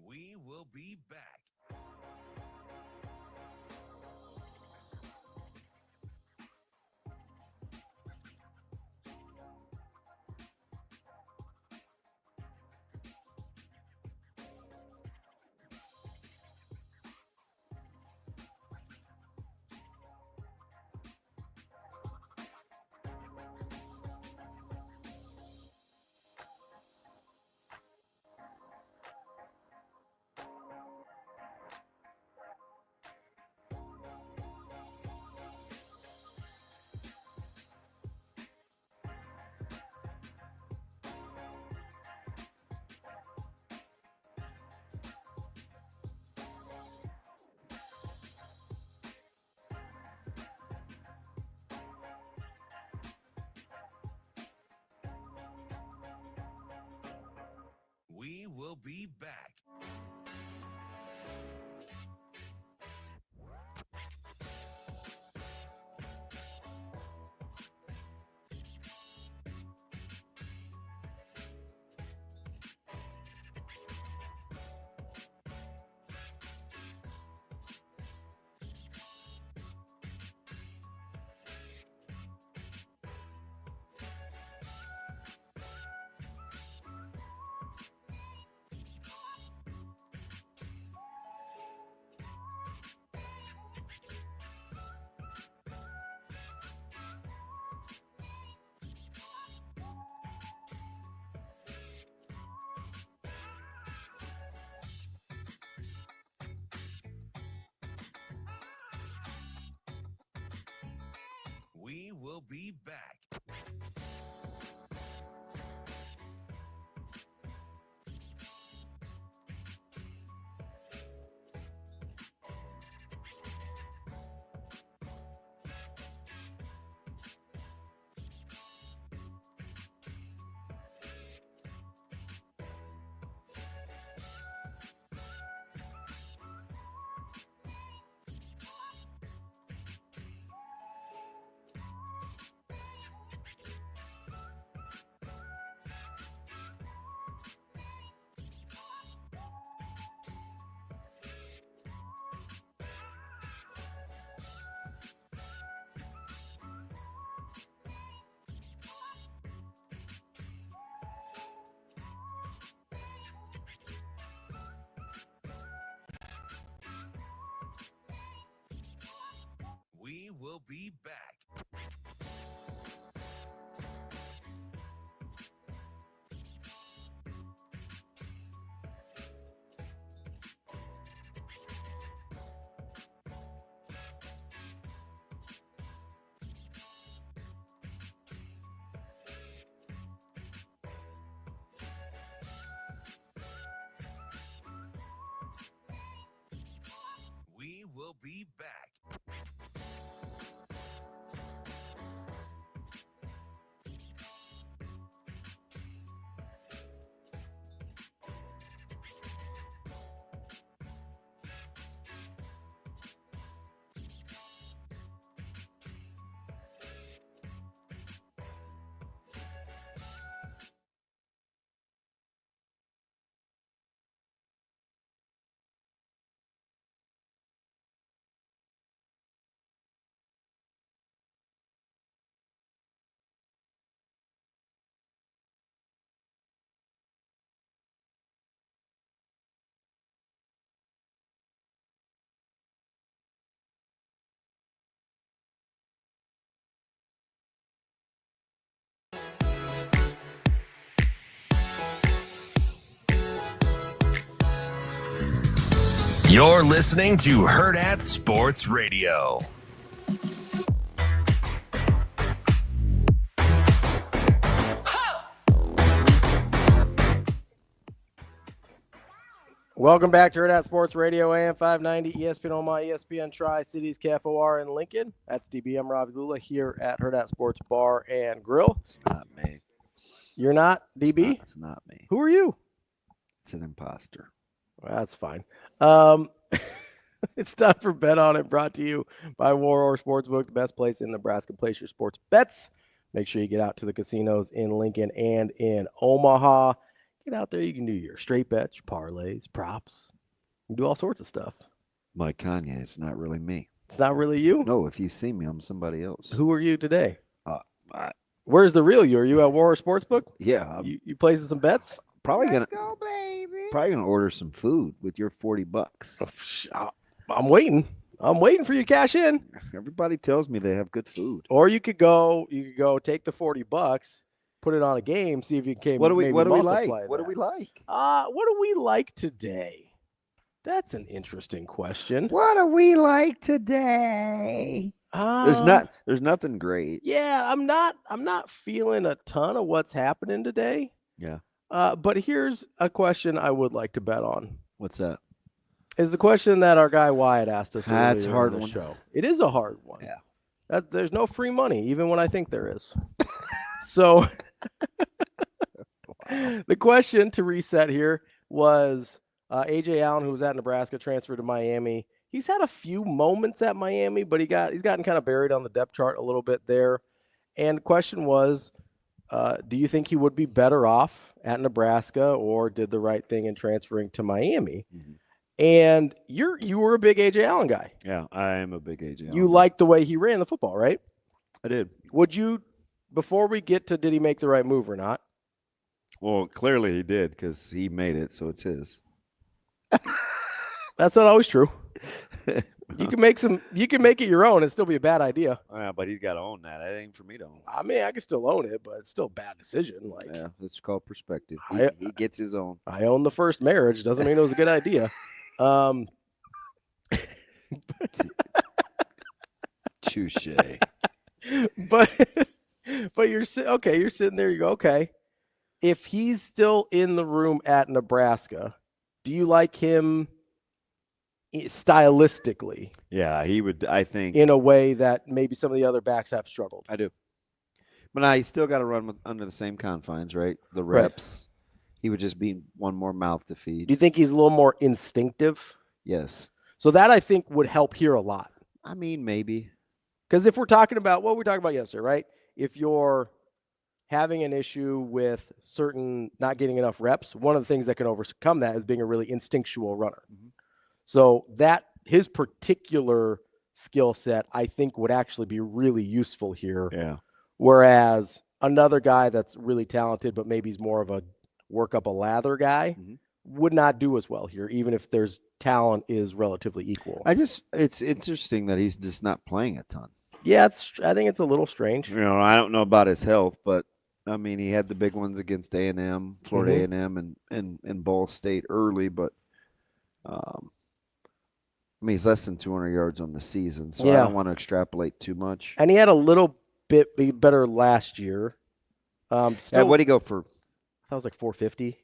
Speaker 1: We will be back. We will be back. We will be back. We will be back. We will be back. You're listening to Hurrdat Sports Radio.
Speaker 2: Welcome back to Hurrdat Sports Radio, AM 590, ESPN Omaha, ESPN Tri-Cities, KFOR in Lincoln. That's DBM Ravi Lulla here at Hurrdat Sports Bar and Grill.
Speaker 3: It's not me.
Speaker 2: You're not DB?
Speaker 3: It's not me.
Speaker 2: Who are you?
Speaker 3: It's an imposter.
Speaker 2: Well, that's fine. It's time for Bet On It, brought to you by War Sportsbook, the best place in Nebraska. Place your sports bets. Make sure you get out to the casinos in Lincoln and in Omaha. Get out there. You can do your straight bets, your parlays, props. You can do all sorts of stuff.
Speaker 3: Mike Kanye, it's not really me.
Speaker 2: It's not really you?
Speaker 3: No, if you see me, I'm somebody else.
Speaker 2: Who are you today?
Speaker 3: Where's
Speaker 2: the real you? Are you at War Sportsbook?
Speaker 3: Yeah.
Speaker 2: You placing some bets?
Speaker 3: Probably
Speaker 2: Let's
Speaker 3: go, baby. Probably gonna order some food with your $40.
Speaker 2: I'm waiting. I'm waiting for you to cash in.
Speaker 3: Everybody tells me they have good food.
Speaker 2: Or you could go take the $40, put it on a game, see if you can.
Speaker 3: What do we like?
Speaker 2: That.
Speaker 3: What do we like?
Speaker 2: What do we like today? That's an interesting question.
Speaker 3: What do we like today? There's nothing great.
Speaker 2: Yeah, I'm not feeling a ton of what's happening today.
Speaker 3: Yeah.
Speaker 2: But here's a question I would like to bet on.
Speaker 3: What's that?
Speaker 2: Is the question that our guy Wyatt asked us
Speaker 3: That's
Speaker 2: earlier
Speaker 3: hard
Speaker 2: in the
Speaker 3: one.
Speaker 2: show. It is a hard one.
Speaker 3: Yeah.
Speaker 2: There's no free money, even when I think there is. So The question to reset here was A.J. Allen, who was at Nebraska, transferred to Miami. He's had a few moments at Miami, but he's gotten kind of buried on the depth chart a little bit there. And the question was, do you think he would be better off at Nebraska or did the right thing in transferring to Miami? Mm-hmm. And you were a big A.J. Allen guy.
Speaker 3: Yeah, I am a big A.J. Allen
Speaker 2: You liked the way he ran the football, right?
Speaker 3: I did.
Speaker 2: Would you, before we get to did he make the right move or not?
Speaker 3: Well, clearly he did because he made it, so it's his.
Speaker 2: That's not always true. You can make it your own and still be a bad idea.
Speaker 3: Yeah, but he's got to own that. That ain't for me to own.
Speaker 2: I mean, I can still own it, but it's still a bad decision.
Speaker 3: Yeah, it's called perspective. He gets his own.
Speaker 2: I own the first marriage. Doesn't mean it was a good idea.
Speaker 3: Touche.
Speaker 2: But you're sitting there. You go, okay. If he's still in the room at Nebraska, do you like him stylistically?
Speaker 3: Yeah, he would, I think.
Speaker 2: In a way that maybe some of the other backs have struggled.
Speaker 3: I do. But now he's still got to run under the same confines, right? The reps. Right. He would just be one more mouth to feed.
Speaker 2: Do you think he's a little more instinctive?
Speaker 3: Yes.
Speaker 2: So that, I think, would help here a lot.
Speaker 3: I mean, maybe.
Speaker 2: Because if we're talking about what we talked about yesterday, right? If you're having an issue with certain not getting enough reps, one of the things that can overcome that is being a really instinctual runner. Mm-hmm. So that his particular skill set, I think, would actually be really useful here.
Speaker 3: Yeah.
Speaker 2: Whereas another guy that's really talented, but maybe he's more of a work up a lather guy, mm-hmm. would not do as well here, even if there's talent is relatively equal.
Speaker 3: It's interesting that he's just not playing a ton.
Speaker 2: Yeah, I think it's a little strange.
Speaker 3: You know, I don't know about his health, but I mean, he had the big ones against A&M, Florida
Speaker 2: mm-hmm.
Speaker 3: A&M, and Ball State early, but I mean, he's less than 200 yards on the season, so I don't want to extrapolate too much.
Speaker 2: And he had a little bit better last year.
Speaker 3: What did he go for?
Speaker 2: I thought it was like 450.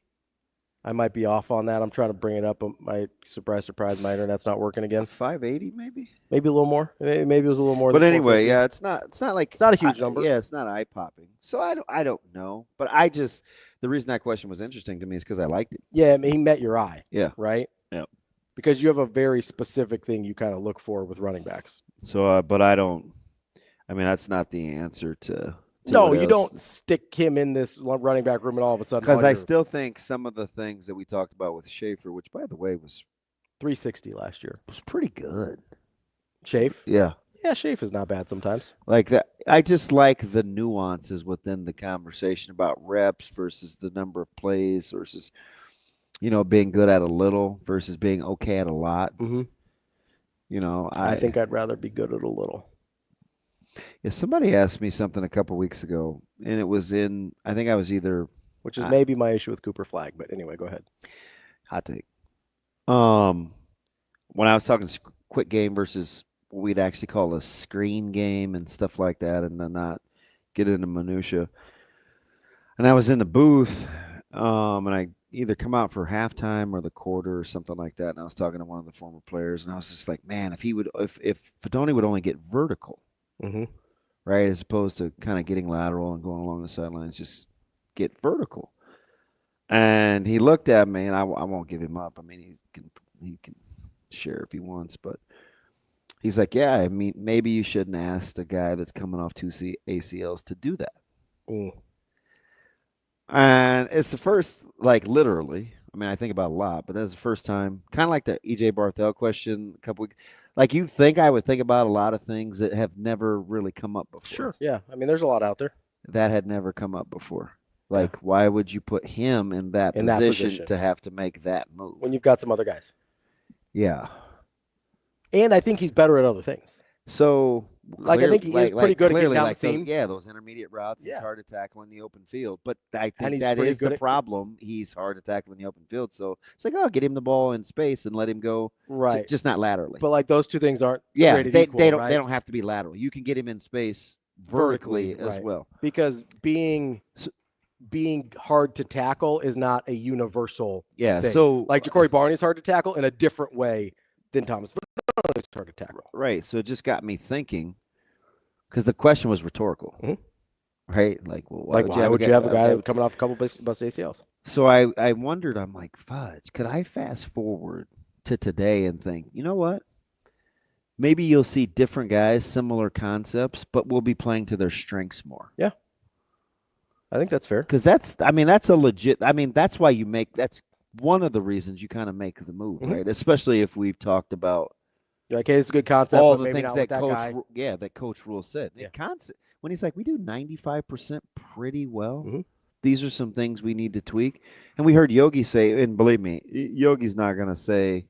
Speaker 2: I might be off on that. I'm trying to bring it up. My surprise, my internet's not working again.
Speaker 3: 580, maybe.
Speaker 2: Maybe a little more. Maybe it was a little more.
Speaker 3: But anyway, yeah, it's not like
Speaker 2: it's not a huge number.
Speaker 3: Yeah, it's not eye popping. So I don't know. But the reason that question was interesting to me is because I liked it.
Speaker 2: Yeah, I mean, he met your eye.
Speaker 3: Yeah.
Speaker 2: Right.
Speaker 3: Yeah.
Speaker 2: Because you have a very specific thing you kind of look for with running backs.
Speaker 3: So, but I don't. I mean, that's not the answer to.
Speaker 2: No, you don't stick him in this running back room and all of a sudden.
Speaker 3: Because I still think some of the things that we talked about with Schaefer, which, by the way, was
Speaker 2: 360 last year,
Speaker 3: was pretty good.
Speaker 2: Schaefer?
Speaker 3: Yeah.
Speaker 2: Yeah, Schaefer is not bad sometimes.
Speaker 3: Like that. I just like the nuances within the conversation about reps versus the number of plays versus, being good at a little versus being okay at a lot.
Speaker 2: Mm-hmm. I think I'd rather be good at a little.
Speaker 3: Yeah, somebody asked me something a couple weeks ago, and it was I think I was either.
Speaker 2: Which is maybe my issue with Cooper Flagg, but anyway, go ahead.
Speaker 3: Hot take. When I was talking quick game versus what we'd actually call a screen game and stuff like that, and then not get into minutia. And I was in the booth, and I either come out for halftime or the quarter or something like that, and I was talking to one of the former players, and I was just like, man, if Fedoni would only get vertical.
Speaker 2: Mm-hmm.
Speaker 3: Right, as opposed to kind of getting lateral and going along the sidelines, just get vertical. And he looked at me, and I won't give him up. I mean, he can share if he wants, but he's like, yeah, I mean, maybe you shouldn't ask the guy that's coming off 2 ACLs to do that.
Speaker 2: Mm.
Speaker 3: And it's the first, like, literally. I mean, I think about it a lot, but that's the first time. Kind of like the E.J. Barthel question a couple weeks. Like, you think I would think about a lot of things that have never really come up before.
Speaker 2: Sure, yeah. I mean, there's a lot out there.
Speaker 3: That had never come up before. Like, why would you put him in that position to have to make that move?
Speaker 2: When you've got some other guys.
Speaker 3: Yeah.
Speaker 2: And I think he's better at other things.
Speaker 3: So,
Speaker 2: I think he is pretty good at getting down the seam.
Speaker 3: Those intermediate routes, he's hard to tackle in the open field. But I think that is the problem. He's hard to tackle in the open field. So it's like, get him the ball in space and let him go.
Speaker 2: Right.
Speaker 3: Just not laterally.
Speaker 2: But like those two things aren't
Speaker 3: created
Speaker 2: equal,
Speaker 3: they don't
Speaker 2: right?
Speaker 3: They don't have to be lateral. You can get him in space vertically as well.
Speaker 2: Because being hard to tackle is not a universal thing.
Speaker 3: So
Speaker 2: like Ja'Cory Barney is hard to tackle in a different way than Thomas Fedoni is hard to tackle.
Speaker 3: Right. So it just got me thinking, because the question was rhetorical.
Speaker 2: Mm-hmm.
Speaker 3: right? Like, well, why
Speaker 2: would you have a guy coming off a couple bust ACLs?
Speaker 3: So I wondered, I'm like, fudge, could I fast forward to today and think, you know what? Maybe you'll see different guys, similar concepts, but we'll be playing to their strengths more.
Speaker 2: Yeah. I think that's fair.
Speaker 3: Because that's a legit, that's why that's one of the reasons you kind of make the move, right? Especially if we've talked about
Speaker 2: like, hey, it's a good concept,
Speaker 3: all
Speaker 2: but
Speaker 3: the
Speaker 2: maybe
Speaker 3: things
Speaker 2: not
Speaker 3: that
Speaker 2: with that
Speaker 3: coach,
Speaker 2: guy.
Speaker 3: that Coach Rule said.
Speaker 2: Yeah.
Speaker 3: When he's like, we do 95% pretty well. These are some things we need to tweak. And we heard Yogi say, and believe me, Yogi's not going to say,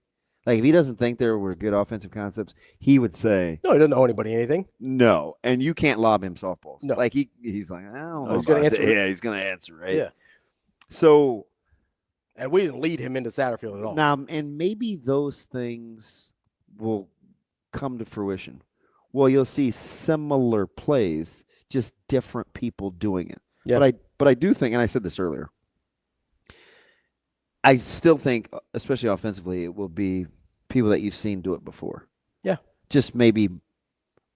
Speaker 3: like, if he doesn't think there were good offensive concepts, he would say,
Speaker 2: no, he doesn't owe anybody anything.
Speaker 3: No. And you can't lob him softballs.
Speaker 2: No.
Speaker 3: Like, he's like, I don't know.
Speaker 2: He's going to answer.
Speaker 3: Yeah, he's going to answer, right?
Speaker 2: Yeah.
Speaker 3: So.
Speaker 2: And we didn't lead him into Satterfield at all.
Speaker 3: Now, and maybe those things will come to fruition. Well, you'll see similar plays, just different people doing it.
Speaker 2: Yeah.
Speaker 3: But I do think, and I said this earlier, I still think, especially offensively, it will be people that you've seen do it before.
Speaker 2: Yeah.
Speaker 3: Just maybe,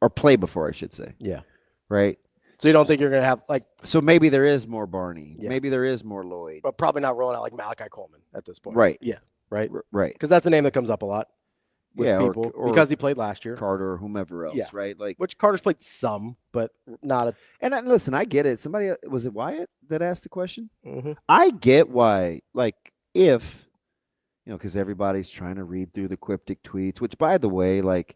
Speaker 3: or play before, I should say.
Speaker 2: Yeah.
Speaker 3: Right?
Speaker 2: So you don't think you're going to have, like.
Speaker 3: So maybe there is more Barney.
Speaker 2: Yeah.
Speaker 3: Maybe there is more Lloyd.
Speaker 2: But probably not rolling out like Malachi Coleman at this point.
Speaker 3: Right.
Speaker 2: Yeah. Right.
Speaker 3: Right.
Speaker 2: Because that's the name that comes up a lot with people.
Speaker 3: Or
Speaker 2: because he played last year.
Speaker 3: Carter or whomever else,
Speaker 2: Yeah.
Speaker 3: right? Like,
Speaker 2: which Carter's played some, but not a.
Speaker 3: And listen, I get it. Somebody, was it Wyatt that asked the question?
Speaker 2: Mm-hmm.
Speaker 3: I get why, like, if, because everybody's trying to read through the cryptic tweets, which, by the way, like,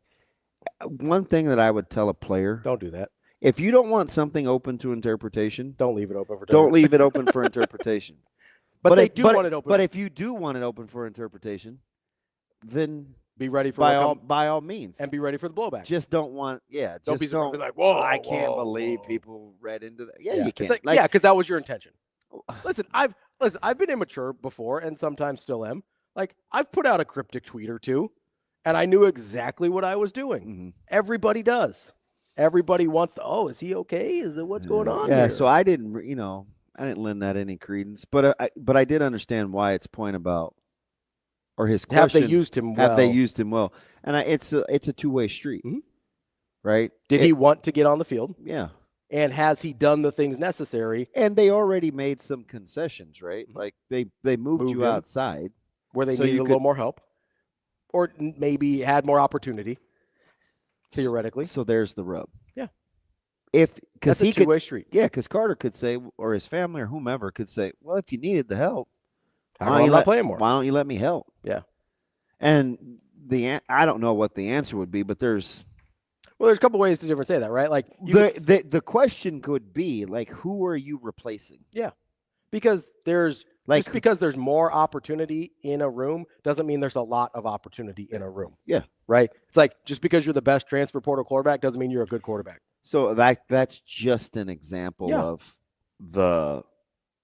Speaker 3: one thing that I would tell a player.
Speaker 2: Don't do that.
Speaker 3: If you don't want something open to interpretation.
Speaker 2: Don't leave it open for
Speaker 3: Don't leave it open for interpretation.
Speaker 2: But they do want it open.
Speaker 3: But if you do want it open for interpretation, then
Speaker 2: be ready for
Speaker 3: by all means,
Speaker 2: and be ready for the blowback.
Speaker 3: Just don't want,
Speaker 2: Don't be like, whoa,
Speaker 3: I can't believe people read into that. Yeah, you can.
Speaker 2: Like, because that was your intention. Listen, I've been immature before, and sometimes still am. Like, I've put out a cryptic tweet or two, and I knew exactly what I was doing.
Speaker 3: Mm-hmm.
Speaker 2: Everybody does. Everybody wants to. Oh, is he okay? Is it what's going on?
Speaker 3: Yeah.
Speaker 2: Here?
Speaker 3: So I didn't, I didn't lend that any credence, but I did understand Wyatt's point about, or his question.
Speaker 2: Have they used him well?
Speaker 3: Have they used him well? And it's a two-way street, right?
Speaker 2: Did he want to get on the field?
Speaker 3: Yeah.
Speaker 2: And has he done the things necessary?
Speaker 3: And they already made some concessions, right? Like they moved you outside
Speaker 2: where they needed a little more help, or maybe had more opportunity. Theoretically.
Speaker 3: So there's the rub.
Speaker 2: Yeah.
Speaker 3: Because he
Speaker 2: two-way street.
Speaker 3: Yeah, because Carter could say, or his family or whomever could say, well, if you needed the help,
Speaker 2: why
Speaker 3: don't you let me help?
Speaker 2: Yeah.
Speaker 3: And I don't know what the answer would be, but there's
Speaker 2: a couple ways to say that, right? Like
Speaker 3: the question could be like, who are you replacing?
Speaker 2: Yeah. Because just because there's more opportunity in a room doesn't mean there's a lot of opportunity in a room.
Speaker 3: Yeah.
Speaker 2: Right? It's like just because you're the best transfer portal quarterback doesn't mean you're a good quarterback.
Speaker 3: So that's just an example of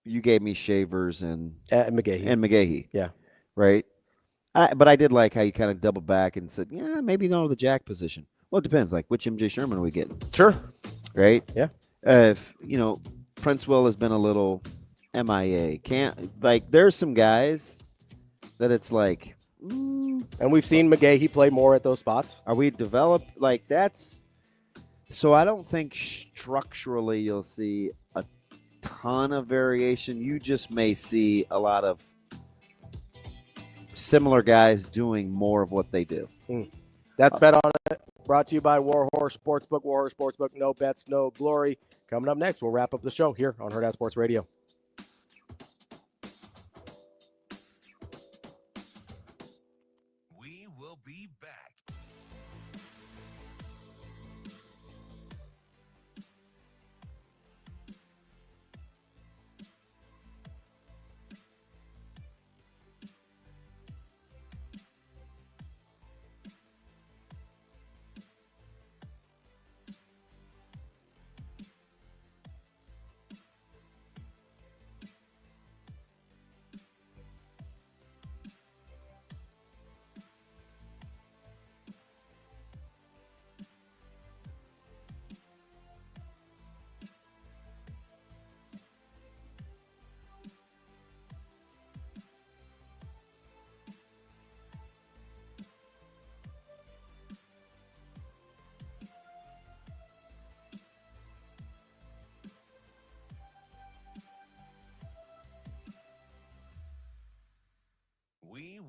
Speaker 3: you gave me Shavers and McGahee.
Speaker 2: Yeah.
Speaker 3: Right? But I did like how you kind of doubled back and said, yeah, maybe no the jack position. Well, it depends. Like, which MJ Sherman are we getting?
Speaker 2: Sure.
Speaker 3: Right?
Speaker 2: Yeah.
Speaker 3: If, Prince Will has been a little MIA. There's some guys that it's like.
Speaker 2: And we've seen McGahee play more at those spots.
Speaker 3: Are we developed? Like, that's. So I don't think structurally you'll see a ton of variation. You just may see a lot of similar guys doing more of what they do.
Speaker 2: That's Bet On It, brought to you by Warhorse Sportsbook. Warhorse Sportsbook, no bets, no glory. Coming up next, we'll wrap up the show here on Hurrdat Sports Radio.
Speaker 1: We will be back.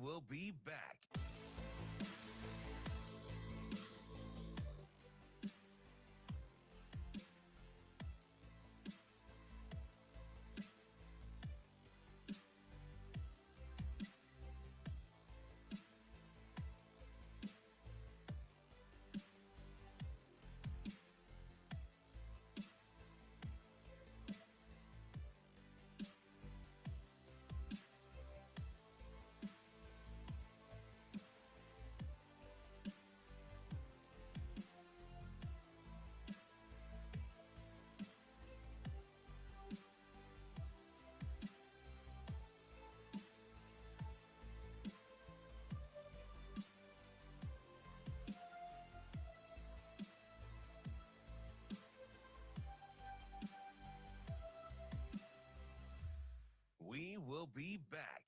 Speaker 1: will be back. We will be back.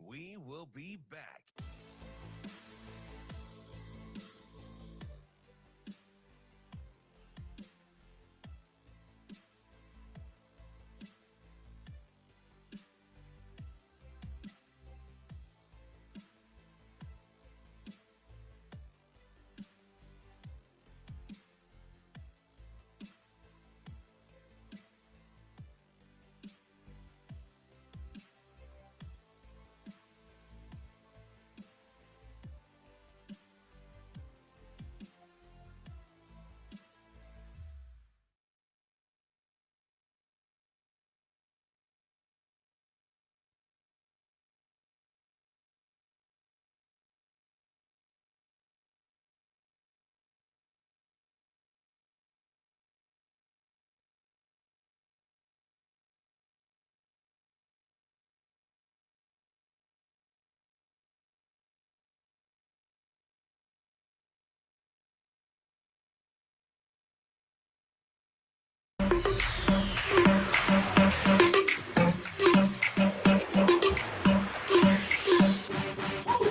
Speaker 1: We will be back.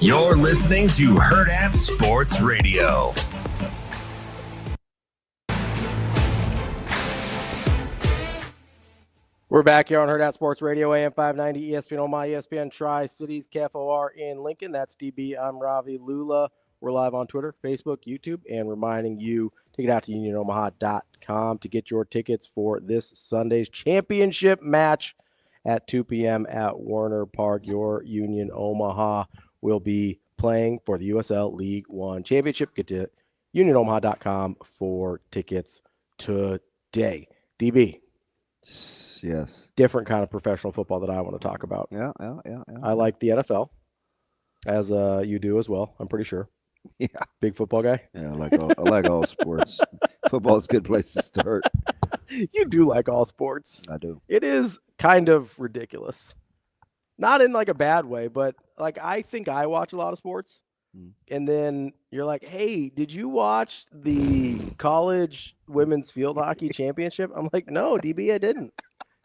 Speaker 1: You're listening to Hurrdat Sports Radio.
Speaker 2: We're back here on Hurrdat Sports Radio, AM 590, ESPN Omaha, ESPN Tri-Cities, KFOR in Lincoln. That's DB. I'm Ravi. Lulla. We're live on Twitter, Facebook, YouTube, and reminding you to get out to unionomaha.com to get your tickets for this Sunday's championship match at 2 p.m. at Warner Park. Your Union Omaha will be playing for the USL League One Championship. Get to unionomaha.com for tickets today. DB.
Speaker 3: Yes.
Speaker 2: Different kind of professional football that I want to talk about.
Speaker 3: Yeah.
Speaker 2: I like the NFL, as you do as well, I'm pretty sure.
Speaker 3: Yeah.
Speaker 2: Big football guy?
Speaker 3: Yeah, I like all sports. Football's a good place to start.
Speaker 2: You do like all sports.
Speaker 3: I do.
Speaker 2: It is kind of ridiculous. Not in like a bad way, but like I think I watch a lot of sports. And then you're like, hey, did you watch the college women's field hockey championship? I'm like, no, DB, I didn't.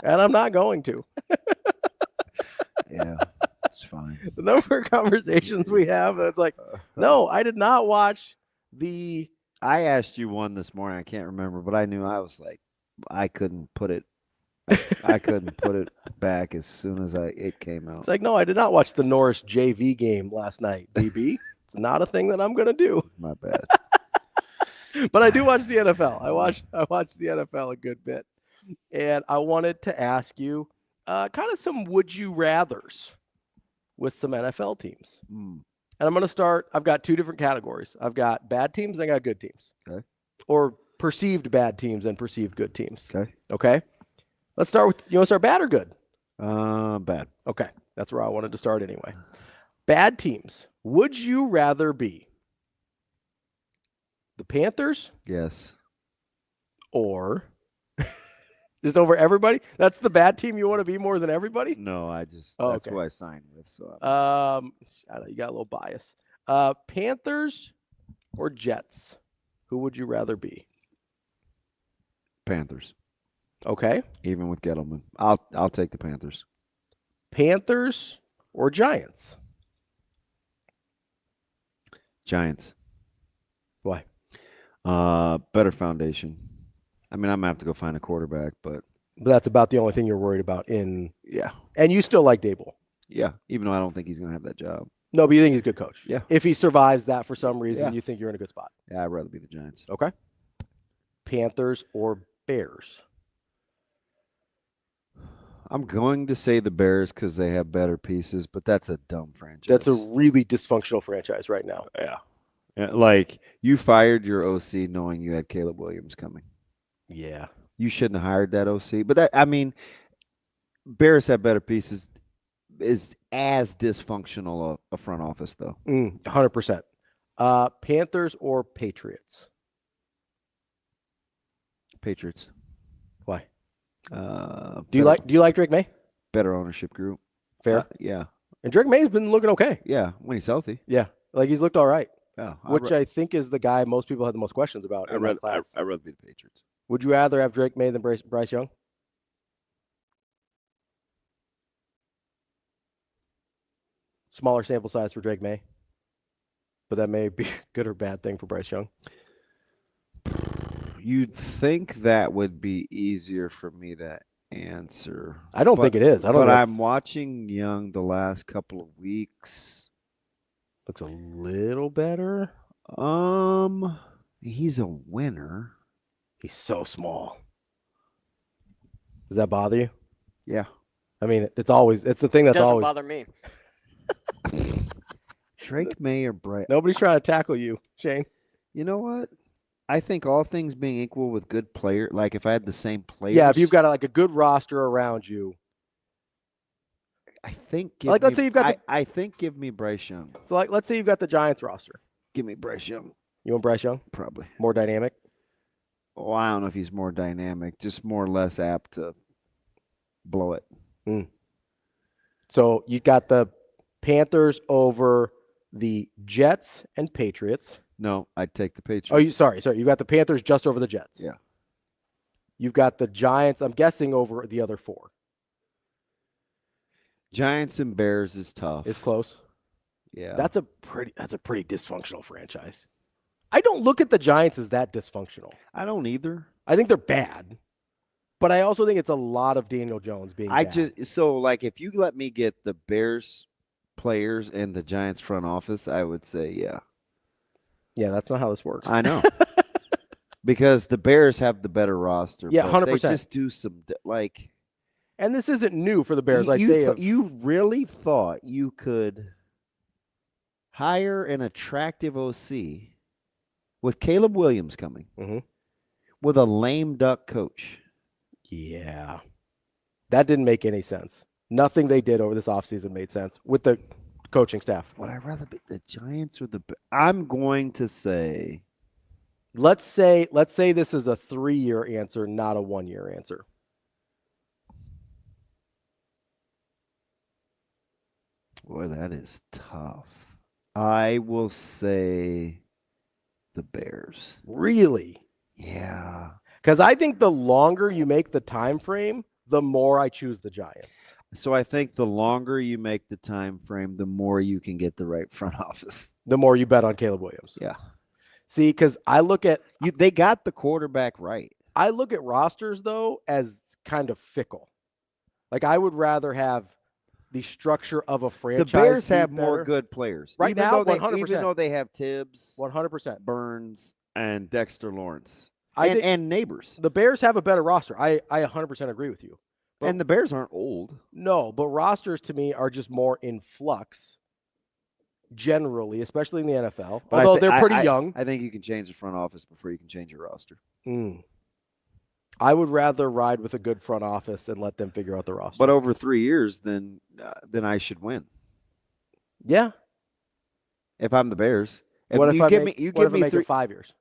Speaker 2: And I'm not going to.
Speaker 3: Yeah, it's fine.
Speaker 2: The number of conversations we have, it's like, no, I did not watch the.
Speaker 3: I asked you one this morning. I can't remember, but I knew I was like, I couldn't put it. I couldn't put it back as soon as it came out.
Speaker 2: It's like, no, I did not watch the Norris JV game last night, DB. It's not a thing that I'm going to do.
Speaker 3: My bad.
Speaker 2: But I do watch the NFL. I watch the NFL a good bit. And I wanted to ask you kind of some would you rathers with some NFL teams. And I'm going to start. I've got two different categories. I've got bad teams and I got good teams.
Speaker 3: Okay.
Speaker 2: Or perceived bad teams and perceived good teams.
Speaker 3: Okay.
Speaker 2: Okay. Let's start with, you want to start bad or good?
Speaker 3: Bad.
Speaker 2: Okay. That's where I wanted to start anyway. Bad teams. Would you rather be the Panthers?
Speaker 3: Yes.
Speaker 2: Or just over everybody? That's the bad team you want to be more than everybody?
Speaker 3: No, that's
Speaker 2: okay.
Speaker 3: who I signed with. So
Speaker 2: you got a little bias. Panthers or Jets? Who would you rather be?
Speaker 3: Panthers.
Speaker 2: Okay.
Speaker 3: Even with Gettleman. I'll take the Panthers.
Speaker 2: Panthers or Giants?
Speaker 3: Giants.
Speaker 2: Why?
Speaker 3: Better foundation. I mean, I'm going to have to go find a quarterback, but
Speaker 2: that's about the only thing you're worried about in.
Speaker 3: Yeah.
Speaker 2: And you still like Dable.
Speaker 3: Yeah, even though I don't think he's going to have that job.
Speaker 2: No, but you think he's a good coach.
Speaker 3: Yeah.
Speaker 2: If he survives that for some reason, you think you're in a good spot.
Speaker 3: Yeah, I'd rather be the Giants.
Speaker 2: Okay. Panthers or Bears?
Speaker 3: I'm going to say the Bears because they have better pieces, but that's a dumb franchise.
Speaker 2: That's a really dysfunctional franchise right now.
Speaker 3: Yeah. Like, you fired your OC knowing you had Caleb Williams coming.
Speaker 2: Yeah.
Speaker 3: You shouldn't have hired that OC. But, Bears have better pieces. Is as dysfunctional a front office, though.
Speaker 2: 100%. Panthers or Patriots?
Speaker 3: Patriots.
Speaker 2: Why?
Speaker 3: Do
Speaker 2: you like Drake May?
Speaker 3: Better ownership group.
Speaker 2: Fair.
Speaker 3: Yeah.
Speaker 2: And Drake May's been looking okay.
Speaker 3: Yeah, when he's healthy.
Speaker 2: Yeah, like he's looked all right.
Speaker 3: Yeah,
Speaker 2: which I think is the guy most people had the most questions about.
Speaker 3: I'd rather be the Patriots.
Speaker 2: Would you rather have Drake May than Bryce Young? Smaller sample size for Drake May, but that may be a good or bad thing for Bryce Young.
Speaker 3: You'd think that would be easier for me to answer.
Speaker 2: I don't think it is.
Speaker 3: I'm watching Young the last couple of weeks.
Speaker 2: Looks a little better.
Speaker 3: He's a winner.
Speaker 2: He's so small. Does that bother you?
Speaker 3: Yeah.
Speaker 2: I mean, it's the thing that's
Speaker 5: doesn't
Speaker 2: always
Speaker 5: bother me.
Speaker 3: Drake May or Bryce.
Speaker 2: Nobody's trying to tackle you, Shane.
Speaker 3: You know what? I think all things being equal with good player, like if I had the same players.
Speaker 2: Yeah, if you've got like a good roster around you.
Speaker 3: I think
Speaker 2: let's say you've got
Speaker 3: I think give me Bryce Young.
Speaker 2: So let's say you've got the Giants roster.
Speaker 3: Give me Bryce Young.
Speaker 2: You want Bryce Young?
Speaker 3: Probably.
Speaker 2: More dynamic?
Speaker 3: Oh, I don't know if he's more dynamic, just more or less apt to blow it.
Speaker 2: So you got the Panthers over the Jets and Patriots.
Speaker 3: No, I'd take the Patriots.
Speaker 2: Oh, sorry. You got the Panthers just over the Jets.
Speaker 3: Yeah.
Speaker 2: You've got the Giants, I'm guessing, over the other four.
Speaker 3: Giants and Bears is tough.
Speaker 2: It's close.
Speaker 3: Yeah.
Speaker 2: That's a pretty dysfunctional franchise. I don't look at the Giants as that dysfunctional.
Speaker 3: I don't either.
Speaker 2: I think they're bad. But I also think it's a lot of Daniel Jones being bad.
Speaker 3: If you let me get the Bears players and the Giants front office, I would say yeah.
Speaker 2: Yeah, that's not how this works.
Speaker 3: I know. Because the Bears have the better roster.
Speaker 2: Yeah, 100%.
Speaker 3: They just do some
Speaker 2: and this isn't new for the Bears.
Speaker 3: You really thought you could hire an attractive OC with Caleb Williams coming with a lame duck coach.
Speaker 2: Yeah. That didn't make any sense. Nothing they did over this offseason made sense with the coaching staff.
Speaker 3: Would I rather be the Giants or I'm going to say.
Speaker 2: Let's say this is a 3-year answer, not a 1-year answer.
Speaker 3: Boy, that is tough. I will say the Bears.
Speaker 2: Really?
Speaker 3: Yeah.
Speaker 2: Because I think the longer you make the time frame, the more I choose the Giants.
Speaker 3: So I think the longer you make the time frame, the more you can get the right front office.
Speaker 2: The more you bet on Caleb Williams.
Speaker 3: Yeah.
Speaker 2: See, because I look at
Speaker 3: they got the quarterback right.
Speaker 2: I look at rosters though as kind of fickle. Like I would rather have the structure of a franchise.
Speaker 3: The Bears have more good players
Speaker 2: right now. 100%.
Speaker 3: Even though they have Tibbs,
Speaker 2: 100%,
Speaker 3: Burns, and Dexter Lawrence,
Speaker 2: and
Speaker 3: Neighbors.
Speaker 2: The Bears have a better roster. I 100% agree with you.
Speaker 3: And the Bears aren't old.
Speaker 2: No, but rosters to me are just more in flux. generally, especially in the NFL.
Speaker 3: But
Speaker 2: Although they're pretty young.
Speaker 3: I think you can change the front office before you can change your roster.
Speaker 2: I would rather ride with a good front office and let them figure out the roster.
Speaker 3: But over 3 years, then I should win.
Speaker 2: Yeah.
Speaker 3: If I'm the Bears.
Speaker 2: What if I
Speaker 3: give
Speaker 2: make
Speaker 3: me
Speaker 2: it 5 years?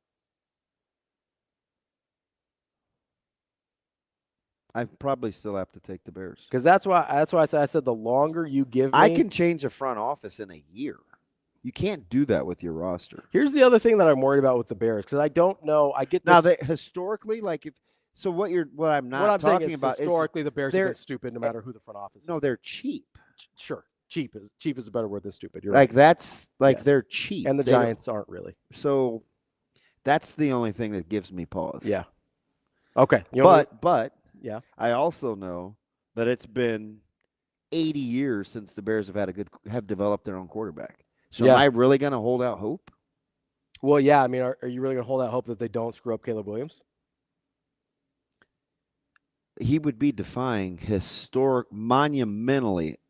Speaker 3: I probably still have to take the Bears.
Speaker 2: Because that's why I said the longer you give me.
Speaker 3: I can change the front office in a year. You can't do that with your roster.
Speaker 2: Here's the other thing that I'm worried about with the Bears, because I don't know. I get this.
Speaker 3: Now, historically, like if so, what I'm talking about
Speaker 2: historically
Speaker 3: is
Speaker 2: the Bears have been stupid no matter who the front office is.
Speaker 3: No, they're cheap.
Speaker 2: Sure, cheap is a better word than stupid. You're
Speaker 3: like
Speaker 2: right.
Speaker 3: That's like
Speaker 2: Yes.
Speaker 3: they're cheap,
Speaker 2: and the Giants aren't really.
Speaker 3: So that's the only thing that gives me pause.
Speaker 2: Yeah. Okay.
Speaker 3: But
Speaker 2: yeah,
Speaker 3: I also know that it's been 80 years since the Bears have developed their own quarterback. So am I really going to hold out hope?
Speaker 2: Well, yeah. I mean, are you really going to hold out hope that they don't screw up Caleb Williams?
Speaker 3: He would be defying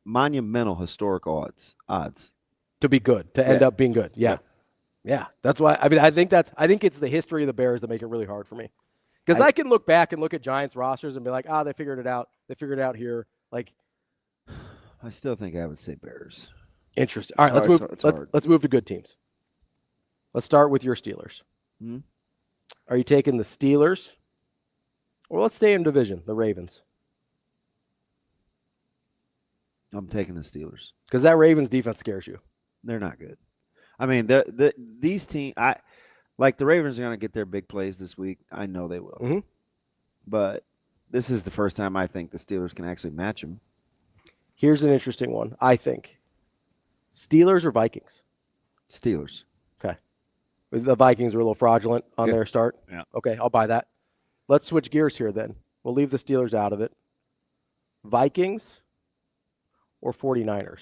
Speaker 3: monumental historic odds
Speaker 2: to be good, to end up being good. Yeah. That's why. I mean, I think it's the history of the Bears that make it really hard for me. Because I can look back and look at Giants rosters and be like, they figured it out. They figured it out here. Like,
Speaker 3: I still think I would say Bears.
Speaker 2: Interesting. All right, let's move to good teams. Let's start with your Steelers. Are you taking the Steelers? Or let's stay in division, the Ravens.
Speaker 3: I'm taking the Steelers.
Speaker 2: Because that Ravens defense scares you.
Speaker 3: They're not good. I mean, these teams, like the Ravens are going to get their big plays this week. I know they will.
Speaker 2: Mm-hmm.
Speaker 3: But this is the first time I think the Steelers can actually match them.
Speaker 2: Here's an interesting one, I think. Steelers or Vikings?
Speaker 3: Steelers.
Speaker 2: Okay. The Vikings were a little fraudulent on their start.
Speaker 3: Yeah.
Speaker 2: Okay, I'll buy that. Let's switch gears here then. We'll leave the Steelers out of it. Vikings or 49ers?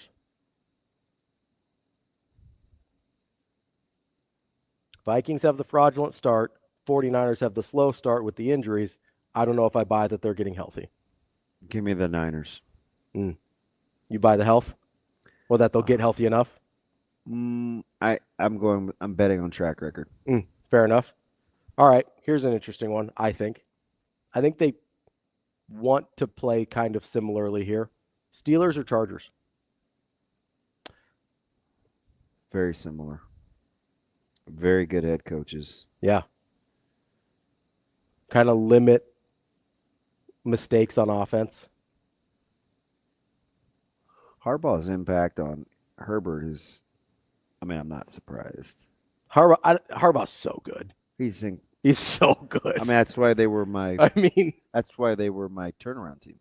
Speaker 2: Vikings have the fraudulent start. 49ers have the slow start with the injuries. I don't know if I buy that they're getting healthy.
Speaker 3: Give me the Niners.
Speaker 2: You buy the health? Well, that they'll get healthy enough?
Speaker 3: I'm betting on track record.
Speaker 2: Fair enough. All right, here's an interesting one, I think. I think they want to play kind of similarly here. Steelers or Chargers?
Speaker 3: Very similar. Very good head coaches.
Speaker 2: Yeah. Kind of limit mistakes on offense.
Speaker 3: Harbaugh's impact on Herbert is, I'm not surprised.
Speaker 2: Harbaugh's so good.
Speaker 3: He's
Speaker 2: so good.
Speaker 3: That's why they were my. That's why they were my turnaround team.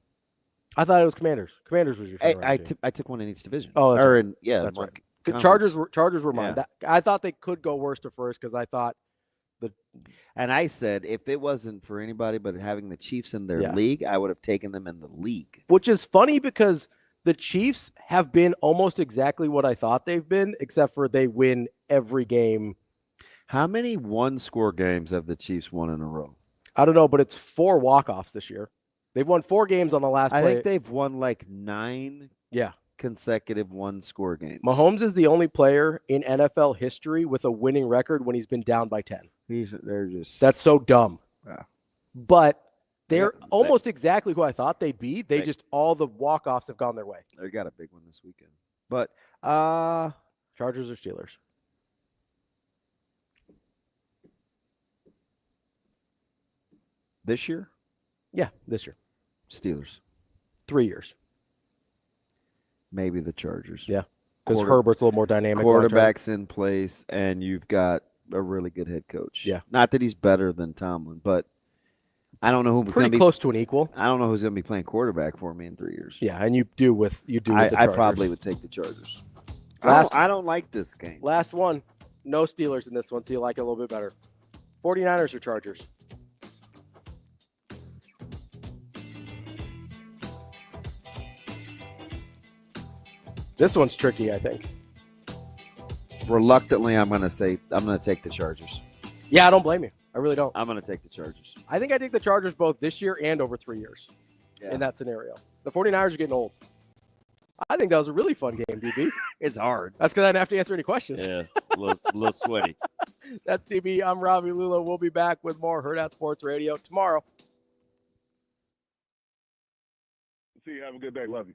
Speaker 2: I thought it was Commanders. Commanders was your turnaround team.
Speaker 3: I took one in each division.
Speaker 2: Oh, that's right.
Speaker 3: That's
Speaker 2: right. The Chargers were mine.
Speaker 3: Yeah.
Speaker 2: I thought they could go worse to first because I thought
Speaker 3: and I said if it wasn't for anybody but having the Chiefs in their league, I would have taken them in the league.
Speaker 2: Which is funny because the Chiefs have been almost exactly what I thought they've been, except for they win every game.
Speaker 3: How many one-score games have the Chiefs won in a row?
Speaker 2: I don't know, but it's 4 walk-offs this year. They've won 4 games on the last play.
Speaker 3: I think they've won like 9 consecutive one-score games.
Speaker 2: Mahomes is the only player in NFL history with a winning record when he's been down by 10. That's so dumb.
Speaker 3: Yeah.
Speaker 2: But they're almost exactly who I thought they'd be. They just all the walk-offs have gone their way.
Speaker 3: They got a big one this weekend. But
Speaker 2: Chargers or Steelers?
Speaker 3: This year?
Speaker 2: Yeah, this year.
Speaker 3: Steelers.
Speaker 2: 3 years.
Speaker 3: Maybe the Chargers.
Speaker 2: Yeah, because Herbert's a little more dynamic.
Speaker 3: Quarterback's in place, and you've got a really good head coach.
Speaker 2: Yeah.
Speaker 3: Not that he's better than Tomlin, but I don't know who's
Speaker 2: pretty close to an equal.
Speaker 3: I don't know who's going to be playing quarterback for me in 3 years.
Speaker 2: Yeah, and you do with the Chargers.
Speaker 3: I probably would take the Chargers. I don't like this game.
Speaker 2: Last one. No Steelers in this one, so you like it a little bit better. 49ers or Chargers? This one's tricky, I think.
Speaker 3: Reluctantly, I'm going to take the Chargers.
Speaker 2: Yeah, I don't blame you. I really don't.
Speaker 3: I'm going to take the Chargers.
Speaker 2: I think I take the Chargers both this year and over 3 years in that scenario. The 49ers are getting old. I think that was a really fun game, DB.
Speaker 3: It's hard.
Speaker 2: That's because I didn't have to answer any questions.
Speaker 3: Yeah, a little sweaty.
Speaker 2: That's DB. I'm Ravi Lulla. We'll be back with more Hurrdat Sports Radio tomorrow.
Speaker 10: See you. Have a good day. Love you.